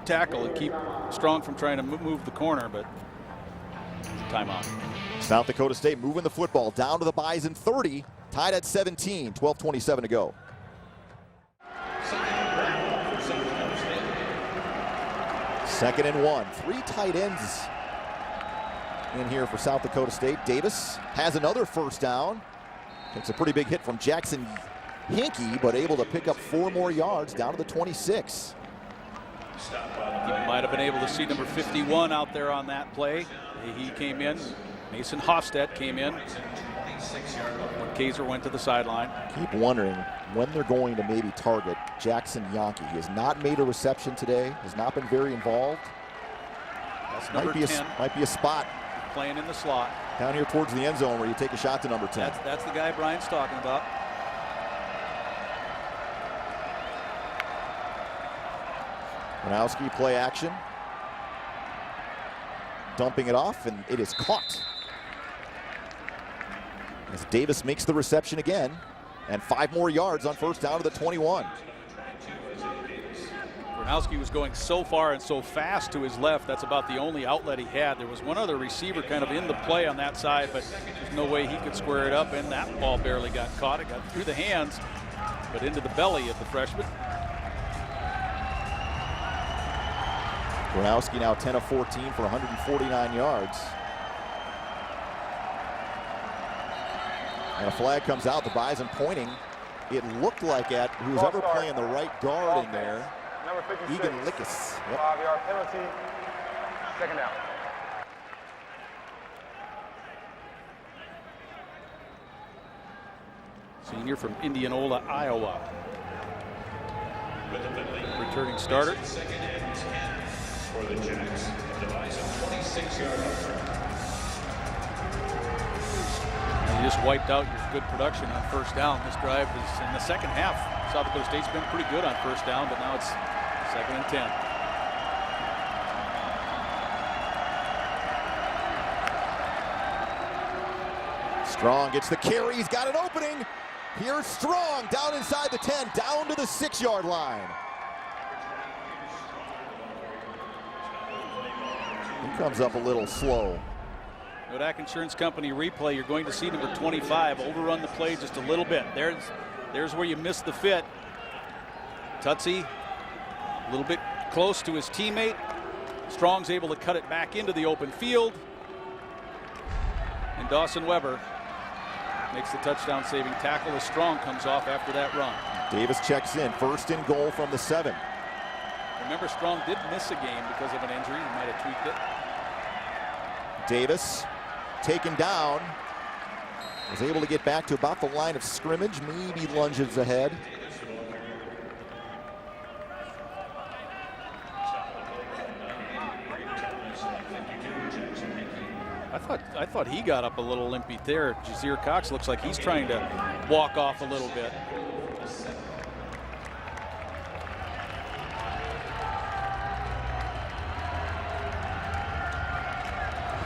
tackle and keep Strong from trying to move the corner, but timeout. South Dakota State moving the football down to the Bison 30, tied at 17, 12:27 to go. Second and 1, 3 tight ends in here for South Dakota State. Davis has another first down. Takes a pretty big hit from Jackson Hankey, but able to pick up 4 more yards down to the 26. You might have been able to see number 51 out there on that play. He came in. Mason Hofstad came in when Kaiser went to the sideline. Keep wondering when they're going to maybe target Jackson Yankee. He has not made a reception today, has not been very involved. That's number 10. Might be a spot. Playing in the slot. Down here towards the end zone where you take a shot to number 10. That's the guy Brian's talking about. Gronowski play action. Dumping it off, and it is caught. As Davis makes the reception again, and 5 more yards on first down to the 21. Gronowski was going so far and so fast to his left. That's about the only outlet he had. There was one other receiver kind of in the play on that side, but there's no way he could square it up, and that ball barely got caught. It got through the hands, but into the belly of the freshman. Gronowski now 10 of 14 for 149 yards. And a flag comes out. The Bison pointing. It looked like at who's ever playing the right guard in there. Number 56. Egan Lickus. Yep. 5-yard penalty. Second down. Senior from Indianola, Iowa. Returning starter. For the Jacks, the Bison 26-yard You just wiped out your good production on first down. This drive is in the second half. South Dakota State's been pretty good on first down, but now it's 2nd and 10. Strong gets the carry. He's got an opening. Here's Strong down inside the 10, down to the 6-yard line. He comes up a little slow. Kodak Insurance Company replay, you're going to see number 25 overrun the play just a little bit. There's where you miss the fit. Tutsi a little bit close to his teammate. Strong's able to cut it back into the open field. And Dawson Weber makes the touchdown saving tackle as Strong comes off after that run. Davis checks in, 1st and goal from the 7. Remember, Strong did miss a game because of an injury. He might have tweaked it. Davis taken down. Was able to get back to about the line of scrimmage. Maybe lunges ahead. I thought he got up a little limpy there. Jazir Cox looks like he's trying to walk off a little bit.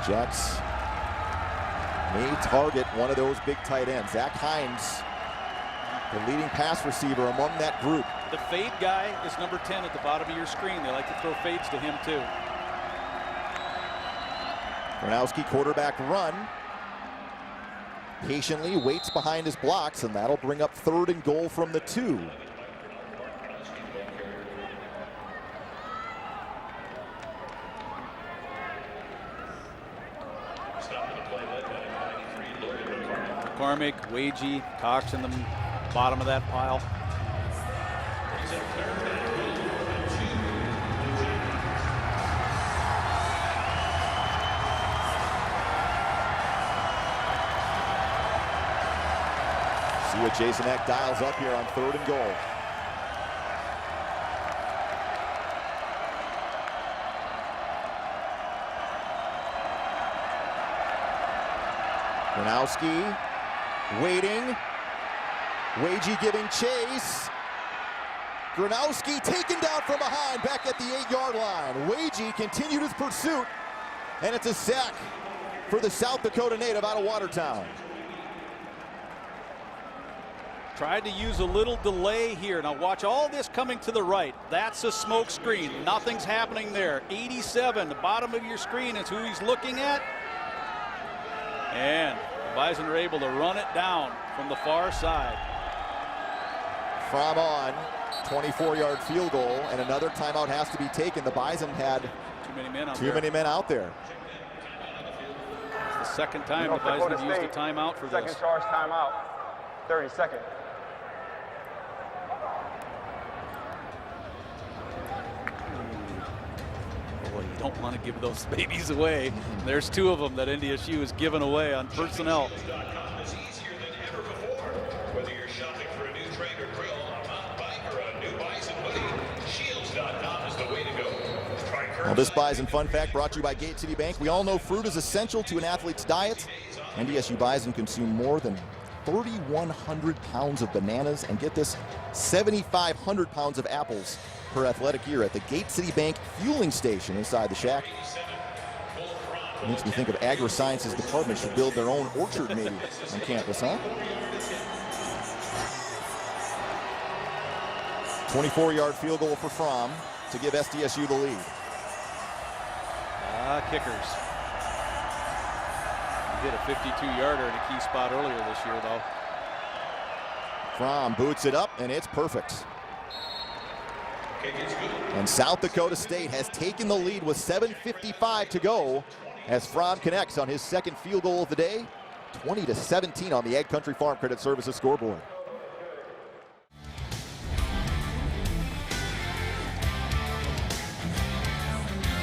Jacks may target one of those big tight ends. Zach Hines, the leading pass receiver among that group. The fade guy is number 10 at the bottom of your screen. They like to throw fades to him too. Gronowski quarterback run. Patiently waits behind his blocks, and that'll bring up 3rd and goal from the 2. McCormick, Wagee, Cox in the bottom of that pile. See what Jason Eck dials up here on 3rd and goal. Gronowski waiting. Wagee giving chase. Gronowski taken down from behind back at the 8-yard line. Wagee continued his pursuit, and it's a sack for the South Dakota native out of Watertown. Tried to use a little delay here. Now watch all this coming to the right. That's a smoke screen. Nothing's happening there. 87, the bottom of your screen is who he's looking at. And the Bison are able to run it down from the far side. From on, 24-yard field goal, and another timeout has to be taken. The Bison had too many men out there. It's the second time the Bison have used a timeout for this. Second charge timeout, 30 seconds. Boy, you don't want to give those babies away. There's 2 of them that NDSU has given away on personnel. Whether you're shopping for a new train or grill, a mountain bike, or a new Bison hoodie, Shields.com is the way to go. Try Well, this Bison Fun Fact brought to you by Gate City Bank. We all know fruit is essential to an athlete's diet. NDSU Bison consume more than 3,100 pounds of bananas, and get this, 7,500 pounds of apples per athletic year at the Gate City Bank fueling station inside the shack. It makes me think of Agri-Sciences Department should build their own orchard maybe on campus, huh? 24-yard field goal for Fromm to give SDSU the lead. Kickers. He hit a 52-yarder in a key spot earlier this year, though. Fromm boots it up, and it's perfect. And South Dakota State has taken the lead with 7:55 to go as Fromm connects on his second field goal of the day. 20-17 on the Ag Country Farm Credit Services scoreboard.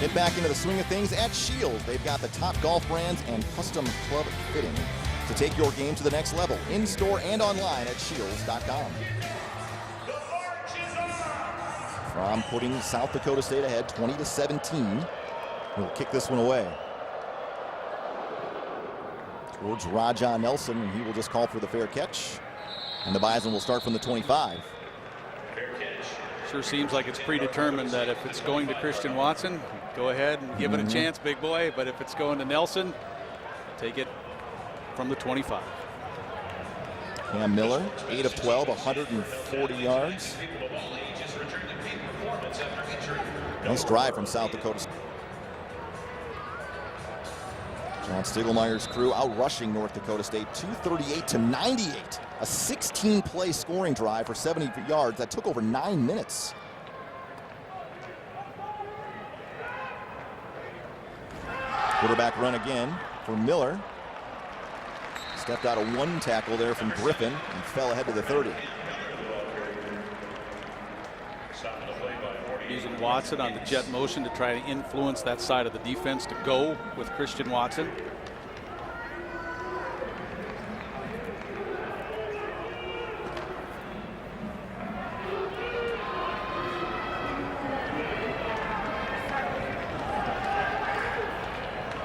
Get back into the swing of things at Shields. They've got the top golf brands and custom club fitting to take your game to the next level, in-store and online at shields.com. Fromm putting South Dakota State ahead 20-17. He'll kick this one away towards Rajon Nelson, and he will just call for the fair catch. And the Bison will start from the 25. Sure seems like it's predetermined that if it's going to Christian Watson, go ahead and give it a chance, big boy. But if it's going to Nelson, take it from the 25. Cam Miller, 8 of 12, 140 yards. Nice drive from South Dakota State. John Stiegelmeier's crew out-rushing North Dakota State 238-98. A 16-play scoring drive for 70 yards that took over 9 minutes. Quarterback run again for Miller. Stepped out of one tackle there from Griffin and fell ahead to the 30. Using Watson on the jet motion to try to influence that side of the defense to go with Christian Watson.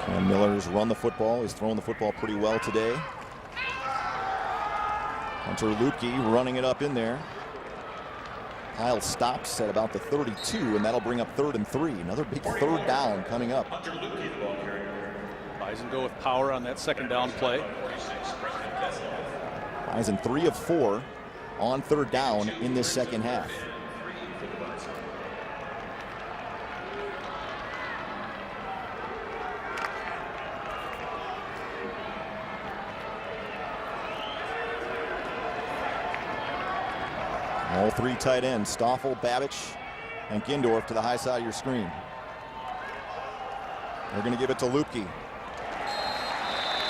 And Miller's run the football. He's thrown the football pretty well today. Hunter Lutke running it up in there. Kyle stops at about the 32, and that'll bring up 3rd and 3. Another big third down coming up. Bison go with power on that second down play. Bison 3 of 4 on third down in this second half. All three tight ends, Stoffel, Babich, and Gindorf to the high side of your screen. They're going to give it to Lupke.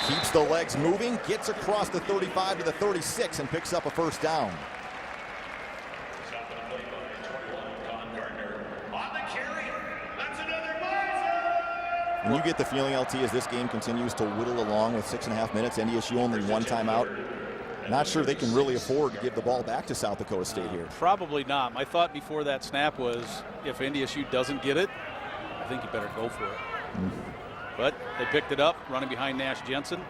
Keeps the legs moving, gets across the 35 to the 36, and picks up a first down. And you get the feeling, LT, as this game continues to whittle along with 6.5 minutes, NDSU only one timeout. Not sure they can really afford to give the ball back to South Dakota State here. Probably not. My thought before that snap was if NDSU doesn't get it, I think you better go for it. But they picked it up, running behind Nash Jensen.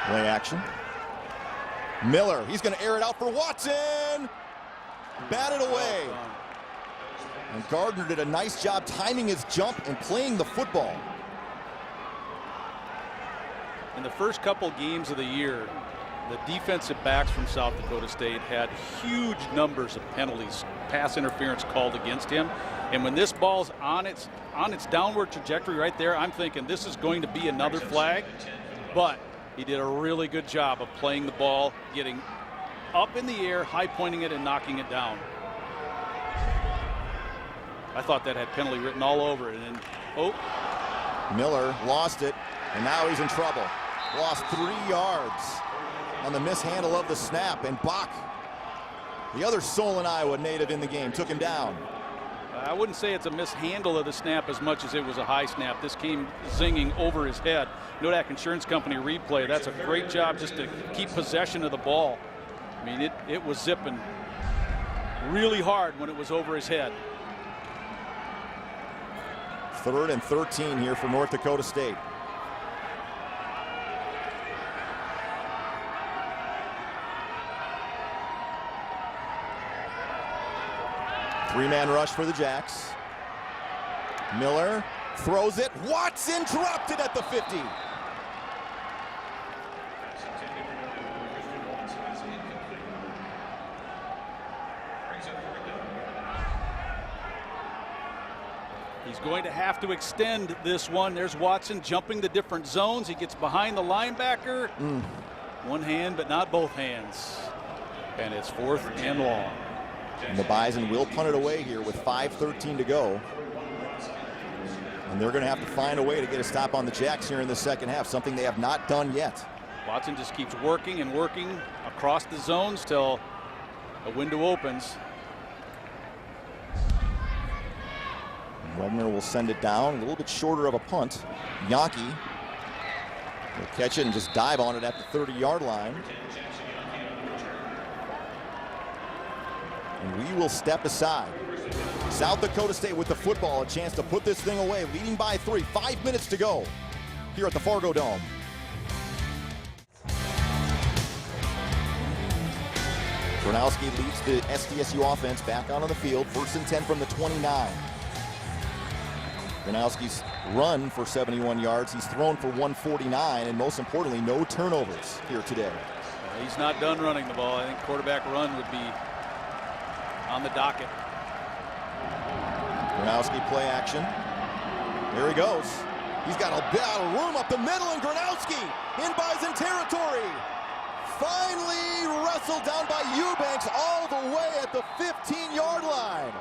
Play action. Miller, he's going to air it out for Watson. Batted away. And Gardner did a nice job timing his jump and playing the football. In the first couple games of the year, the defensive backs from South Dakota State had huge numbers of penalties, pass interference called against him. And when this ball's on its downward trajectory right there, I'm thinking this is going to be another flag. But he did a really good job of playing the ball, getting up in the air, high pointing it, and knocking it down. I thought that had penalty written all over it. And Miller lost it, and now he's in trouble. Lost 3 yards on the mishandle of the snap, and Bach, the other Solon, Iowa native in the game, took him down. I wouldn't say it's a mishandle of the snap as much as it was a high snap. This came zinging over his head. Nodak Insurance Company replay. That's a great job just to keep possession of the ball. I mean, it was zipping. really hard when it was over his head. 3rd and 13 here for North Dakota State. Three-man rush for the Jacks. Miller throws it. Watson dropped it at the 50. He's going to have to extend this one. There's Watson jumping the different zones. He gets behind the linebacker. One hand, but not both hands. And it's 4th and long. And the Bison will punt it away here with 5:13 to go. And they're going to have to find a way to get a stop on the Jacks here in the second half, something they have not done yet. Watson just keeps working and working across the zones till a window opens. Wegner will send it down, a little bit shorter of a punt. Yankee will catch it and just dive on it at the 30-yard line. And we will step aside. South Dakota State with the football, a chance to put this thing away, leading by 3, 5 minutes to go here at the Fargo Dome. Gronowski leads the SDSU offense back out on the field, 1st and 10 from the 29. Gronowski's run for 71 yards. He's thrown for 149, and most importantly, no turnovers here today. He's not done running the ball. I think quarterback run would be on the docket. Gronowski play action. There he goes. He's got a bit of room up the middle, and Gronowski in Bison territory. Finally wrestled down by Eubanks all the way at the 15-yard line.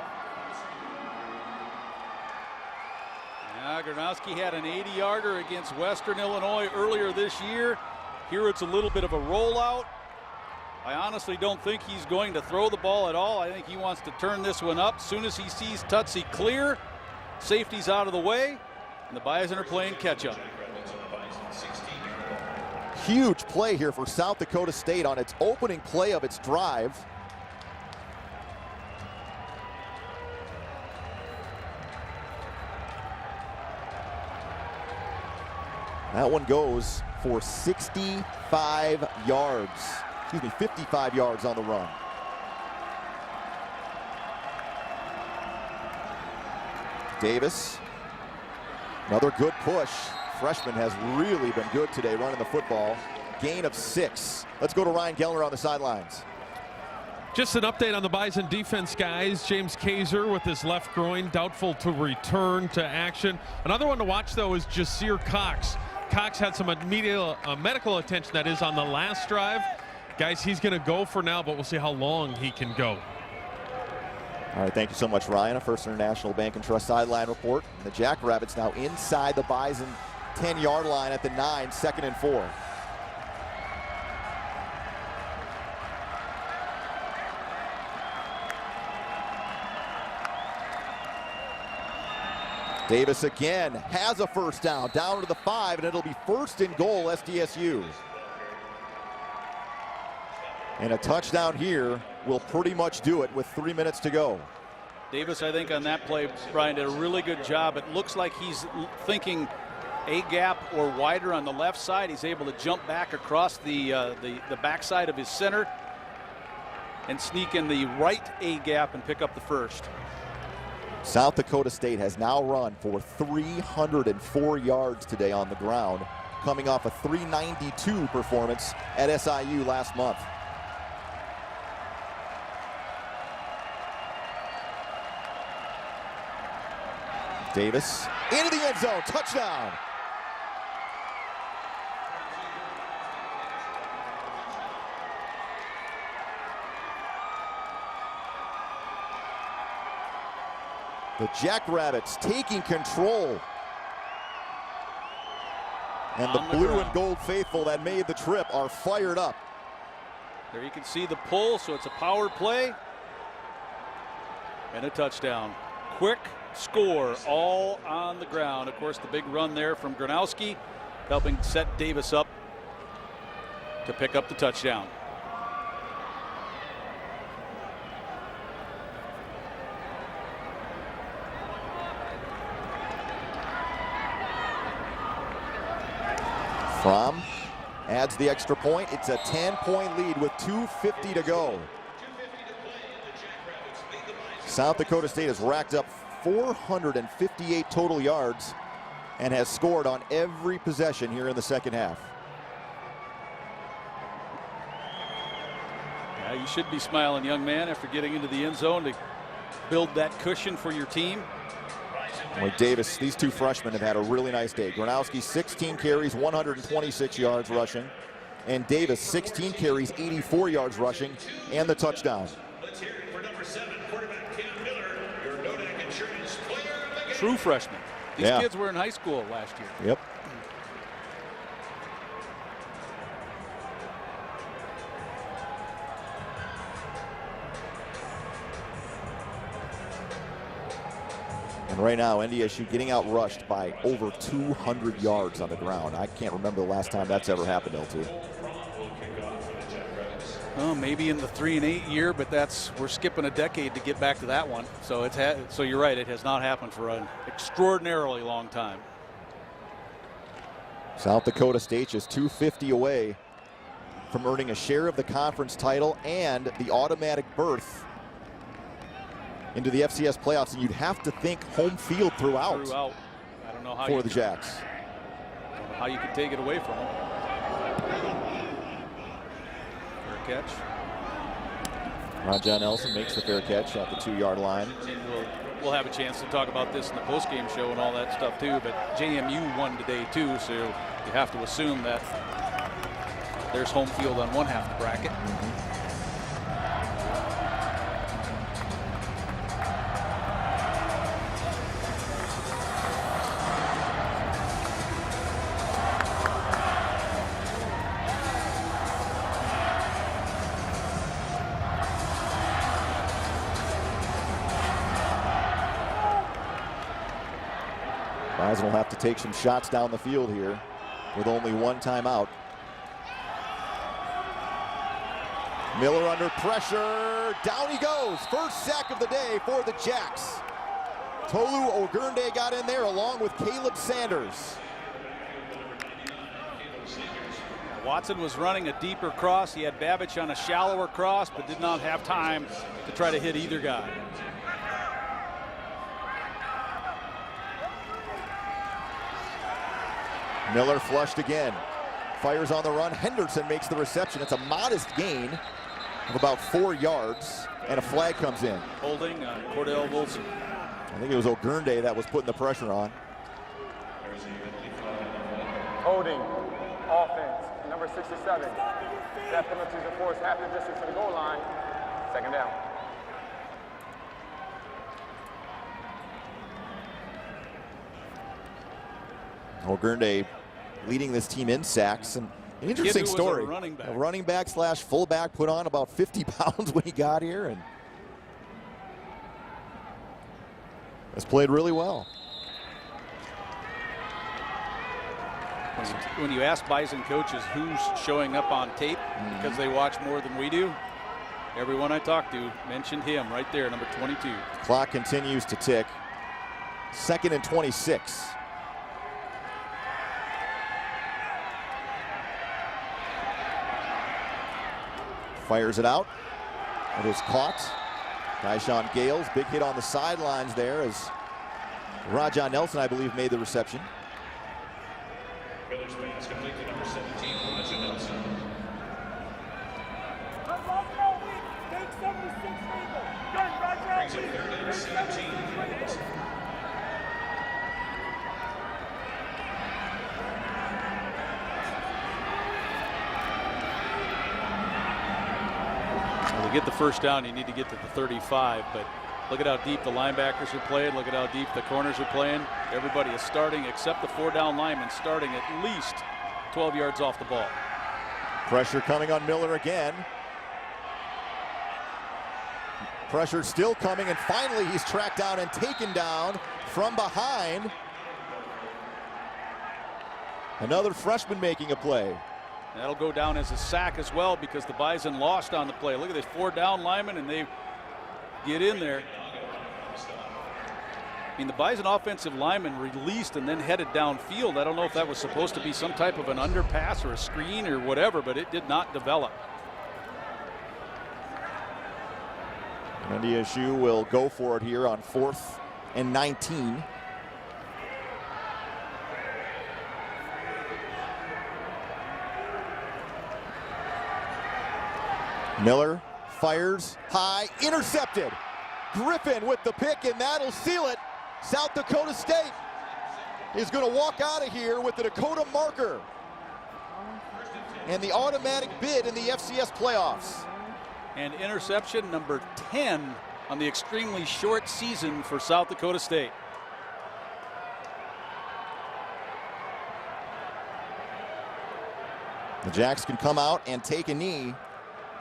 Yeah, Gronowski had an 80-yarder against Western Illinois earlier this year. Here it's a little bit of a rollout. I honestly don't think he's going to throw the ball at all. I think he wants to turn this one up. As soon as he sees Tutsi clear, safety's out of the way, and the Bison are playing catch-up. Huge play here for South Dakota State on its opening play of its drive. That one goes for 65 yards. Excuse me, 55 yards on the run. Davis, another good push. Freshman has really been good today running the football. Gain of 6. Let's go to Ryan Gellner on the sidelines. Just an update on the Bison defense, guys. James Kaiser with his left groin, doubtful to return to action. Another one to watch, though, is Jasir Cox. Cox had some immediate medical attention, that is, on the last drive. Guys, he's going to go for now, but we'll see how long he can go. All right, thank you so much, Ryan. A First International Bank and Trust sideline report. The Jackrabbits now inside the Bison 10-yard line at the 9, 2nd and 4. Davis again has a first down to the 5, and it'll be 1st and goal SDSU. And a touchdown here will pretty much do it with 3 minutes to go. Davis, I think on that play, Brian, did a really good job. It looks like he's thinking A gap or wider on the left side. He's able to jump back across the backside of his center and sneak in the right A gap and pick up the first. South Dakota State has now run for 304 yards today on the ground, coming off a 392 performance at SIU last month. Davis into the end zone, touchdown. The Jackrabbits taking control. And the blue and gold faithful that made the trip are fired up. There you can see the pull, so it's a power play. And a touchdown. Quick score, all on the ground. Of course, the big run there from Gronowski, helping set Davis up to pick up the touchdown. Fromm adds the extra point. It's a 10-point lead with 2:50 to go. South Dakota State has racked up 458 total yards and has scored on every possession here in the second half. Yeah, you should be smiling, young man, after getting into the end zone to build that cushion for your team. Like Davis, these two freshmen have had a really nice day. Gronowski, 16 carries, 126 yards rushing. And Davis, 16 carries, 84 yards rushing, and the touchdown. Let's hear it for number 7, quarterback Cam Miller, your Nodak Insurance Player of the Game. True freshman. These Yeah. kids were in high school last year. Yep. And right now, NDSU getting out rushed by over 200 yards on the ground. I can't remember the last time that's ever happened, L2. Well, maybe in the 3-8 year, but we're skipping a decade to get back to that one. So so you're right, it has not happened for an extraordinarily long time. South Dakota State just 250 away from earning a share of the conference title and the automatic berth into the FCS playoffs, and you'd have to think home field throughout. I don't know how for the Jacks. I don't know how you could take it away from them. Fair catch. Raja Nelson makes the fair catch at the 2-yard line. And we'll have a chance to talk about this in the post-game show and all that stuff too, but JMU won today too, so you have to assume that there's home field on one half of the bracket. Bison will have to take some shots down the field here with only one timeout. Miller under pressure. Down he goes. First sack of the day for the Jacks. Tolu Ogurnde got in there along with Caleb Sanders. Watson was running a deeper cross. He had Babich on a shallower cross, but did not have time to try to hit either guy. Miller flushed again. Fires on the run. Henderson makes the reception. It's a modest gain of about 4 yards, and a flag comes in. Holding Cordell Wilson. I think it was Ogurnde that was putting the pressure on. Holding, offense, number 67. That penalty is enforced half the distance to the goal line. Second down. Ogurnde leading this team in sacks, and an interesting story. A running back slash fullback, put on about 50 pounds when he got here, and has played really well. When you ask Bison coaches who's showing up on tape because they watch more than we do, everyone I talked to mentioned him right there, number 22. Clock continues to tick. 2nd and 26. Fires it out. It is caught. Tyshawn Gales, big hit on the sidelines there as Raja Nelson, I believe, made the reception. Miller's pass complete to number 17, Raja Nelson. Brings it 3rd and 17. To get the first down, you need to get to the 35, but look at how deep the linebackers are playing. Look at how deep the corners are playing. Everybody is starting, except the 4-down linemen, starting at least 12 yards off the ball. Pressure coming on Miller again. Pressure still coming, and finally he's tracked down and taken down from behind. Another freshman making a play. That'll go down as a sack as well because the Bison lost on the play. Look at this 4-down lineman, and they get in there. mean, the Bison offensive lineman released and then headed downfield. I don't know if that was supposed to be some type of an underpass or a screen or whatever, but it did not develop. NDSU will go for it here on 4th and 19. Miller fires high, intercepted. Griffin with the pick, and that'll seal it. South Dakota State is going to walk out of here with the Dakota marker and the automatic bid in the FCS playoffs. And interception number 10 on the extremely short season for South Dakota State. The Jacks can come out and take a knee.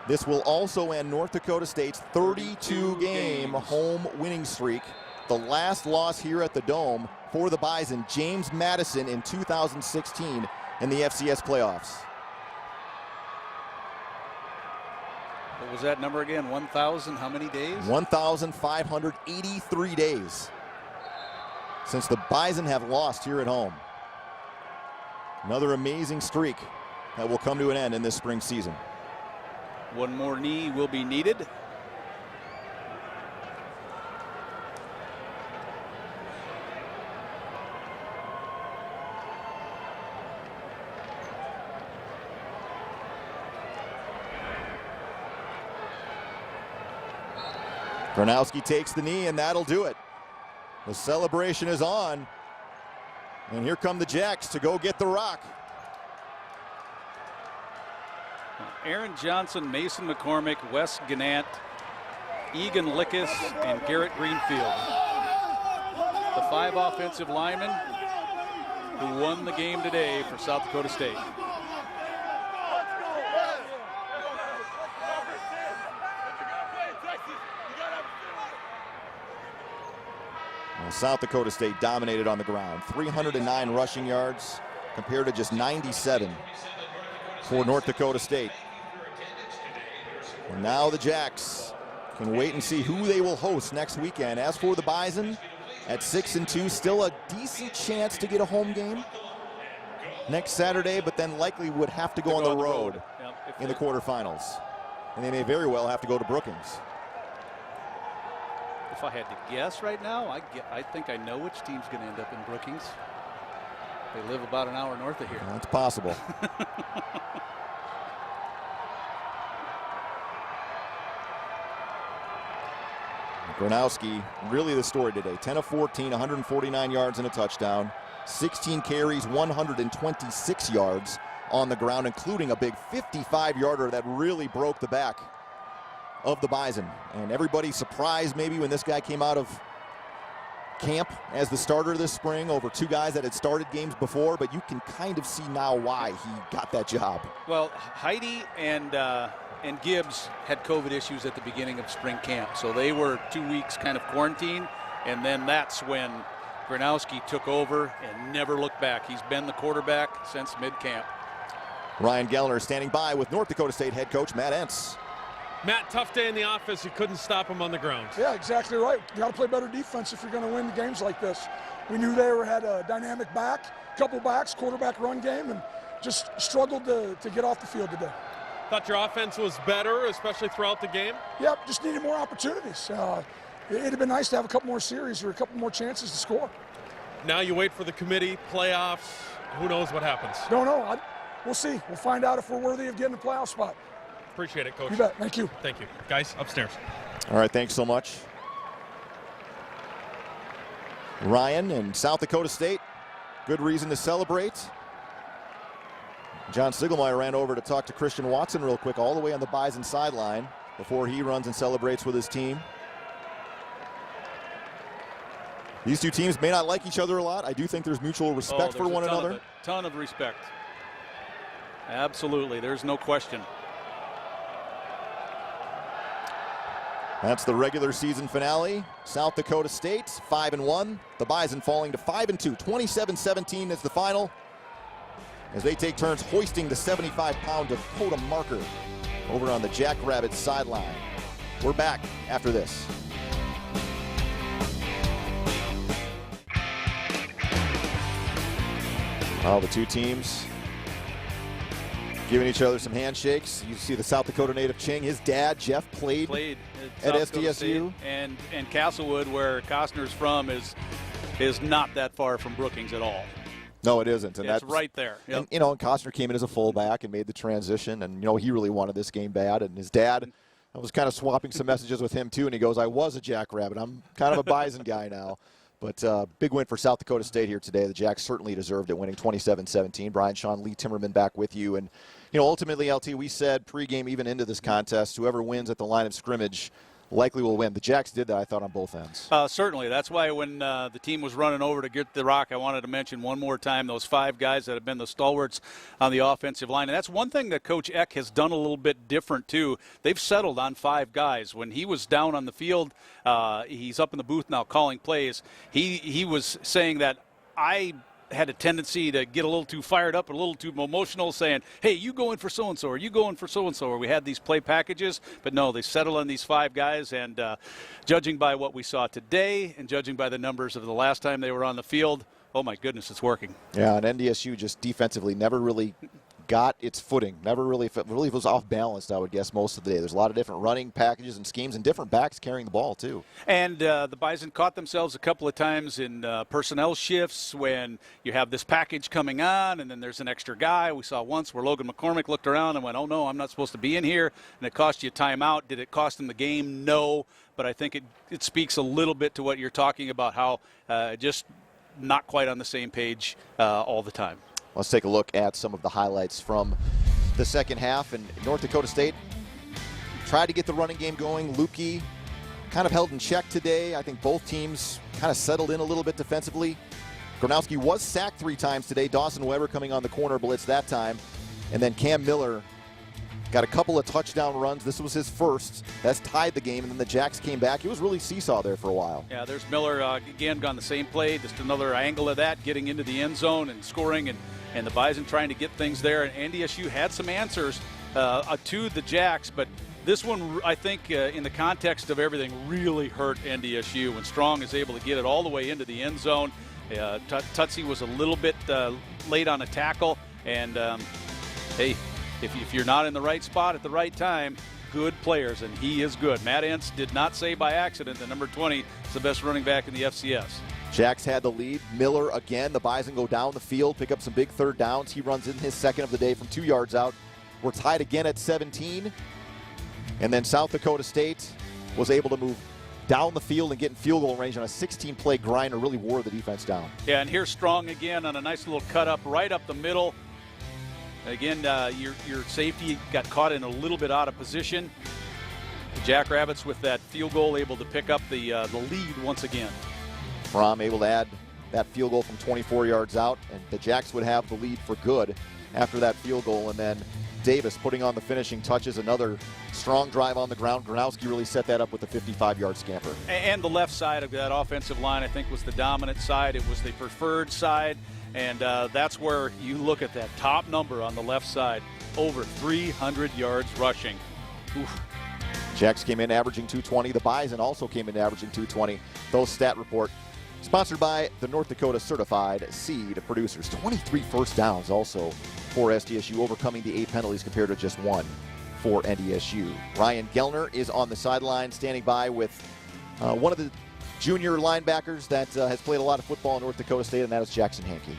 This will also end North Dakota State's 32-game home winning streak. The last loss here at the Dome for the Bison, James Madison in 2016 in the FCS playoffs. What was that number again? 1,000 how many days? 1,583 days since the Bison have lost here at home. Another amazing streak that will come to an end in this spring season. One more knee will be needed. Gronowski takes the knee, and that'll do it. The celebration is on. And here come the Jacks to go get the rock. Aaron Johnson, Mason McCormick, Wes Gannett, Egan Lickus, and Garrett Greenfield. The 5 offensive linemen who won the game today for South Dakota State. Well, South Dakota State dominated on the ground. 309 rushing yards compared to just 97 for North Dakota State. And now the Jacks can wait and see who they will host next weekend. As for the Bison, at 6-2, still a decent chance to get a home game next Saturday, but then likely would have to go on the road in the quarterfinals. And they may very well have to go to Brookings. If I had to guess right now, I think I know which team's going to end up in Brookings. They live about an hour north of here. Well, that's possible. Gronowski, really the story today. 10 of 14, 149 yards and a touchdown. 16 carries, 126 yards on the ground, including a big 55-yarder that really broke the back of the Bison. And everybody surprised maybe when this guy came out of camp as the starter this spring over 2 guys that had started games before, but you can kind of see now why he got that job. Well, Heidi and Gibbs had COVID issues at the beginning of spring camp, so they were 2 weeks kind of quarantined, and then that's when Gronowski took over and never looked back. He's been the quarterback since mid-camp. Ryan Gellner standing by with North Dakota State head coach Matt Entz. Matt, tough day in the office. You couldn't stop him on the ground. Yeah, exactly right. You got to play better defense if you're going to win games like this. We knew they had a dynamic back, couple backs, quarterback run game, and just struggled to get off the field today. Thought your offense was better, especially throughout the game? Yep, just needed more opportunities. It'd have been nice to have a couple more series or a couple more chances to score. Now you wait for the committee, playoffs. Who knows what happens? Don't know. We'll see. We'll find out if we're worthy of getting a playoff spot. Appreciate it, Coach. You bet. Thank you. Thank you. Guys, upstairs. All right, thanks so much. Ryan and South Dakota State, good reason to celebrate. John Sigelmeyer ran over to talk to Christian Watson real quick, all the way on the Bison sideline before he runs and celebrates with his team. These two teams may not like each other a lot. I do think there's mutual respect for one another. A ton of respect. Absolutely, there's no question. That's the regular season finale. South Dakota State 5-1. The Bison falling to 5-2. 27-17 is the final, as they take turns hoisting the 75-pound Dakota marker over on the Jackrabbits sideline. We're back after this. The two teams giving each other some handshakes. You see the South Dakota native Ching. His dad, Jeff, played at SDSU. And Castlewood, where Costner's from, is not that far from Brookings at all. No, it isn't. And it's that's right there. Yep. And, and Costner came in as a fullback and made the transition. And, he really wanted this game bad. And his dad, I was kind of swapping some messages with him, too. And he goes, I was a Jackrabbit. I'm kind of a Bison guy now. But big win for South Dakota State here today. The Jacks certainly deserved it, winning 27-17. Brian Shawn, Lee Timmerman back with you. And, ultimately, LT, we said pregame, even into this contest, whoever wins at the line of scrimmage likely will win. The Jacks did that, I thought, on both ends. Certainly. That's why when the team was running over to get the rock, I wanted to mention one more time those 5 guys that have been the stalwarts on the offensive line. And that's one thing that Coach Eck has done a little bit different, too. They've settled on 5 guys. When he was down on the field, he's up in the booth now calling plays. He was saying that I had a tendency to get a little too fired up, a little too emotional, saying, hey, you go in for so-and-so, or you go in for so-and-so, or we had these play packages. But no, they settled on these 5 guys, and judging by what we saw today and judging by the numbers of the last time they were on the field, oh, my goodness, it's working. Yeah, and NDSU just defensively never really got its footing, never really was off balanced, I would guess, most of the day. There's a lot of different running packages and schemes and different backs carrying the ball, too. And the Bison caught themselves a couple of times in personnel shifts when you have this package coming on and then there's an extra guy. We saw once where Logan McCormick looked around and went, oh, no, I'm not supposed to be in here, and it cost you a timeout. Did it cost him the game? No, but I think it speaks a little bit to what you're talking about, how just not quite on the same page all the time. Let's take a look at some of the highlights from the second half. And North Dakota State tried to get the running game going. Lukey kind of held in check today. I think both teams kind of settled in a little bit defensively. Gronowski was sacked 3 times today. Dawson Weber coming on the corner blitz that time. And then Cam Miller got a couple of touchdown runs. This was his first. That's tied the game. And then the Jacks came back. It was really seesaw there for a while. Yeah, there's Miller again on the same play. Just another angle of that, getting into the end zone and scoring. And the Bison trying to get things there. And NDSU had some answers to the Jacks, but this one, I think, in the context of everything, really hurt NDSU when Strong is able to get it all the way into the end zone. Tutsi was a little bit late on a tackle. And, hey, if you're not in the right spot at the right time, good players, and he is good. Matt Entz did not say by accident that number 20 is the best running back in the FCS. Jacks had the lead. Miller again. The Bison go down the field, pick up some big third downs. He runs in his second of the day from 2 yards out. We're tied again at 17. And then South Dakota State was able to move down the field and get in field goal range on a 16-play grind and really wore the defense down. Yeah, and here's Strong again on a nice little cut up right up the middle. Again, your safety got caught in a little bit out of position. The Jackrabbits with that field goal able to pick up the lead once again. Fromm able to add that field goal from 24 yards out, and the Jacks would have the lead for good after that field goal. And then Davis putting on the finishing touches, another strong drive on the ground. Gronowski really set that up with a 55-yard scamper. And the left side of that offensive line, I think, was the dominant side. It was the preferred side, and that's where you look at that top number on the left side, over 300 yards rushing. Oof. Jacks came in averaging 220. The Bison also came in averaging 220. Those stat report sponsored by the North Dakota Certified Seed Producers. 23 first downs also for SDSU, overcoming the 8 penalties compared to just 1 for NDSU. Ryan Gellner is on the sideline, standing by with one of the junior linebackers that has played a lot of football in North Dakota State, and that is Jackson Hankey.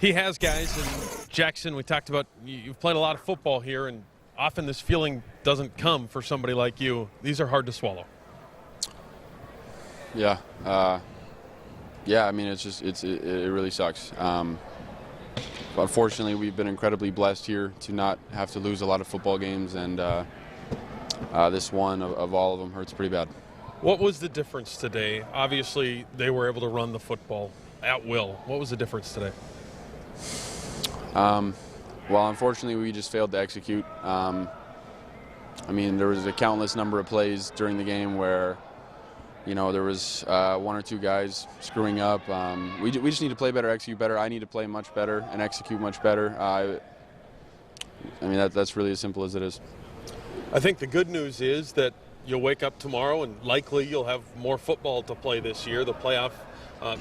He has, guys, and Jackson, we talked about, you've played a lot of football here, and often this feeling doesn't come for somebody like you. These are hard to swallow. Yeah. I mean, it really sucks. Unfortunately, we've been incredibly blessed here to not have to lose a lot of football games, and this one of all of them hurts pretty bad. What was the difference today? Obviously, they were able to run the football at will. What was the difference today? Well, unfortunately, we just failed to execute. I mean, there was a countless number of plays during the game where, you know, there was 1 or 2 guys screwing up. We just need to play better, execute better. I need to play much better and execute much better. I mean, that's really as simple as it is. I think the good news is that you'll wake up tomorrow and likely you'll have more football to play this year. The playoff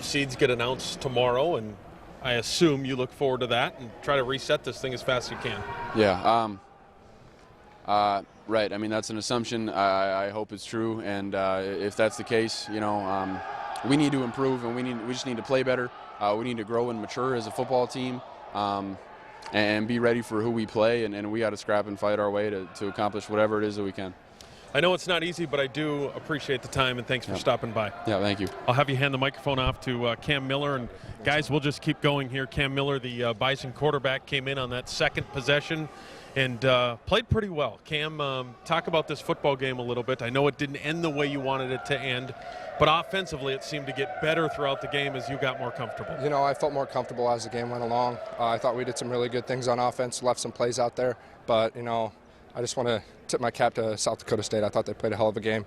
seeds get announced tomorrow, and I assume you look forward to that and try to reset this thing as fast as you can. Yeah, right. I mean, that's an assumption. I hope it's true, and if that's the case, we need to improve, and we just need to play better. We need to grow and mature as a football team, and be ready for who we play, and we got to scrap and fight our way to accomplish whatever it is that we can. I know it's not easy, but I do appreciate the time, and thanks for stopping by. Yeah, thank you. I'll have you hand the microphone off to Cam Miller. And, guys, we'll just keep going here. Cam Miller, the Bison quarterback, came in on that second possession and played pretty well. Cam, talk about this football game a little bit. I know it didn't end the way you wanted it to end, but offensively it seemed to get better throughout the game as you got more comfortable. I felt more comfortable as the game went along. I thought we did some really good things on offense, left some plays out there, but, I just want to tip my cap to South Dakota State. I thought they played a hell of a game.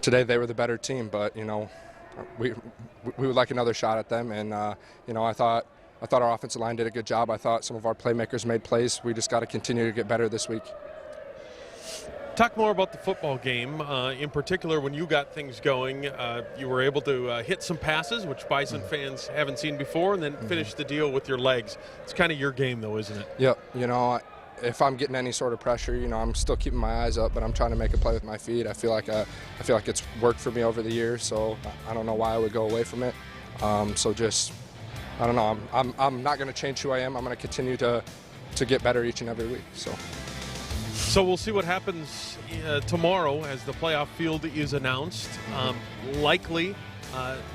Today they were the better team, but we would like another shot at them. And I thought our offensive line did a good job. I thought some of our playmakers made plays. We just got to continue to get better this week. Talk more about the football game. In particular, when you got things going, you were able to hit some passes, which Bison fans haven't seen before, and then finish the deal with your legs. It's kind of your game, though, isn't it? Yep. If I'm getting any sort of pressure, I'm still keeping my eyes up, but I'm trying to make a play with my feet. I feel like it's worked for me over the years, so I don't know why I would go away from it. I don't know. I'm not going to change who I am. I'm going to continue to get better each and every week. So we'll see what happens tomorrow as the playoff field is announced. Likely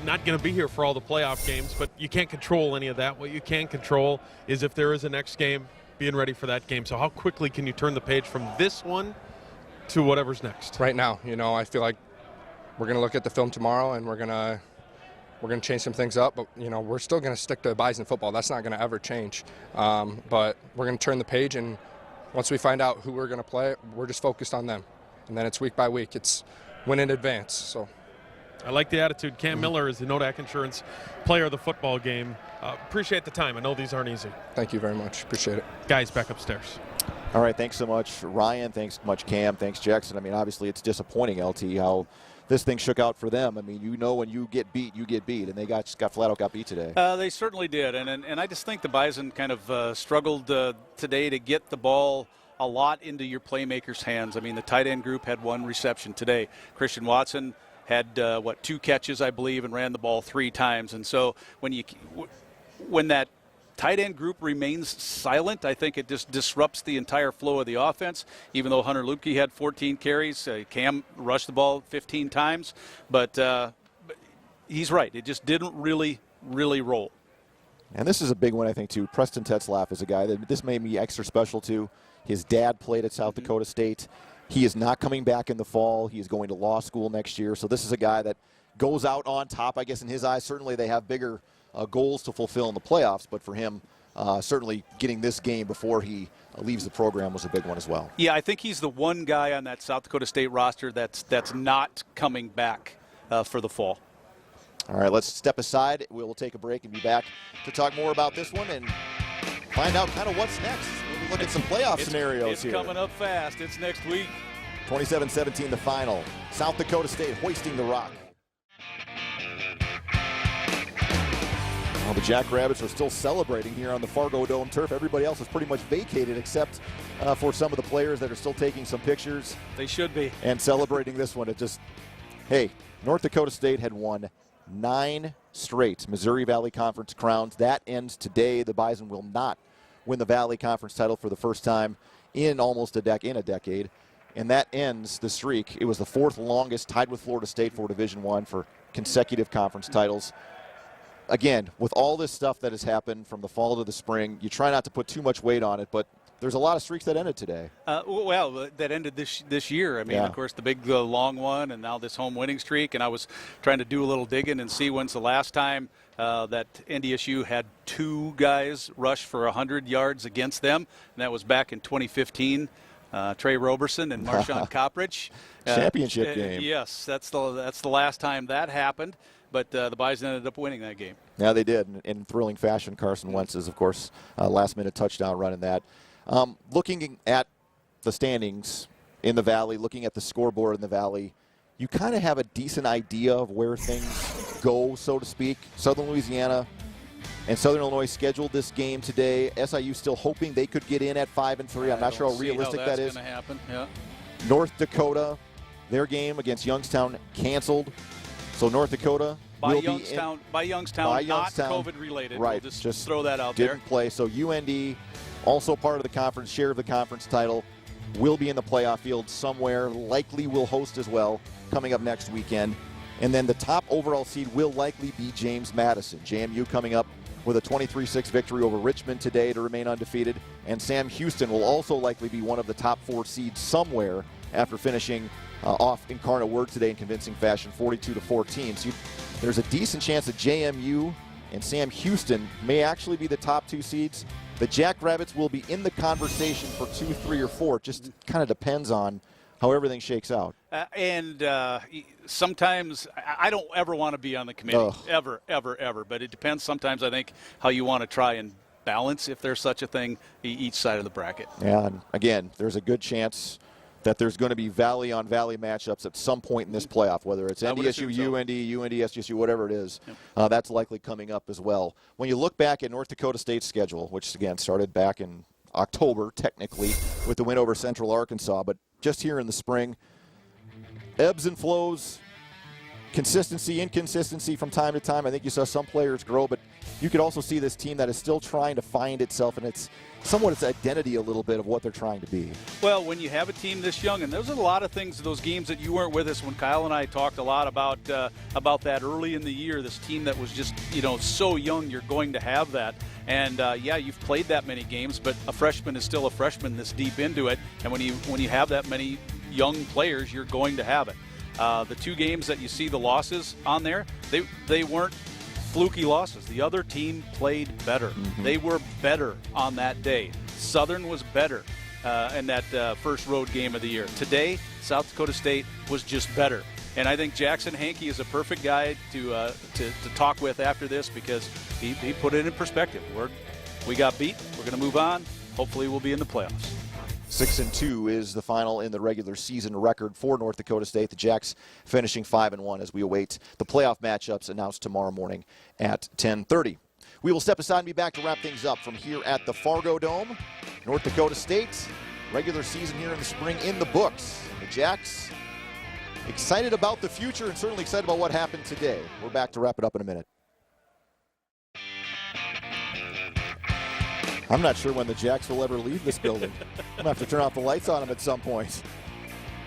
not going to be here for all the playoff games, but you can't control any of that. What you can control is if there is a next game, being ready for that game. So how quickly can you turn the page from this one to whatever's next? Right now, I feel like we're going to look at the film tomorrow and we're going to change some things up, but we're still going to stick to Bison football. That's not going to ever change. But we're going to turn the page, and once we find out who we're going to play, we're just focused on them. And then it's week by week. It's win in advance. So I like the attitude. Cam Miller is the Nodak Insurance Player of the Football Game. Appreciate the time. I know these aren't easy. Thank you very much. Appreciate it. Guys, back upstairs. All right, thanks so much, Ryan. Thanks so much, Cam. Thanks, Jackson. I mean, obviously it's disappointing, LT, how this thing shook out for them. I mean, when you get beat, and they got flat out got beat today. They certainly did, and I just think the Bison kind of struggled today to get the ball a lot into your playmakers' hands. I mean, the tight end group had one reception today. Christian Watson had, 2 catches, I believe, and ran the ball 3 times. And so when that tight end group remains silent, I think it just disrupts the entire flow of the offense. Even though Hunter Lupke had 14 carries, Cam rushed the ball 15 times. But he's right. It just didn't really roll. And this is a big one, I think, too. Preston Tetzlaff is a guy that this made me extra special to. His dad played at South Dakota State. He is not coming back in the fall. He is going to law school next year. So this is a guy that goes out on top, I guess, in his eyes. Certainly they have bigger goals to fulfill in the playoffs, but for him, certainly getting this game before he leaves the program was a big one as well. Yeah, I think he's the one guy on that South Dakota State roster that's not coming back for the fall. All right, let's step aside. We'll take a break and be back to talk more about this one and find out kind of what's next. Maybe look at some playoff scenarios here. It's coming up fast. It's next week. 27-17 the final. South Dakota State hoisting the rock. Well, the Jackrabbits are still celebrating here on the Fargo Dome turf. Everybody else is pretty much vacated except for some of the players that are still taking some pictures. They should be. And celebrating this one. Hey, North Dakota State had won 9 straight Missouri Valley Conference crowns. That ends today. The Bison will not win the Valley Conference title for the first time in almost a decade. And that ends the streak. It was the 4th longest, tied with Florida State for Division I for consecutive conference titles. Again, with all this stuff that has happened from the fall to the spring, you try not to put too much weight on it, but there's a lot of streaks that ended today. That ended this year. I mean, Yeah. Of course, the big long one, and now this home winning streak. And I was trying to do a little digging and see when's the last time that NDSU had 2 guys rush for 100 yards against them, and that was back in 2015. Trey Roberson and Marshawn Coppridge. Championship game. Yes, that's the last time that happened. But the Bison ended up winning that game. Yeah, they did in thrilling fashion. Carson Wentz's, of course, last-minute touchdown run in that. Looking at the standings in the Valley, looking at the scoreboard in the Valley, you kind of have a decent idea of where things go, so to speak. Southern Louisiana And Southern Illinois scheduled this game today. SIU still hoping they could get in at 5-3. I'm not sure how realistic that is. That's going to happen. Yeah. North Dakota, their game against Youngstown canceled. So North Dakota by will Youngstown, by Youngstown, not Youngstown. COVID related. Right. We'll just throw that out didn't play. So UND, also part of the conference, share of the conference title, will be in the playoff field somewhere. Likely will host as well coming up next weekend. And then the top overall seed will likely be James Madison. JMU coming up with a 23-6 victory over Richmond today to remain undefeated. And Sam Houston will also likely be one of the top 4 seeds somewhere after finishing off Incarnate Word today in convincing fashion, 42-14. So there's a decent chance that JMU and Sam Houston may actually be the top 2 seeds. The Jackrabbits will be in the conversation for 2, 3, or 4. It just kind of depends on how everything shakes out. And sometimes I don't ever want to be on the committee, ever. But it depends sometimes, I think, how you want to try and balance, if there's such a thing, each side of the bracket. Yeah, and again, there's a good chance that there's going to be valley-on-valley matchups at some point in this playoff, whether it's NDSU, UND, UND, SDSU, whatever it is. Yep. That's likely coming up as well. When you look back at North Dakota State's schedule, which, again, started back in October, technically, with the win over Central Arkansas, but just here in the spring, ebbs and flows, consistency, inconsistency from time to time. I think you saw some players grow, but you could also see this team that is still trying to find itself, and it's somewhat its identity a little bit of what they're trying to be. Well, when you have a team this young, and there's a lot of things, those games that you weren't with us when Kyle and I talked a lot about that early in the year, this team that was just, so young, you're going to have that. And, you've played that many games, but a freshman is still a freshman this deep into it. And when you have that many young players, you're going to have it. The 2 games that you see the losses on there, they weren't fluky losses. The other team played better. Mm-hmm. They were better on that day. Southern was better in that first road game of the year. Today, South Dakota State was just better. And I think Jackson Hankey is a perfect guy to talk with after this, because he put it in perspective. We got beat. We're going to move on. Hopefully we'll be in the playoffs. 6-2 is the final in the regular season record for North Dakota State. The Jacks finishing 5-1 as we await the playoff matchups announced tomorrow morning at 10:30. We will step aside and be back to wrap things up from here at the Fargo Dome. North Dakota State, regular season here in the spring in the books. The Jacks excited about the future and certainly excited about what happened today. We're back to wrap it up in a minute. I'm not sure when the Jacks will ever leave this building. I'm going to have to turn off the lights on them at some point.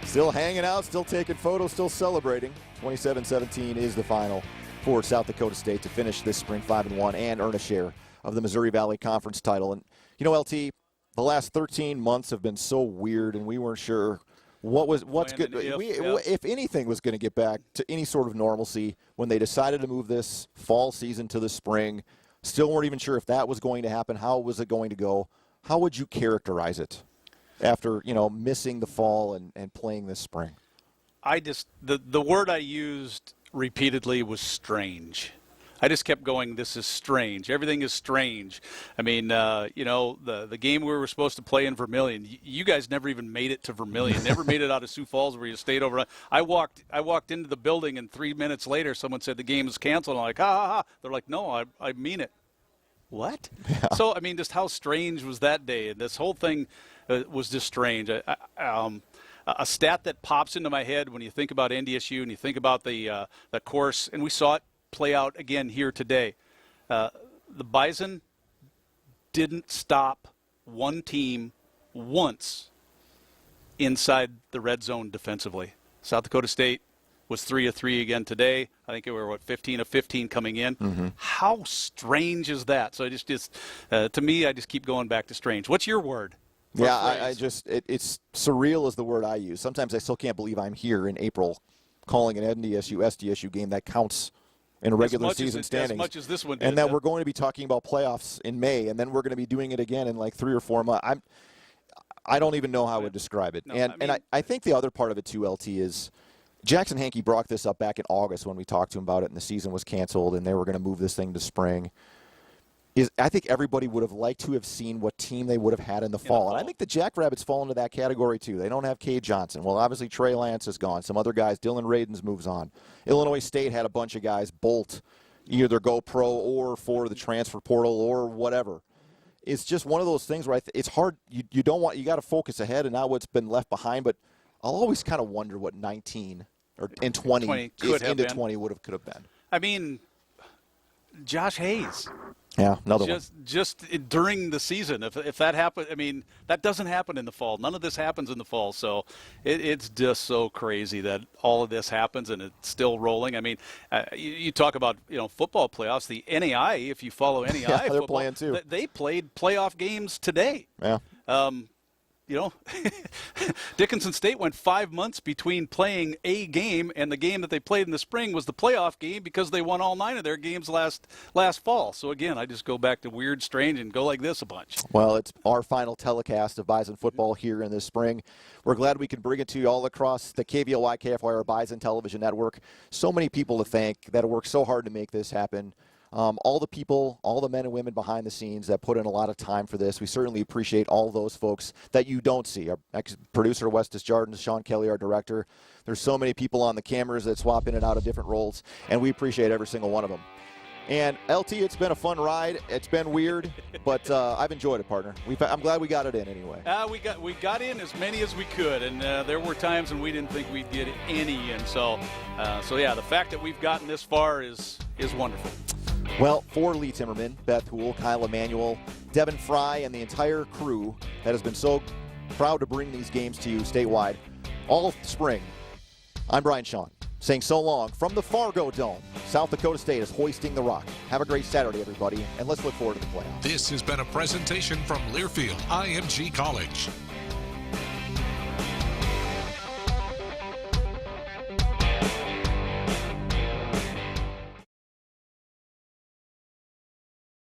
Still hanging out, still taking photos, still celebrating. 27-17 is the final for South Dakota State to finish this spring 5-1 and earn a share of the Missouri Valley Conference title. And, LT, the last 13 months have been so weird, and we weren't sure if anything was going to get back to any sort of normalcy when they decided to move this fall season to the spring. Still weren't even sure if that was going to happen. How was it going to go? How would you characterize it after, missing the fall and playing this spring? The word I used repeatedly was strange. I just kept going, this is strange. Everything is strange. I mean, the game we were supposed to play in Vermilion, you guys never even made it to Vermilion, never made it out of Sioux Falls where you stayed over. I walked into the building, and 3 minutes later, someone said the game is canceled. I'm like, ha, ha, ha. They're like, no, I mean it. What? Yeah. So, I mean, just how strange was that day? And this whole thing was just strange. A stat that pops into my head when you think about NDSU and you think about the course, and we saw it play out again here today. The Bison didn't stop one team once inside the red zone defensively. South Dakota State was 3 of 3 again today. I think we were 15 of 15 coming in. Mm-hmm. How strange is that? So to me, I just keep going back to strange. What's your word? Yeah, it's surreal is the word I use. Sometimes I still can't believe I'm here in April calling an NDSU SDSU game that counts in a regular season standings. As much as this one did. And then we're going to be talking about playoffs in May, and then we're going to be doing it again in like 3 or 4 months. I don't even know how I would describe it. No, I think the other part of it too, LT, is Jackson Hankey brought this up back in August when we talked to him about it and the season was canceled and they were going to move this thing to spring. I think everybody would have liked to have seen what team they would have had in the fall. And I think the Jackrabbits fall into that category too. They don't have Cade Johnson. Well, obviously Trey Lance is gone. Some other guys, Dylan Radens moves on. Illinois State had a bunch of guys bolt, either go pro or for the transfer portal or whatever. It's just one of those things where it's hard. You got to focus ahead and not what's been left behind. But I'll always kind of wonder what 19 or in 20 could have into been. 20 could have been. I mean, Josh Hayes. Yeah, another one. Just during the season, if that happened, I mean, that doesn't happen in the fall. None of this happens in the fall, so it's just so crazy that all of this happens and it's still rolling. I mean, you talk about football playoffs. The NAI, if you follow NAI, yeah, they're football, playing too. They played playoff games today. Yeah. Dickinson State went 5 months between playing a game, and the game that they played in the spring was the playoff game because they won all 9 of their games last fall. So, again, I just go back to weird, strange, and go like this a bunch. Well, it's our final telecast of Bison football here in the spring. We're glad we can bring it to you all across the KVOY, KFYR Bison Television Network. So many people to thank that have worked so hard to make this happen. All the people, all the men and women behind the scenes that put in a lot of time for this. We certainly appreciate all those folks that you don't see. Our producer, Westis Jordan, Sean Kelly, our director. There's so many people on the cameras that swap in and out of different roles, and we appreciate every single one of them. And LT, it's been a fun ride. It's been weird, but I've enjoyed it, partner. I'm glad we got it in anyway. We got in as many as we could, and there were times when we didn't think we'd get any. And so yeah, the fact that we've gotten this far is wonderful. Well, for Lee Timmerman, Beth Houle, Kyle Emanuel, Devin Fry, and the entire crew that has been so proud to bring these games to you statewide all spring, I'm Brian Shawn, saying so long from the Fargo Dome. South Dakota State is hoisting the rock. Have a great Saturday, everybody, and let's look forward to the playoffs. This has been a presentation from Learfield IMG College.